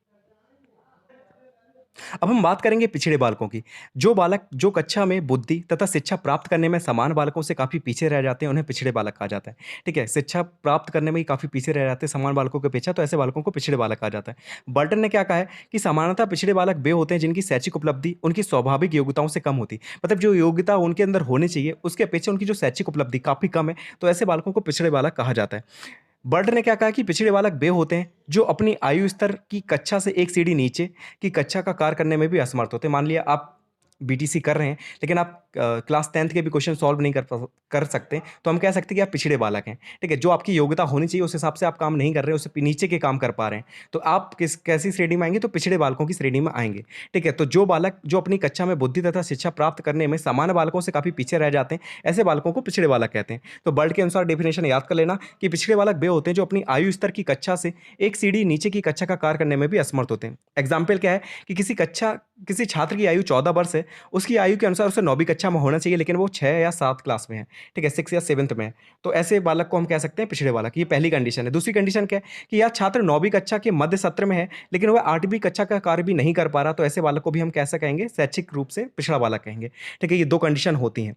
अब हम बात करेंगे पिछड़े बालकों की। जो बालक जो कक्षा में बुद्धि तथा शिक्षा प्राप्त करने में समान बालकों से काफ़ी पीछे रह जाते हैं, उन्हें पिछड़े बालक कहा जाता है। ठीक है? शिक्षा प्राप्त करने में ही काफ़ी पीछे रह जाते हैं समान बालकों के अपेक्षा, तो ऐसे बालकों को पिछड़े बालक कहा जाता है। बर्टन ने क्या कहा है कि सामान्यतः पिछड़े बालक वे होते हैं जिनकी शैक्षिक उपलब्धि उनकी स्वाभाविक योग्यताओं से कम होती है। मतलब जो योग्यता उनके अंदर होनी चाहिए, उसके अपेक्षा उनकी जो शैक्षिक उपलब्धि काफ़ी कम है, तो ऐसे बालकों को पिछड़े बालक कहा जाता है। बर्ड ने क्या कहा कि पिछड़े बालक वे होते हैं जो अपनी आयु स्तर की कक्षा से एक सीढ़ी नीचे की कक्षा का कार्य करने में भी असमर्थ होते हैं। मान लिया आप बीटीसी कर रहे हैं, लेकिन आप क्लास 10th के भी क्वेश्चन सॉल्व नहीं कर सकते, तो हम कह सकते हैं कि आप पिछड़े बालक हैं, ठीक है? जो आपकी योग्यता होनी चाहिए उस हिसाब से आप काम नहीं कर रहे हैं, उससे नीचे के काम कर पा रहे हैं, तो आप कैसी श्रेणी में आएँगे? तो पिछड़े बालकों की श्रेणी में आएँगे, ठीक है? तो जो बालक जो अपनी कक्षा में बुद्धि तथा शिक्षा प्राप्त करने में सामान्य बालकों से काफ़ी पीछे रह जाते हैं, ऐसे बालकों को पिछड़े बालक कहते हैं। तो बर्ड के अनुसार डेफिनेशन याद कर लेना कि पिछड़े बालक वे होते हैं जो अपनी आयु स्तर की कक्षा से एक सीढ़ी नीचे की कक्षा का कार्य करने में भी असमर्थ होते हैं। एग्जाम्पल क्या है कि किसी छात्र की आयु 14 वर्ष है, उसकी आयु के अनुसार उसे 9वीं कक्षा में होना चाहिए, लेकिन वो 6 या 7 क्लास में है, ठीक है? 6 या 7th में है। तो ऐसे बालक को हम कह सकते हैं पिछड़े बालक, ये पहली कंडीशन है। दूसरी कंडीशन क्या है कि यह छात्र 9वीं कक्षा के मध्य सत्र में है, लेकिन वह 8वीं कक्षा का कार्य भी नहीं कर पा रहा, तो ऐसे बालक को भी हम कैसा कहेंगे? शैक्षिक रूप से पिछड़ा बालक कहेंगे, ठीक है? ये 2 कंडीशन होती हैं।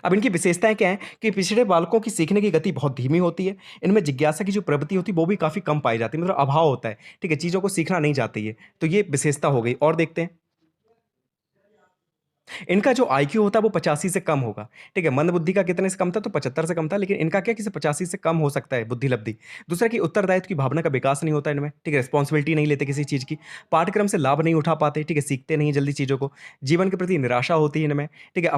अब इनकी विशेषताएँ क्या हैं कि पिछड़े बालकों की सीखने की गति बहुत धीमी होती है। इनमें जिज्ञासा की जो प्रवृत्ति होती है वो भी काफ़ी कम पाई जाती है, मतलब अभाव होता है, ठीक है? चीज़ों को सीखना नहीं चाहते ये, तो ये विशेषता हो गई। और देखते हैं, इनका जो आईक्यू होता है वो 85 से कम होगा, ठीक है? मंदबुद्धि का कितने से कम था? तो 75 से कम था, लेकिन इनका क्या है कि 85 से कम हो सकता है बुद्धि लब्धि। दूसरा कि उत्तरदायित्व की भावना का विकास नहीं होता इनमें, ठीक है? रिस्पॉन्सिबिलिटी नहीं लेते किसी चीज़ की, पाठ्यक्रम से लाभ नहीं उठा पाते, ठीक है? सीखते नहीं जल्दी चीज़ों को, जीवन के प्रति निराशा होती है इनमें, ठीक है?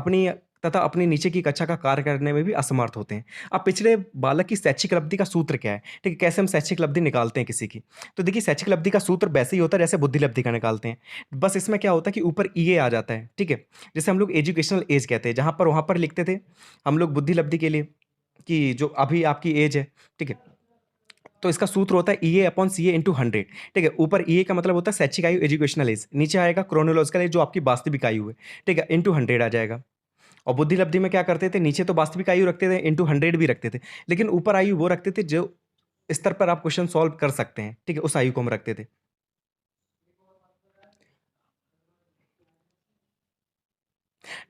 अपनी नीचे की कक्षा का कार्य करने में भी असमर्थ होते हैं। अब पिछड़े बालक की शैक्षिक उपलब्धि का सूत्र क्या है? ठीक है? कैसे हम शैक्षिक उपलब्धि निकालते हैं किसी की? तो देखिए, शैक्षिक उपलब्धि का सूत्र वैसे ही होता है जैसे बुद्धि लब्धि का निकालते हैं। बस इसमें क्या होता है कि ऊपर ईए आ जाता है, ठीक है? जैसे हम लोग एजुकेशनल एज कहते हैं, जहाँ पर वहाँ पर लिखते थे हम लोग बुद्धि लब्धि के लिए कि जो अभी आपकी एज है, ठीक है? तो इसका सूत्र होता है ईए अपॉन सीए इंटू 100, ठीक है? ऊपर ईए का मतलब होता है शैक्षिक आयु एजुकेशनल एज, नीचे आएगा क्रोनोलॉजिकल एज जो आपकी वास्तविक आयु है, ठीक है? इंटू 100 आ जाएगा। और बुद्धि लब्धि में क्या करते थे, नीचे तो वास्तविक आयु रखते थे, इंटू 100 भी रखते थे, लेकिन ऊपर आयु वो रखते थे जो स्तर पर आप क्वेश्चन सॉल्व कर सकते हैं, ठीक है? उस आयु को हम रखते थे।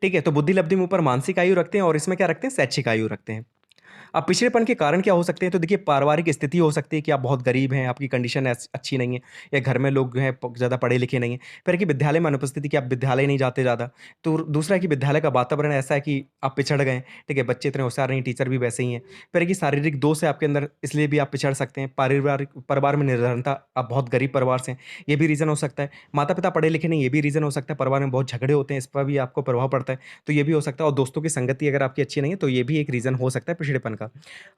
ठीक है? तो बुद्धि लब्धि में ऊपर मानसिक आयु रखते हैं और इसमें क्या रखते हैं? शैक्षिक आयु रखते हैं। अब पिछड़ेपन के कारण क्या हो सकते हैं? तो देखिए, पारिवारिक स्थिति हो सकती है कि आप बहुत गरीब हैं, आपकी कंडीशन अच्छी नहीं है, या घर में लोग जो हैं ज़्यादा पढ़े लिखे नहीं हैं। फिर है कि विद्यालय में अनुपस्थिति, कि आप विद्यालय नहीं जाते ज़्यादा। तो दूसरा है कि विद्यालय का वातावरण ऐसा है कि आप पिछड़ गए हैं, ठीक है? बच्चे इतने होशियार नहीं, टीचर भी वैसे ही हैं। फिर है कि शारीरिक दोष है आपके अंदर, इसलिए भी आप पिछड़ सकते हैं। पारिवारिक परिवार में निर्धनता, आप बहुत गरीब परिवार से हैं, ये भी रीज़न हो सकता है। माता-पिता पढ़े लिखे नहीं, ये भी रीज़न हो सकता है। परिवार में बहुत झगड़े होते हैं, इस पर भी आपको प्रभाव पड़ता है, तो ये भी हो सकता है। और दोस्तों की संगति अगर आपकी अच्छी नहीं है, तो ये भी एक रीज़न हो सकता है पिछड़ेपन का।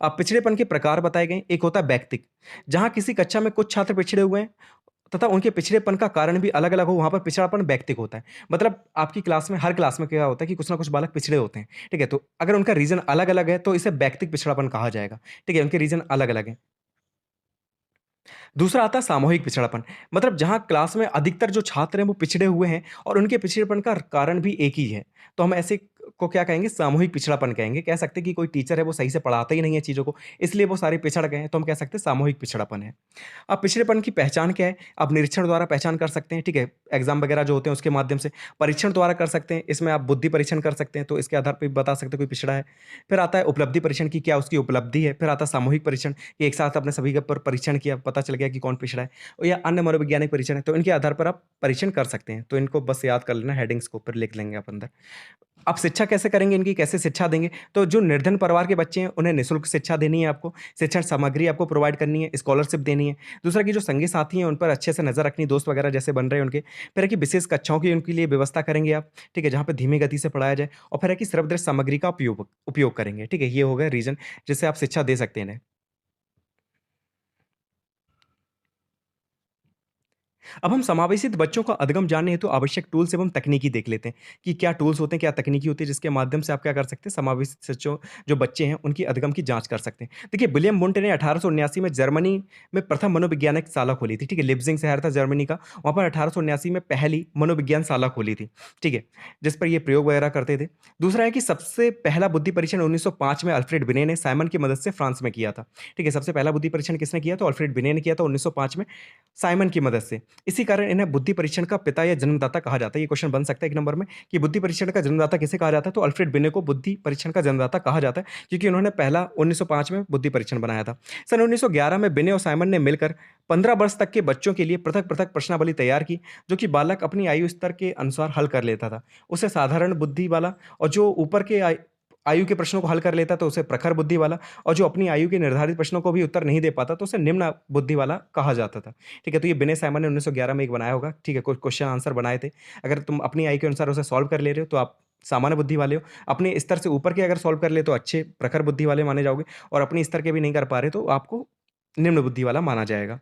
पिछड़ेपन के प्रकार बताए गए हैं। एक होता है व्यक्तिक, जहाँ किसी कक्षा में कुछ छात्र पिछड़े हुए हैं तथा उनके पिछड़ेपन का कारण भी अलग-अलग हो, वहाँ पर पिछड़ापन व्यक्तिक होता है। मतलब आपकी क्लास में, हर क्लास में क्या होता है कि कुछ ना कुछ बालक पिछड़े होते हैं, ठीक है? तो अगर उनका रीज़न अलग-अलग है, तो इसे व्यक्तिक पिछड़ापन कहा जाएगा, ठीक है? उनके रीज़न अलग-अलग हैं। दूसरा आता है सामूहिक पिछड़ापन, मतलब जहाँ क्लास में अधिकतर जो छात्र हैं वो पिछड़े हुए हैं और उनके पिछड़ेपन का कारण भी एक ही है। तो हम ऐसे को क्या कहेंगे, सामूहिक पिछड़ापन कहेंगे। कह सकते हैं कि कोई टीचर है वो सही से पढ़ाता ही नहीं है चीज़ों को, इसलिए वो सारे पिछड़ गए हैं, तो हम कह सकते हैं सामूहिक पिछड़ापन है। अब पिछड़ेपन की पहचान क्या है? आप निरीक्षण द्वारा पहचान कर सकते हैं, ठीक है? एग्ज़ाम वगैरह जो होते हैं उसके माध्यम से। परीक्षण द्वारा कर सकते हैं, इसमें आप बुद्धि परीक्षण कर सकते हैं, तो इसके आधार पे भी बता सकते हैं कोई पिछड़ा है। फिर आता है उपलब्धि परीक्षण की क्या उसकी उपलब्धि है। फिर आता है सामूहिक परीक्षण कि एक साथ आपने सभी के ऊपर परीक्षण किया, पता चल गया कि कौन पिछड़ा है। और या अन्य मनोवैज्ञानिक परीक्षण है, तो इनके आधार पर आप परीक्षण कर सकते हैं। तो इनको बस याद कर लेना, हेडिंग्स को फिर लिख लेंगे आप अंदर। आप शिक्षा कैसे करेंगे इनकी, कैसे शिक्षा देंगे? तो जो निर्धन परिवार के बच्चे हैं, उन्हें निःशुल्क शिक्षा देनी है आपको, शिक्षण सामग्री आपको प्रोवाइड करनी है, स्कॉलरशिप देनी है। दूसरा कि जो संगी साथी हैं, उन पर अच्छे से नज़र रखनी, दोस्त वगैरह जैसे बन रहे हैं उनके। फिर है कि विशेष कक्षाओं की उनके लिए व्यवस्था करेंगे आप, ठीक है? जहाँ पे धीमी गति से पढ़ाया जाए और फिर है कि सर्वदृश्य सामग्री का उपयोग उपयोग करेंगे, ठीक है? ये हो गए रीज़न जिससे आप शिक्षा दे सकते हैं इन्हें। अब हम समावेशित बच्चों का अधिगम जानने हेतु आवश्यक टूल्स एवं तकनीकी देख लेते हैं कि क्या टूल्स होते हैं, क्या तकनीकी होती है जिसके माध्यम से आप क्या कर सकते हैं, समावेशित बच्चों जो बच्चे हैं उनकी अधिगम की जांच कर सकते हैं। देखिए विलियम वुंट ने 1879 में जर्मनी में प्रथम मनोवैज्ञानिक शाला खोली थी, ठीक है? लिप्जिंग शहर था जर्मनी का, वहाँ पर 1879 में पहली मनोविज्ञान शाला खोली थी, ठीक है? जिस पर ये प्रयोग वगैरह करते थे। दूसरा है कि सबसे पहला बुद्धि परीक्षण 1905 में अल्फ्रेड बिने ने साइमन की मदद से फ्रांस में किया था, ठीक है? सबसे पहला बुद्धि परीक्षण किसने किया? तो अल्फ्रेड बिने ने किया था 1905 में साइमन की मदद से। इसी कारण इन्हें बुद्धि परीक्षण का पिता या जन्मदाता कहा जाता है। ये क्वेश्चन बन सकता है 1 नंबर में कि बुद्धि परीक्षण का जन्मदाता किसे कहा जाता है? तो अल्फ्रेड बिने को बुद्धि परीक्षण का जन्मदाता कहा जाता है क्योंकि उन्होंने पहला 1905 में बुद्धि परीक्षण बनाया था। सन 1911 में बिने और साइमन ने मिलकर 15 वर्ष तक के बच्चों के लिए पृथक-पृथक प्रश्नावली तैयार की, जो कि बालक अपनी आयु स्तर के अनुसार हल कर लेता था। उसे साधारण बुद्धि वाला और जो ऊपर के आयु के प्रश्नों को हल कर लेता तो उसे प्रखर बुद्धि वाला और जो अपनी आयु के निर्धारित प्रश्नों को भी उत्तर नहीं दे पाता तो उसे निम्न बुद्धि वाला कहा जाता था। ठीक है, तो ये बिने साइमन ने 1911 में एक बनाया होगा, ठीक है, कुछ क्वेश्चन आंसर बनाए थे। अगर तुम अपनी आयु के अनुसार उसे सॉल्व कर ले रहे हो तो आप सामान्य बुद्धि वाले हो, अपने स्तर से ऊपर के अगर सॉल्व कर ले तो अच्छे प्रखर बुद्धि वाले माने जाओगे और अपने स्तर के भी नहीं कर पा रहे तो आपको निम्न बुद्धि वाला माना जाएगा।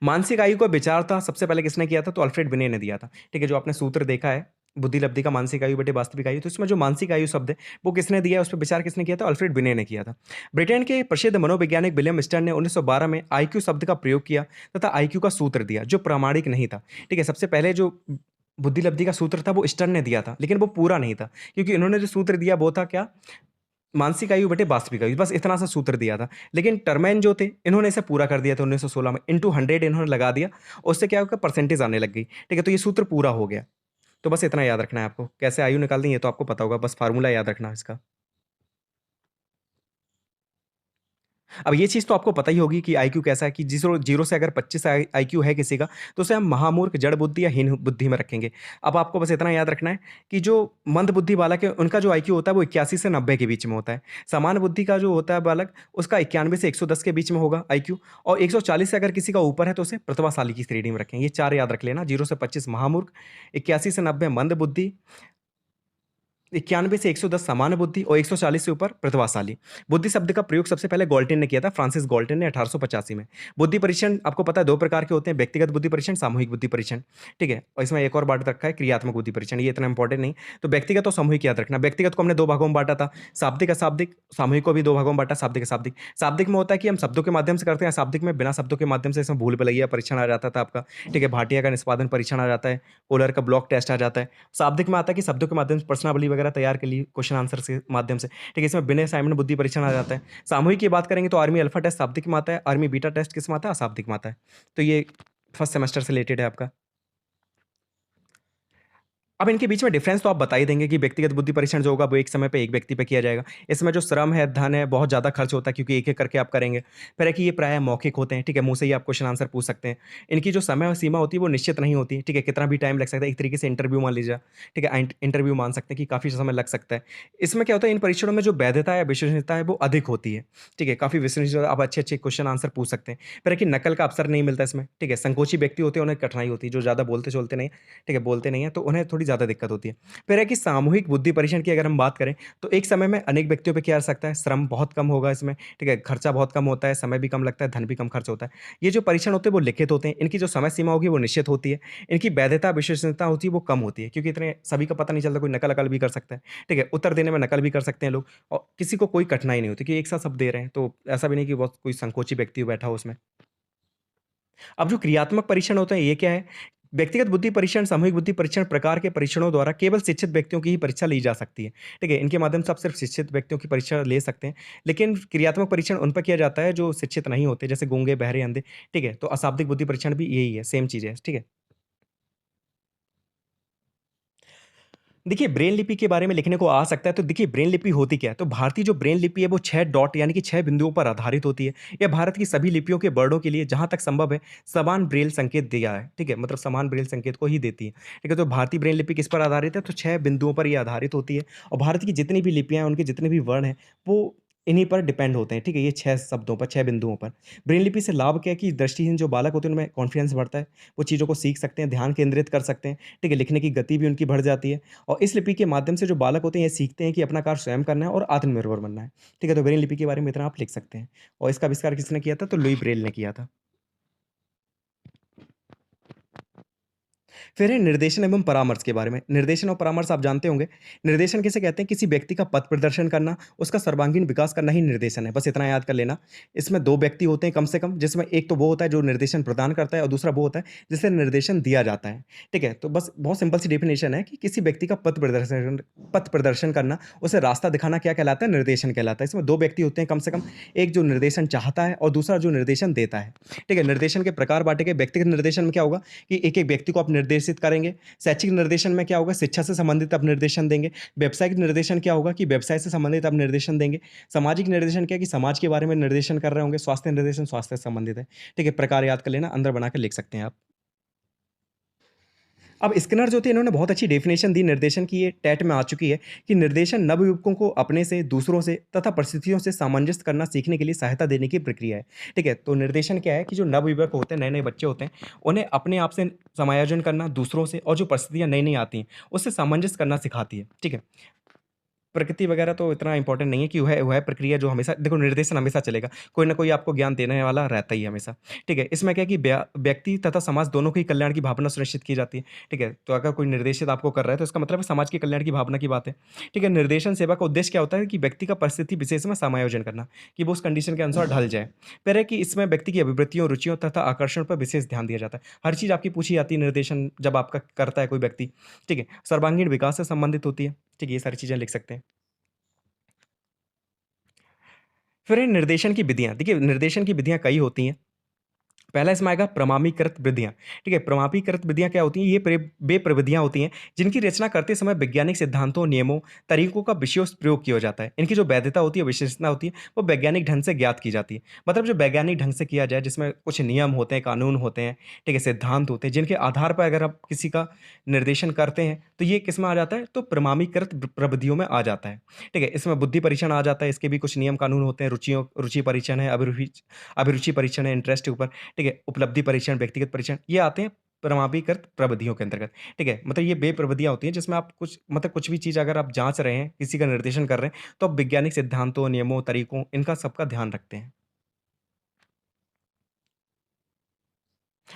मानसिक आयु का विचार था सबसे पहले किसने किया था? तो अल्फ्रेड बिने ने दिया था। ठीक है, जो आपने सूत्र देखा है, बुद्धि लब्धि का मानसिक आयु बटे वास्तविक आयु, तो इसमें जो मानसिक आयु शब्द है, वो किसने दिया है, उस पे विचार किसने किया था? अल्फ्रेड बिने ने किया था। ब्रिटेन के प्रसिद्ध मनोवैज्ञानिक विलियम स्टर्न ने 1912 में आईक्यू शब्द का प्रयोग किया तथा आईक्यू का सूत्र दिया, जो प्रामाणिक नहीं था। ठीक है, सबसे पहले जो बुद्धि लब्धि का सूत्र था, वो स्टर्न ने दिया था, लेकिन वो पूरा नहीं था, क्योंकि इन्होंने जो सूत्र दिया, वो था क्या? मानसिक आयु बटे वास्तविक आयु, बस इतना सा सूत्र दिया था। लेकिन टर्मैन जो थे, इन्होंने इसे पूरा कर दिया था 1916 में, इंटू 100 इन्होंने लगा दिया, उससे क्या होगा, परसेंटेज आने लग गई। ठीक है, तो ये सूत्र पूरा हो गया। तो बस इतना याद रखना है आपको। कैसे आयु निकालनी है ये तो आपको पता होगा, बस फार्मूला याद रखना है इसका। अब ये चीज़ तो आपको पता ही होगी कि आईक्यू कैसा है कि जीरो जीरो से अगर 25 आईक्यू है किसी का, तो उसे हम महामूर्ख, जड़ बुद्धि या हीन बुद्धि में रखेंगे। अब आपको बस इतना याद रखना है कि जो मंद बुद्धि बालक है, उनका जो आईक्यू होता है वो 81 से 90 के बीच में होता है। सामान्य बुद्धि का जो होता है बालक, उसका 91 से 110 के बीच में होगा आईक्यू, और 140 से अगर किसी का ऊपर है तो उसे प्रतिभाशाली की श्रेणी में रखेंगे। ये 4 याद रख लेना, 0 से 25 महामूर्ख, 81 से 90 मंद बुद्धि, 91 से 110 सामान्य बुद्धि और 140 से ऊपर प्रतिभाशाली। बुद्धि शब्द का प्रयोग सबसे पहले गॉल्टिन ने किया था, फ्रांसिस गॉल्टिन ने 1885 में। बुद्धि परीक्षण आपको पता है 2 प्रकार के होते हैं, व्यक्तिगत बुद्धि परीक्षण, सामूहिक बुद्धि परीक्षण। ठीक है? और इसमें एक और बांट रखा है क्रियात्मक बुद्धि परीक्षण, ये इतना इंपॉर्टेंट नहीं। तो व्यक्तिगत और सामूहिक याद रखना। व्यक्तिगत को हमने 2 भागों में बाँटा था, शाब्दिक, अशाब्दिक। सामूहिक को भी 2 भागों में बाँटा, शाब्दिक, अशाब्दिक। शाब्दिक में होता है कि हम शब्दों के माध्यम से करते हैं, अशाब्दिक में बिना शब्दों के माध्यम से, इसमें भूल-भुलैया परीक्षण आ जाता था आपका। ठीक है? भाटिया का निष्पादन परीक्षण आ जाता है, कोहलर का ब्लॉक टेस्ट आ जाता है। शाब्दिक में आता है कि शब्दों के माध्यम से प्रश्नावली वगैरह तैयार कर ली क्वेश्चन आंसर के माध्यम से। ठीक है, इसमें बिना असाइनमेंट बुद्धि परीक्षण आ जाता है। सामूहिक की बात करेंगे तो आर्मी अल्फा टेस्ट शाब्दिक में आता है, आर्मी बीटा टेस्ट किस में आता है? अशाब्दिक में आता है। तो ये फर्स्ट सेमेस्टर से रिलेटेड है आपका। अब इनके बीच में डिफरेंस तो आप बता ही देंगे कि व्यक्तिगत बुद्धि परीक्षण जो होगा वो एक समय पे एक व्यक्ति पे किया जाएगा। इसमें जो श्रम है, धन है, बहुत ज़्यादा खर्च होता है क्योंकि एक-एक करके आप करेंगे। फिर है कि ये प्रायः मौखिक होते हैं, ठीक है? मुँह से ही आप क्वेश्चन आंसर पूछ सकते हैं। इनकी जो समय और सीमा होती है वो निश्चित नहीं होती, ठीक है? कितना भी टाइम लग सकता है, एक तरीके से इंटरव्यू मान लीजिए, ठीक है? इंटरव्यू मान सकते हैं कि काफ़ी समय लग सकता है। इसमें क्या होता है, इन परीक्षणों में जो वैधता या विश्वसनीयता है वो अधिक होती है, ठीक है? काफ़ी विश्वसनीय, आप अच्छे-अच्छे क्वेश्चन आंसर पूछ सकते हैं। फिर है कि नकल का अवसर नहीं मिलता इसमें, ठीक है? संकोची व्यक्ति होते हैं, उन्हें कठिनाई होती है, जो ज़्यादा बोलते-चोलते नहीं, ठीक है? बोलते नहीं हैं, तो उन्हें थोड़ी ज़्यादा दिक्कत होती है। फिर है कि सामूहिक बुद्धि परीक्षण की अगर हम बात करें, तो एक समय में अनेक व्यक्तियों पे किया जा सकता है, श्रम बहुत कम होगा इसमें, ठीक है? खर्चा बहुत कम होता है, समय भी कम लगता है, धन भी कम खर्च होता है। ये जो परीक्षण होते हैं वो लिखित होते हैं, इनकी जो समय सीमा होगी वो निश्चित होती है, इनकी वैधता, विश्वसनीयता होती है वो कम होती है, क्योंकि इतने सभी का पता नहीं चलता, कोई नकल-अकल भी कर सकता है, ठीक है? उत्तर देने में नकल भी कर सकते हैं लोग और किसी को कोई कठिनाई नहीं होती कि एक साथ सब दे रहे हैं, तो ऐसा भी नहीं कि बहुत कोई संकोची व्यक्ति बैठा हो उसमें। अब जो क्रियात्मक परीक्षण होते हैं, ये क्या है? व्यक्तिगत बुद्धि परीक्षण, सामूहिक बुद्धि परीक्षण प्रकार के परीक्षणों द्वारा केवल शिक्षित व्यक्तियों की ही परीक्षा ली जा सकती है। ठीक है? इनके माध्यम से आप सिर्फ़ शिक्षित व्यक्तियों की परीक्षा ले सकते हैं। लेकिन क्रियात्मक परीक्षण उन पर किया जाता है जो शिक्षित नहीं होते, जैसे गूंगे, बहरे, अंधे। ठीक है? तो अशाब्दिक बुद्धि परीक्षण भी यही है, सेम चीज़ है। ठीक है? देखिए, ब्रेन लिपि के बारे में लिखने को आ सकता है, तो देखिए ब्रेन लिपि होती क्या है? तो भारतीय जो ब्रेन लिपि है वो 6 डॉट यानी कि 6 बिंदुओं पर आधारित होती है। यह भारत की सभी लिपियों के वर्णों के लिए जहाँ तक संभव है समान ब्रेल संकेत दिया है, ठीक है? मतलब समान ब्रेल संकेत को ही देती है, ठीक है? तो भारतीय ब्रेन लिपि किस पर आधारित है? तो 6 बिंदुओं पर ये आधारित होती है और भारत की जितनी भी लिपियाँ हैं, उनके जितने भी वर्ण हैं, वो इन्हीं पर डिपेंड होते हैं, ठीक है? ये 6 शब्दों पर, 6 बिंदुओं पर। ब्रेन लिपि से लाभ क्या है कि दृष्टिहीन जो बालक होते हैं, उनमें कॉन्फिडेंस बढ़ता है, वो चीज़ों को सीख सकते हैं, ध्यान केंद्रित कर सकते हैं, ठीक है? लिखने की गति भी उनकी बढ़ जाती है। और इस लिपि के माध्यम से जो बालक होते हैं ये सीखते हैं कि अपना कार्य स्वयं करना है और आत्मनिर्भर बनना है। ठीक है? तो ब्रेल लिपि के बारे में इतना आप लिख सकते हैं और इसका आविष्कार किसने किया था? तो लुई ब्रेल ने किया था। फिर है निर्देशन एवं परामर्श के बारे में। निर्देशन और परामर्श आप जानते होंगे। निर्देशन किसे कहते हैं? किसी व्यक्ति का पथ प्रदर्शन करना, उसका सर्वांगीण विकास करना ही निर्देशन है। बस इतना याद कर लेना। इसमें 2 व्यक्ति होते हैं कम से कम, जिसमें एक तो वो होता है जो निर्देशन प्रदान करता है और दूसरा वो होता है जिसे निर्देशन दिया जाता है। ठीक है? तो बस बहुत सिंपल सी डेफिनिशन है कि किसी व्यक्ति का पथ प्रदर्शन करना, उसे रास्ता दिखाना क्या कहलाता है? निर्देशन कहलाता है। इसमें 2 व्यक्ति होते हैं कम से कम, एक जो निर्देशन चाहता है और दूसरा जो निर्देशन देता है। ठीक है? निर्देशन के प्रकार बाँटे गए। व्यक्तिगत निर्देशन में क्या होगा कि एक-एक व्यक्ति को आप निर्देशित करेंगे। शैक्षिक निर्देशन में क्या होगा? शिक्षा से संबंधित आप निर्देशन देंगे। व्यावसायिक निर्देशन क्या होगा कि व्यवसाय से संबंधित आप निर्देशन देंगे। सामाजिक निर्देशन क्या है कि समाज के बारे में निर्देशन कर रहे होंगे। स्वास्थ्य निर्देशन स्वास्थ्य से संबंधित है। ठीक है? प्रकार याद कर लेना, अंदर बना के लिख सकते हैं आप। अब स्किनर जो थे इन्होंने बहुत अच्छी डेफिनेशन दी निर्देशन की, ये टेट में आ चुकी है कि निर्देशन नवयुवकों को अपने से, दूसरों से तथा परिस्थितियों से सामंजस्य करना सीखने के लिए सहायता देने की प्रक्रिया है। ठीक है? तो निर्देशन क्या है कि जो नवयुवक होते हैं, नए-नए बच्चे होते हैं, उन्हें अपने आप से समायोजन करना दूसरों से और जो परिस्थितियाँ नई-नई आती हैं, उससे सामंजस्य करना सिखाती है। ठीक है? प्रकृति वगैरह तो इतना इम्पोर्टेंट नहीं है कि वह प्रक्रिया जो हमेशा देखो निर्देशन हमेशा चलेगा। कोई न कोई आपको ज्ञान देने वाला रहता ही है हमेशा। ठीक है? इसमें क्या है कि व्यक्ति तथा समाज दोनों के कल्याण की भावना सुनिश्चित की जाती है। ठीक है? तो अगर कोई निर्देशित आपको कर रहा है तो इसका मतलब है समाज के कल्याण की भावना की बात है। ठीक है? निर्देशन सेवा का उद्देश्य क्या होता है कि व्यक्ति का परिस्थिति विशेष में समायोजन करना, कि वो उस कंडीशन के अनुसार ढल जाए। फिर है कि इसमें व्यक्ति की अभिवृत्तियों, रुचियों तथा आकर्षण पर विशेष ध्यान दिया जाता है। हर चीज़ आपकी पूछी जाती है निर्देशन जब आपका करता है कोई व्यक्ति। ठीक है? सर्वांगीण विकास से संबंधित होती है। ठीक है? ये सारी चीज़ें लिख सकते हैं। फिर है निर्देशन की विधियाँ। देखिए, निर्देशन की विधियाँ कई होती हैं। पहला इसमें आएगा प्रमाणीकृत विधियाँ। ठीक है? प्रमाणीकृत विधियाँ क्या होती हैं? ये वे प्रविधियाँ होती हैं, जिनकी रचना करते समय वैज्ञानिक सिद्धांतों, नियमों, तरीकों का विशेष प्रयोग किया जाता है। इनकी जो वैधता होती है, विशेषता होती है, वो वैज्ञानिक ढंग से ज्ञात की जाती है। मतलब जो वैज्ञानिक ढंग से किया जाए, जिसमें कुछ नियम होते हैं, कानून होते हैं, ठीक है? सिद्धांत होते हैं, जिनके आधार पर अगर आप किसी का निर्देशन करते हैं, तो ये किसमें आ जाता है? तो प्रमाणीकृत प्रविधियों में आ जाता है। ठीक है? इसमें बुद्धि परीक्षण आ जाता है, इसके भी कुछ नियम कानून होते हैं, रुचि परीक्षण है, अभिरुचि परीक्षण है, इंटरेस्ट के ऊपर। ठीक है? उपलब्धि परीक्षण, व्यक्तिगत परीक्षण, ये आते हैं प्रमाणीकृत प्रविधियों के अंतर्गत। ठीक है? मतलब ये वे प्रविधियाँ होती हैं जिसमें आप कुछ मतलब कुछ भी चीज़ अगर आप जाँच रहे हैं, किसी का निर्देशन कर रहे हैं, तो आप वैज्ञानिक सिद्धांतों, नियमों, तरीकों इनका सबका ध्यान रखते हैं।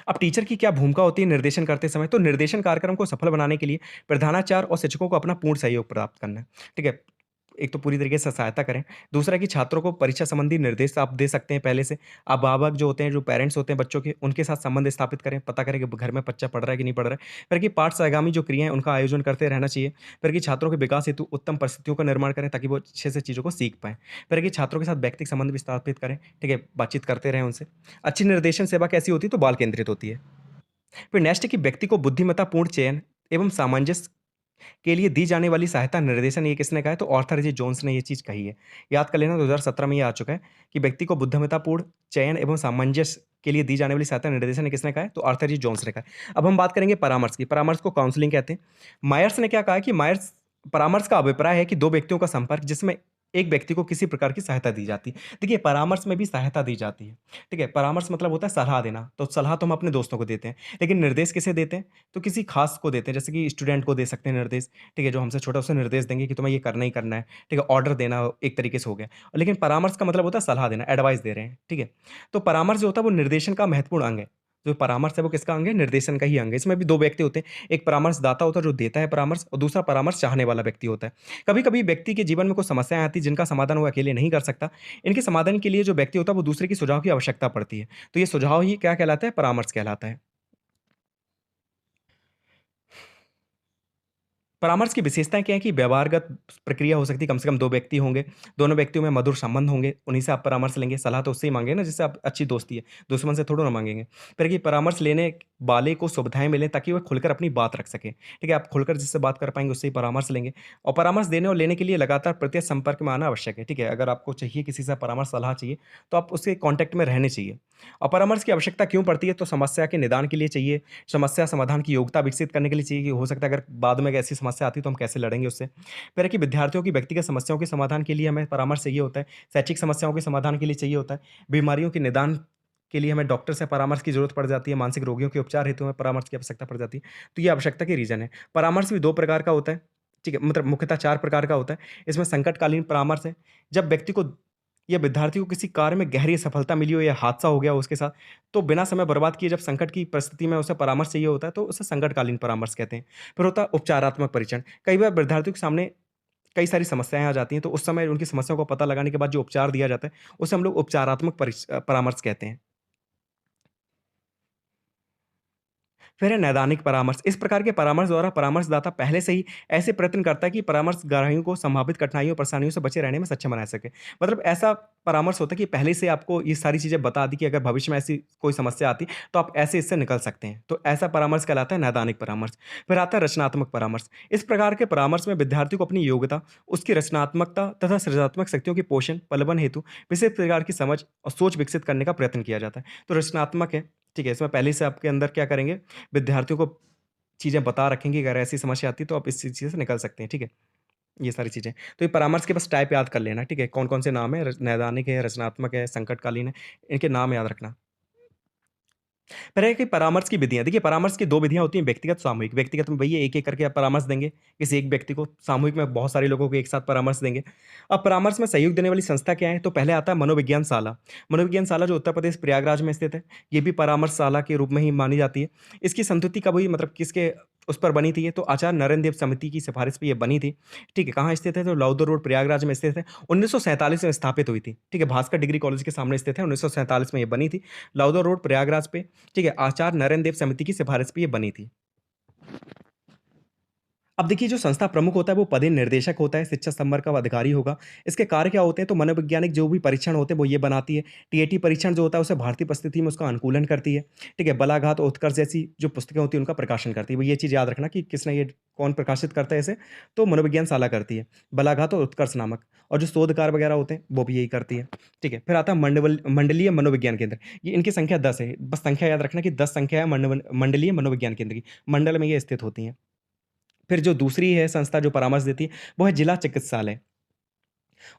अब टीचर की क्या भूमिका होती है निर्देशन करते समय? तो निर्देशन कार्यक्रम को सफल बनाने के लिए प्रधानाचार्य और शिक्षकों को अपना पूर्ण सहयोग प्राप्त करना है। ठीक है? एक तो पूरी तरीके से सहायता करें। दूसरा कि छात्रों को परीक्षा संबंधी निर्देश आप दे सकते हैं पहले से। अभिभावक जो होते हैं, जो पेरेंट्स होते हैं बच्चों के, उनके साथ संबंध स्थापित करें, पता करें कि घर में बच्चा पढ़ रहा है कि नहीं पढ़ रहा है। फिर कि पाठ से आगामी जो क्रियाएँ हैं, उनका आयोजन करते रहना चाहिए। फिर कि छात्रों के विकास हेतु उत्तम परिस्थितियों का निर्माण करें ताकि वो अच्छे से चीज़ों को सीख पाएँ। फिर कि छात्रों के साथ व्यक्तिगत संबंध भी स्थापित करें, ठीक है? बातचीत करते रहें उनसे। अच्छी निर्देशन सेवा कैसी होती है? तो बाल केंद्रित होती है। फिर नेक्स्ट है कि व्यक्ति को बुद्धिमत्तापूर्ण चयन एवं सामंजस्य के लिए दी जाने वाली सहायता निर्देशन ये किसने कहा है? तो आर्थर जी जोन्स ने ये चीज़ कही है। याद कर लेना 2017 में ये आ चुका है कि व्यक्ति को बुद्धिमत्तापूर्ण चयन एवं सामंजस्य के लिए दी जाने वाली सहायता निर्देशन ये किसने कहा है? तो आर्थर जी जोन्स ने कहा है। अब हम बात करेंगे परामर्श की। परामर्श को काउंसलिंग कहते हैं। मायर्स ने क्या कहा है कि मायर्स परामर्श का अभिप्राय है कि 2 व्यक्तियों का संपर्क जिसमें एक व्यक्ति को किसी प्रकार की सहायता दी जाती है। देखिए परामर्श में भी सहायता दी जाती है। ठीक है? परामर्श मतलब होता है सलाह देना। तो सलाह तो हम अपने दोस्तों को देते हैं। लेकिन निर्देश किसे देते हैं? तो किसी खास को देते हैं, जैसे कि स्टूडेंट को दे सकते हैं निर्देश। ठीक है? जो हमसे छोटा उसे निर्देश देंगे कि तुम्हें ये करना ही करना है। ठीक है? ऑर्डर देना एक तरीके से हो गया। लेकिन परामर्श का मतलब होता है सलाह देना, एडवाइस दे रहे हैं। ठीक है? तो परामर्श जो होता है वो निर्देशन का महत्वपूर्ण अंग है। जो परामर्श है वो किसका अंग है? निर्देशन का ही अंग है। इसमें भी 2 व्यक्ति होते हैं। एक परामर्शदाता होता है जो देता है परामर्श और दूसरा परामर्श चाहने वाला व्यक्ति होता है। कभी-कभी व्यक्ति के जीवन में कुछ समस्याएँ आती हैं जिनका समाधान वो अकेले नहीं कर सकता। इनके समाधान के लिए जो व्यक्ति होता है वो दूसरे की सुझाव की आवश्यकता पड़ती है। तो ये सुझाव ही क्या कहलाता है? परामर्श कहलाता है। परामर्श की विशेषताएँ क्या है कि व्यवहारगत प्रक्रिया हो सकती है, कम से कम 2 व्यक्ति होंगे, दोनों व्यक्तियों में मधुर संबंध होंगे, उन्हीं से आप परामर्श लेंगे, सलाह तो उससे ही माँगेंगे ना जिससे आप अच्छी दोस्ती है, दुश्मन से थोड़ी ना माँगेंगे। फिर कि परामर्श लेने वाले को सुविधाएँ मिलें ताकि वो खुलकर अपनी बात रख सके, ठीक है? आप खुलकर जिससे बात कर पाएँगे उससे ही परामर्श लेंगे और परामर्श देने और लेने के लिए लगातार प्रत्यक्ष संपर्क में आना आवश्यक है, ठीक है? अगर आपको चाहिए किसी से परामर्श सलाह चाहिए, तो आप उसके कॉन्टैक्ट में रहने चाहिए और परामर्श की आवश्यकता क्यों पड़ती है? तो समस्या के निदान के लिए चाहिए, समस्या समाधान की योग्यता विकसित करने के लिए चाहिए कि हो सकता है अगर बाद में ऐसी समस्या आती है तो हम कैसे लड़ेंगे उससे। फिर है कि विद्यार्थियों की व्यक्तिगत समस्याओं के समाधान के लिए हमें परामर्श चाहिए होता है, शैक्षिक समस्याओं के समाधान के लिए चाहिए होता है, बीमारियों के निदान के लिए हमें डॉक्टर से परामर्श की ज़रूरत पड़ जाती है, मानसिक रोगियों के उपचार हेतु हमें परामर्श की आवश्यकता पड़ जाती है। तो ये आवश्यकता के रीज़न है। परामर्श भी 2 प्रकार का होता है, ठीक है? मतलब मुख्यतः 4 प्रकार का होता है। इसमें संकटकालीन परामर्श है, जब व्यक्ति को या विद्यार्थी को किसी कार्य में गहरी सफलता मिली हो या हादसा हो गया हो उसके साथ, तो बिना समय बर्बाद किए जब संकट की परिस्थिति में उसे परामर्श चाहिए होता है, तो उसे संकटकालीन परामर्श कहते हैं। फिर होता है उपचारात्मक परीक्षण। कई बार विद्यार्थियों के सामने कई सारी समस्याएँ आ जाती हैं, तो उस समय उनकी समस्याओं का पता लगाने के बाद जो उपचार दिया जाता है, उसे हम लोग उपचारात्मक परामर्श कहते हैं। फिर है नैदानिक परामर्श। इस प्रकार के परामर्श द्वारा परामर्शदाता पहले से ही ऐसे प्रयत्न करता है कि परामर्शग्राहियों को संभावित कठिनाइयों, परेशानियों से बचे रहने में सक्षम बना सके। मतलब ऐसा परामर्श होता है कि पहले से आपको ये सारी चीज़ें बता दी कि अगर भविष्य में ऐसी कोई समस्या आती, तो आप ऐसे इससे निकल सकते हैं। तो ऐसा परामर्श कहलाता है नैदानिक परामर्श। फिर आता है रचनात्मक परामर्श। इस प्रकार के परामर्श में विद्यार्थी को अपनी योग्यता, उसकी रचनात्मकता तथा सृजनात्मक शक्तियों के पोषण, प्रबंधन हेतु विशेष प्रकार की समझ और सोच विकसित करने का प्रयत्न किया जाता है। तो रचनात्मक है, ठीक है? इसमें पहले से आपके अंदर क्या करेंगे विद्यार्थियों को चीज़ें बता रखेंगे कि अगर ऐसी समस्या आती है तो आप इस चीज़ से निकल सकते हैं, ठीक है? ये सारी चीज़ें। तो ये परामर्श के बस टाइप याद कर लेना, ठीक है? कौन-कौन से नाम है नैदानिक है, रचनात्मक है, संकटकालीन है, इनके नाम याद रखना। फिर है कि परामर्श की विधियाँ, देखिए परामर्श की 2 विधियाँ होती हैं व्यक्तिगत, सामूहिक। व्यक्तिगत में भैया एक-एक करके आप परामर्श देंगे, किसी एक व्यक्ति को, सामूहिक में बहुत सारे लोगों को एक साथ परामर्श देंगे। अब परामर्श में सहयोग देने वाली संस्था क्या है? तो पहले आता है मनोविज्ञान शाला। मनोविज्ञान शाला जो उत्तर प्रदेश प्रयागराज में स्थित है, ये भी परामर्श शाला के रूप में ही मानी जाती है। इसकी संस्तुति कब हुई मतलब किसके उस पर बनी थी ये? तो आचार्य नरेंद्र देव समिति की सिफारिश पे ये बनी थी। ठीक है, कहाँ स्थित है? तो लाउदर रोड प्रयागराज में स्थित है। 1947 में स्थापित हुई थी। ठीक है, भास्कर डिग्री कॉलेज के सामने स्थित है। 1947 में ये बनी थी। लाउदर रोड प्रयागराज पे, ठीक है, आचार्य नरेंद्र देव समिति की सिफारिश पे ये बनी थी। अब देखिए जो संस्था प्रमुख होता है वो पदेन निर्देशक होता है, शिक्षा संवर्ग का अधिकारी होगा। इसके कार्य क्या होते हैं तो मनोवैज्ञानिक जो भी परीक्षण होते हैं वो ये बनाती है। टीएटी परीक्षण जो होता है उसे भारतीय परिस्थिति में उसका अनुकूलन करती है। ठीक है, बलाघात और उत्कर्ष जैसी जो पुस्तकें होती हैं उनका प्रकाशन करती है। वो ये चीज़ याद रखना कि किसने ये कौन प्रकाशित करता है इसे, तो मनोविज्ञान शाला करती है। बलाघात और उत्कर्ष नामक और जो शोध कार्य वगैरह होते हैं वो भी यही करती है। ठीक है, फिर आता है मंडलीय मनोविज्ञान केंद्र। ये इनकी संख्या 10 है। बस संख्या याद रखना कि 10 संख्या है मंडलीय मनोविज्ञान केंद्र की। मंडल में ये स्थित होती हैं। फिर जो दूसरी है संस्था जो परामर्श देती है, वो है जिला चिकित्सालय।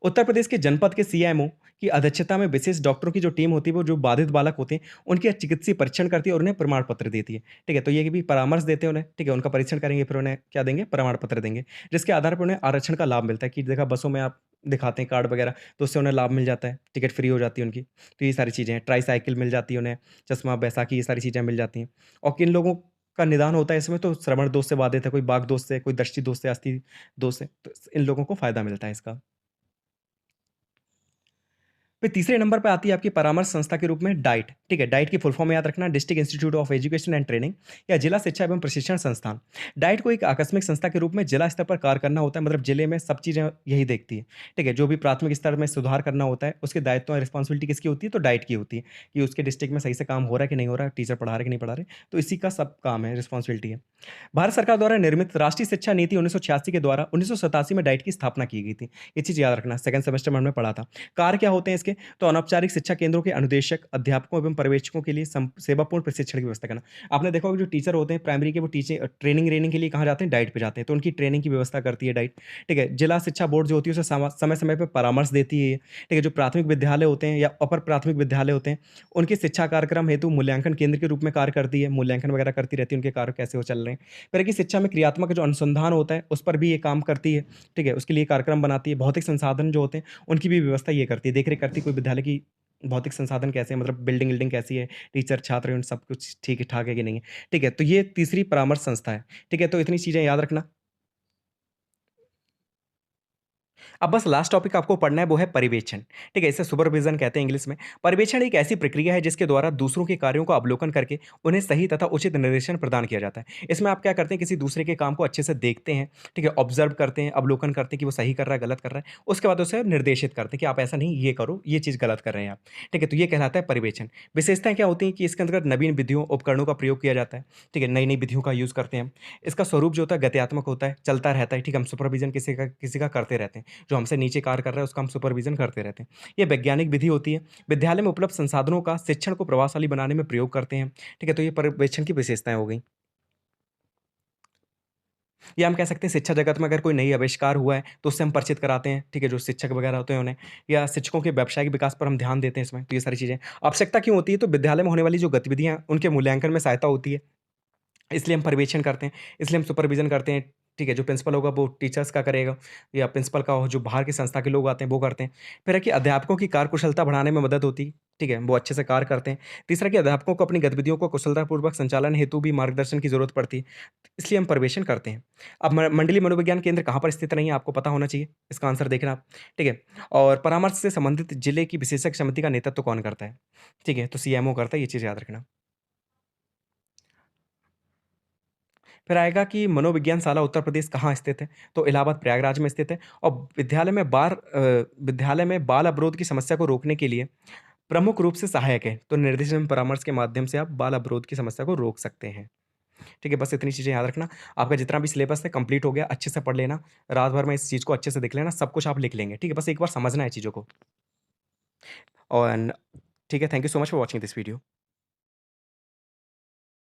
उत्तर प्रदेश के जनपद के सीएमओ की अध्यक्षता में विशेष डॉक्टरों की जो टीम होती है, वो जो बाधित बालक होते हैं, उनके चिकित्सीय परीक्षण करती है और उन्हें प्रमाण पत्र देती है। ठीक है, तो ये भी परामर्श देते हैं उन्हें, ठीक है, उनका परीक्षण करेंगे, फिर उन्हें क्या देंगे? प्रमाण पत्र देंगे, जिसके आधार पर उन्हें आरक्षण का लाभ मिलता है कि देखा बसों में आप दिखाते हैं कार्ड वगैरह, तो उससे उन्हें लाभ मिल जाता है, टिकट फ्री हो जाती है उनकी। तो ये सारी चीज़ें हैं, ट्राई-साइकिल मिल जाती है उन्हें, चश्मा, बैसाखी ये सारी चीज़ें मिल जाती हैं। और किन लोगों का निदान होता है इसमें? तो श्रवण दोष से बाधित है, कोई बाघ दोष से, कोई दृष्टि दोष से, अस्थि दोष से, तो इन लोगों को फ़ायदा मिलता है इसका। फिर तीसरे नंबर पे आती है आपकी परामर्श संस्था के रूप में डाइट, ठीक है? डाइट की फुल फॉर्म याद रखना district institute of education and training या जिला शिक्षा एवं प्रशिक्षण संस्थान। डाइट को एक आकस्मिक संस्था के रूप में जिला स्तर पर कार्य करना होता है, मतलब जिले में सब चीज़ें यही देखती है, ठीक है? जो भी प्राथमिक स्तर में सुधार करना होता है, उसके दायित्व और रिस्पॉन्सिबिलिटी किसकी होती है? तो डाइट की होती है कि उसके डिस्ट्रिक्ट में सही से काम हो रहा है कि नहीं हो रहा है, टीचर पढ़ा रहे हैं कि नहीं पढ़ा रहे, तो इसी का सब काम है, रिस्पॉन्सिबिलिटी है। भारत सरकार द्वारा निर्मित राष्ट्रीय शिक्षा नीति 1986 के द्वारा 1987 में डाइट की स्थापना की गई थी। ये चीज़ याद रखना, सेकंड सेमेस्टर में हमने पढ़ा था। कार्य क्या होते हैं इसके? तो अनौपचारिक शिक्षा केंद्रों के अनुदेशक, अध्यापकों एवं पर्यवेक्षकों के लिए सेवापूर्ण प्रशिक्षण की व्यवस्था करना। आपने देखा होगा जो टीचर होते हैं प्राइमरी के वो टीचिंग ट्रेनिंग रेनिंग के लिए कहाँ जाते हैं? डाइट पे जाते हैं, तो उनकी ट्रेनिंग की व्यवस्था करती है डाइट। ठीक है, जिला शिक्षा बोर्ड जो होती है उसे समय-समय पे परामर्श देती है ये। ठीक है, जो प्राथमिक विद्यालय होते हैं या अपर प्राथमिक विद्यालय होते हैं, उनके शिक्षा कार्यक्रम हेतु मूल्यांकन केंद्र के रूप में कार्य करती है, मूल्यांकन वगैरह करती रहती है, उनके कार्य कैसे वो चल रहे हैं। तरह की शिक्षा में क्रियात्मक जो अनुसंधान होता है, उस पर भी ये काम करती है, ठीक है? उसके लिए कार्यक्रम बनाती है, भौतिक संसाधन जो होते हैं, उनकी भी व्यवस्था ये करती है, देख-रेख करती है कोई विद्यालय की भौतिक संसाधन कैसे हैं, मतलब बिल्डिंग-विल्डिंग कैसी है, टीचर, छात्र एवं सब कुछ ठीक-ठाक है कि नहीं है, ठीक है? तो ये तीसरी परामर्श संस्था है, ठीक है? तो इतनी चीज़ें याद रखना। अब बस लास्ट टॉपिक आपको पढ़ना है वो है परिवेक्षण। ठीक है, इसे सुपरविजन कहते हैं इंग्लिश में। परिवेक्षण एक ऐसी प्रक्रिया है जिसके द्वारा दूसरों के कार्यों का अवलोकन करके उन्हें सही तथा उचित निर्देशन प्रदान किया जाता है। इसमें आप क्या करते हैं, किसी दूसरे के काम को अच्छे से देखते हैं, ठीक है, ऑब्जर्व करते हैं, अवलोकन करते हैं कि वो सही कर रहा है, गलत कर रहा है। उसके बाद उसे निर्देशित करते हैं कि आप ऐसा नहीं, ये करो, ये चीज़ गलत कर रहे हैं आप। ठीक है, तो ये कहलाता है परिवेक्षण। विशेषताएं क्या होती हैं कि इसके अंतर्गत नवीन विधियों उपकरणों का प्रयोग किया जाता है। ठीक है, नई नई विधियों का यूज़ करते हैं हम। इसका स्वरूप जो होता है गत्यात्मक होता है, चलता रहता है। ठीक है, हम सुपरविजन किसी का करते रहते हैं। जो हमसे नीचे कार्य कर रहा है उसका हम सुपरविज़न करते रहते हैं। ये वैज्ञानिक विधि होती है। विद्यालय में उपलब्ध संसाधनों का शिक्षण को प्रभावशाली बनाने में प्रयोग करते हैं। ठीक है, तो ये पर्यवेक्षण की विशेषताएँ हो गई। या हम कह सकते हैं शिक्षा जगत में अगर कोई नई आविष्कार हुआ है तो उससे हम परिचित कराते हैं। ठीक है, जो शिक्षक वगैरह होते हैं उन्हें, या शिक्षकों के व्यावसायिक विकास पर हम ध्यान देते हैं इसमें। तो ये सारी चीज़ें आवश्यकता क्यों होती है, तो विद्यालय में होने वाली जो गतिविधियाँ हैं उनके मूल्यांकन में सहायता होती है। इसलिए हम पर्यवेक्षण करते हैं, इसलिए हम सुपरविज़न करते हैं। ठीक है, जो प्रिंसिपल होगा वो टीचर्स का करेगा, या प्रिंसिपल का हो जो बाहर की संस्था के लोग आते हैं वो करते हैं। फिर है कि अध्यापकों की कार्यकुशलता बढ़ाने में मदद होती है। ठीक है, वो अच्छे से कार्य करते हैं। तीसरा कि अध्यापकों को अपनी गतिविधियों को कुशलतापूर्वक संचालन हेतु भी मार्गदर्शन की ज़रूरत पड़ती है, इसलिए हम पर्यवेक्षण करते हैं। अब मंडलीय मनोविज्ञान केंद्र कहाँ पर स्थित नहीं है, आपको पता होना चाहिए, इसका आंसर देखना आप। ठीक है, और परामर्श से संबंधित जिले की विशेषज्ञ समिति का नेतृत्व कौन करता है? ठीक है, तो सीएमओ करता है, ये चीज़ याद रखना। फिर आएगा कि मनोविज्ञान शाला उत्तर प्रदेश कहाँ स्थित है? तो इलाहाबाद प्रयागराज में स्थित है। और विद्यालय में बाल अवरोध की समस्या को रोकने के लिए प्रमुख रूप से सहायक है। तो निर्देशन एवं परामर्श के माध्यम से आप बाल अवरोध की समस्या को रोक सकते हैं। ठीक है, बस इतनी चीज़ें याद रखना। आपका जितना भी सिलेबस है कंप्लीट हो गया, अच्छे से पढ़ लेना। रात भर में इस चीज़ को अच्छे से देख लेना, सब कुछ आप लिख लेंगे। ठीक है, बस एक बार समझना है चीज़ों को। और ठीक है, thank you so much for watching this video.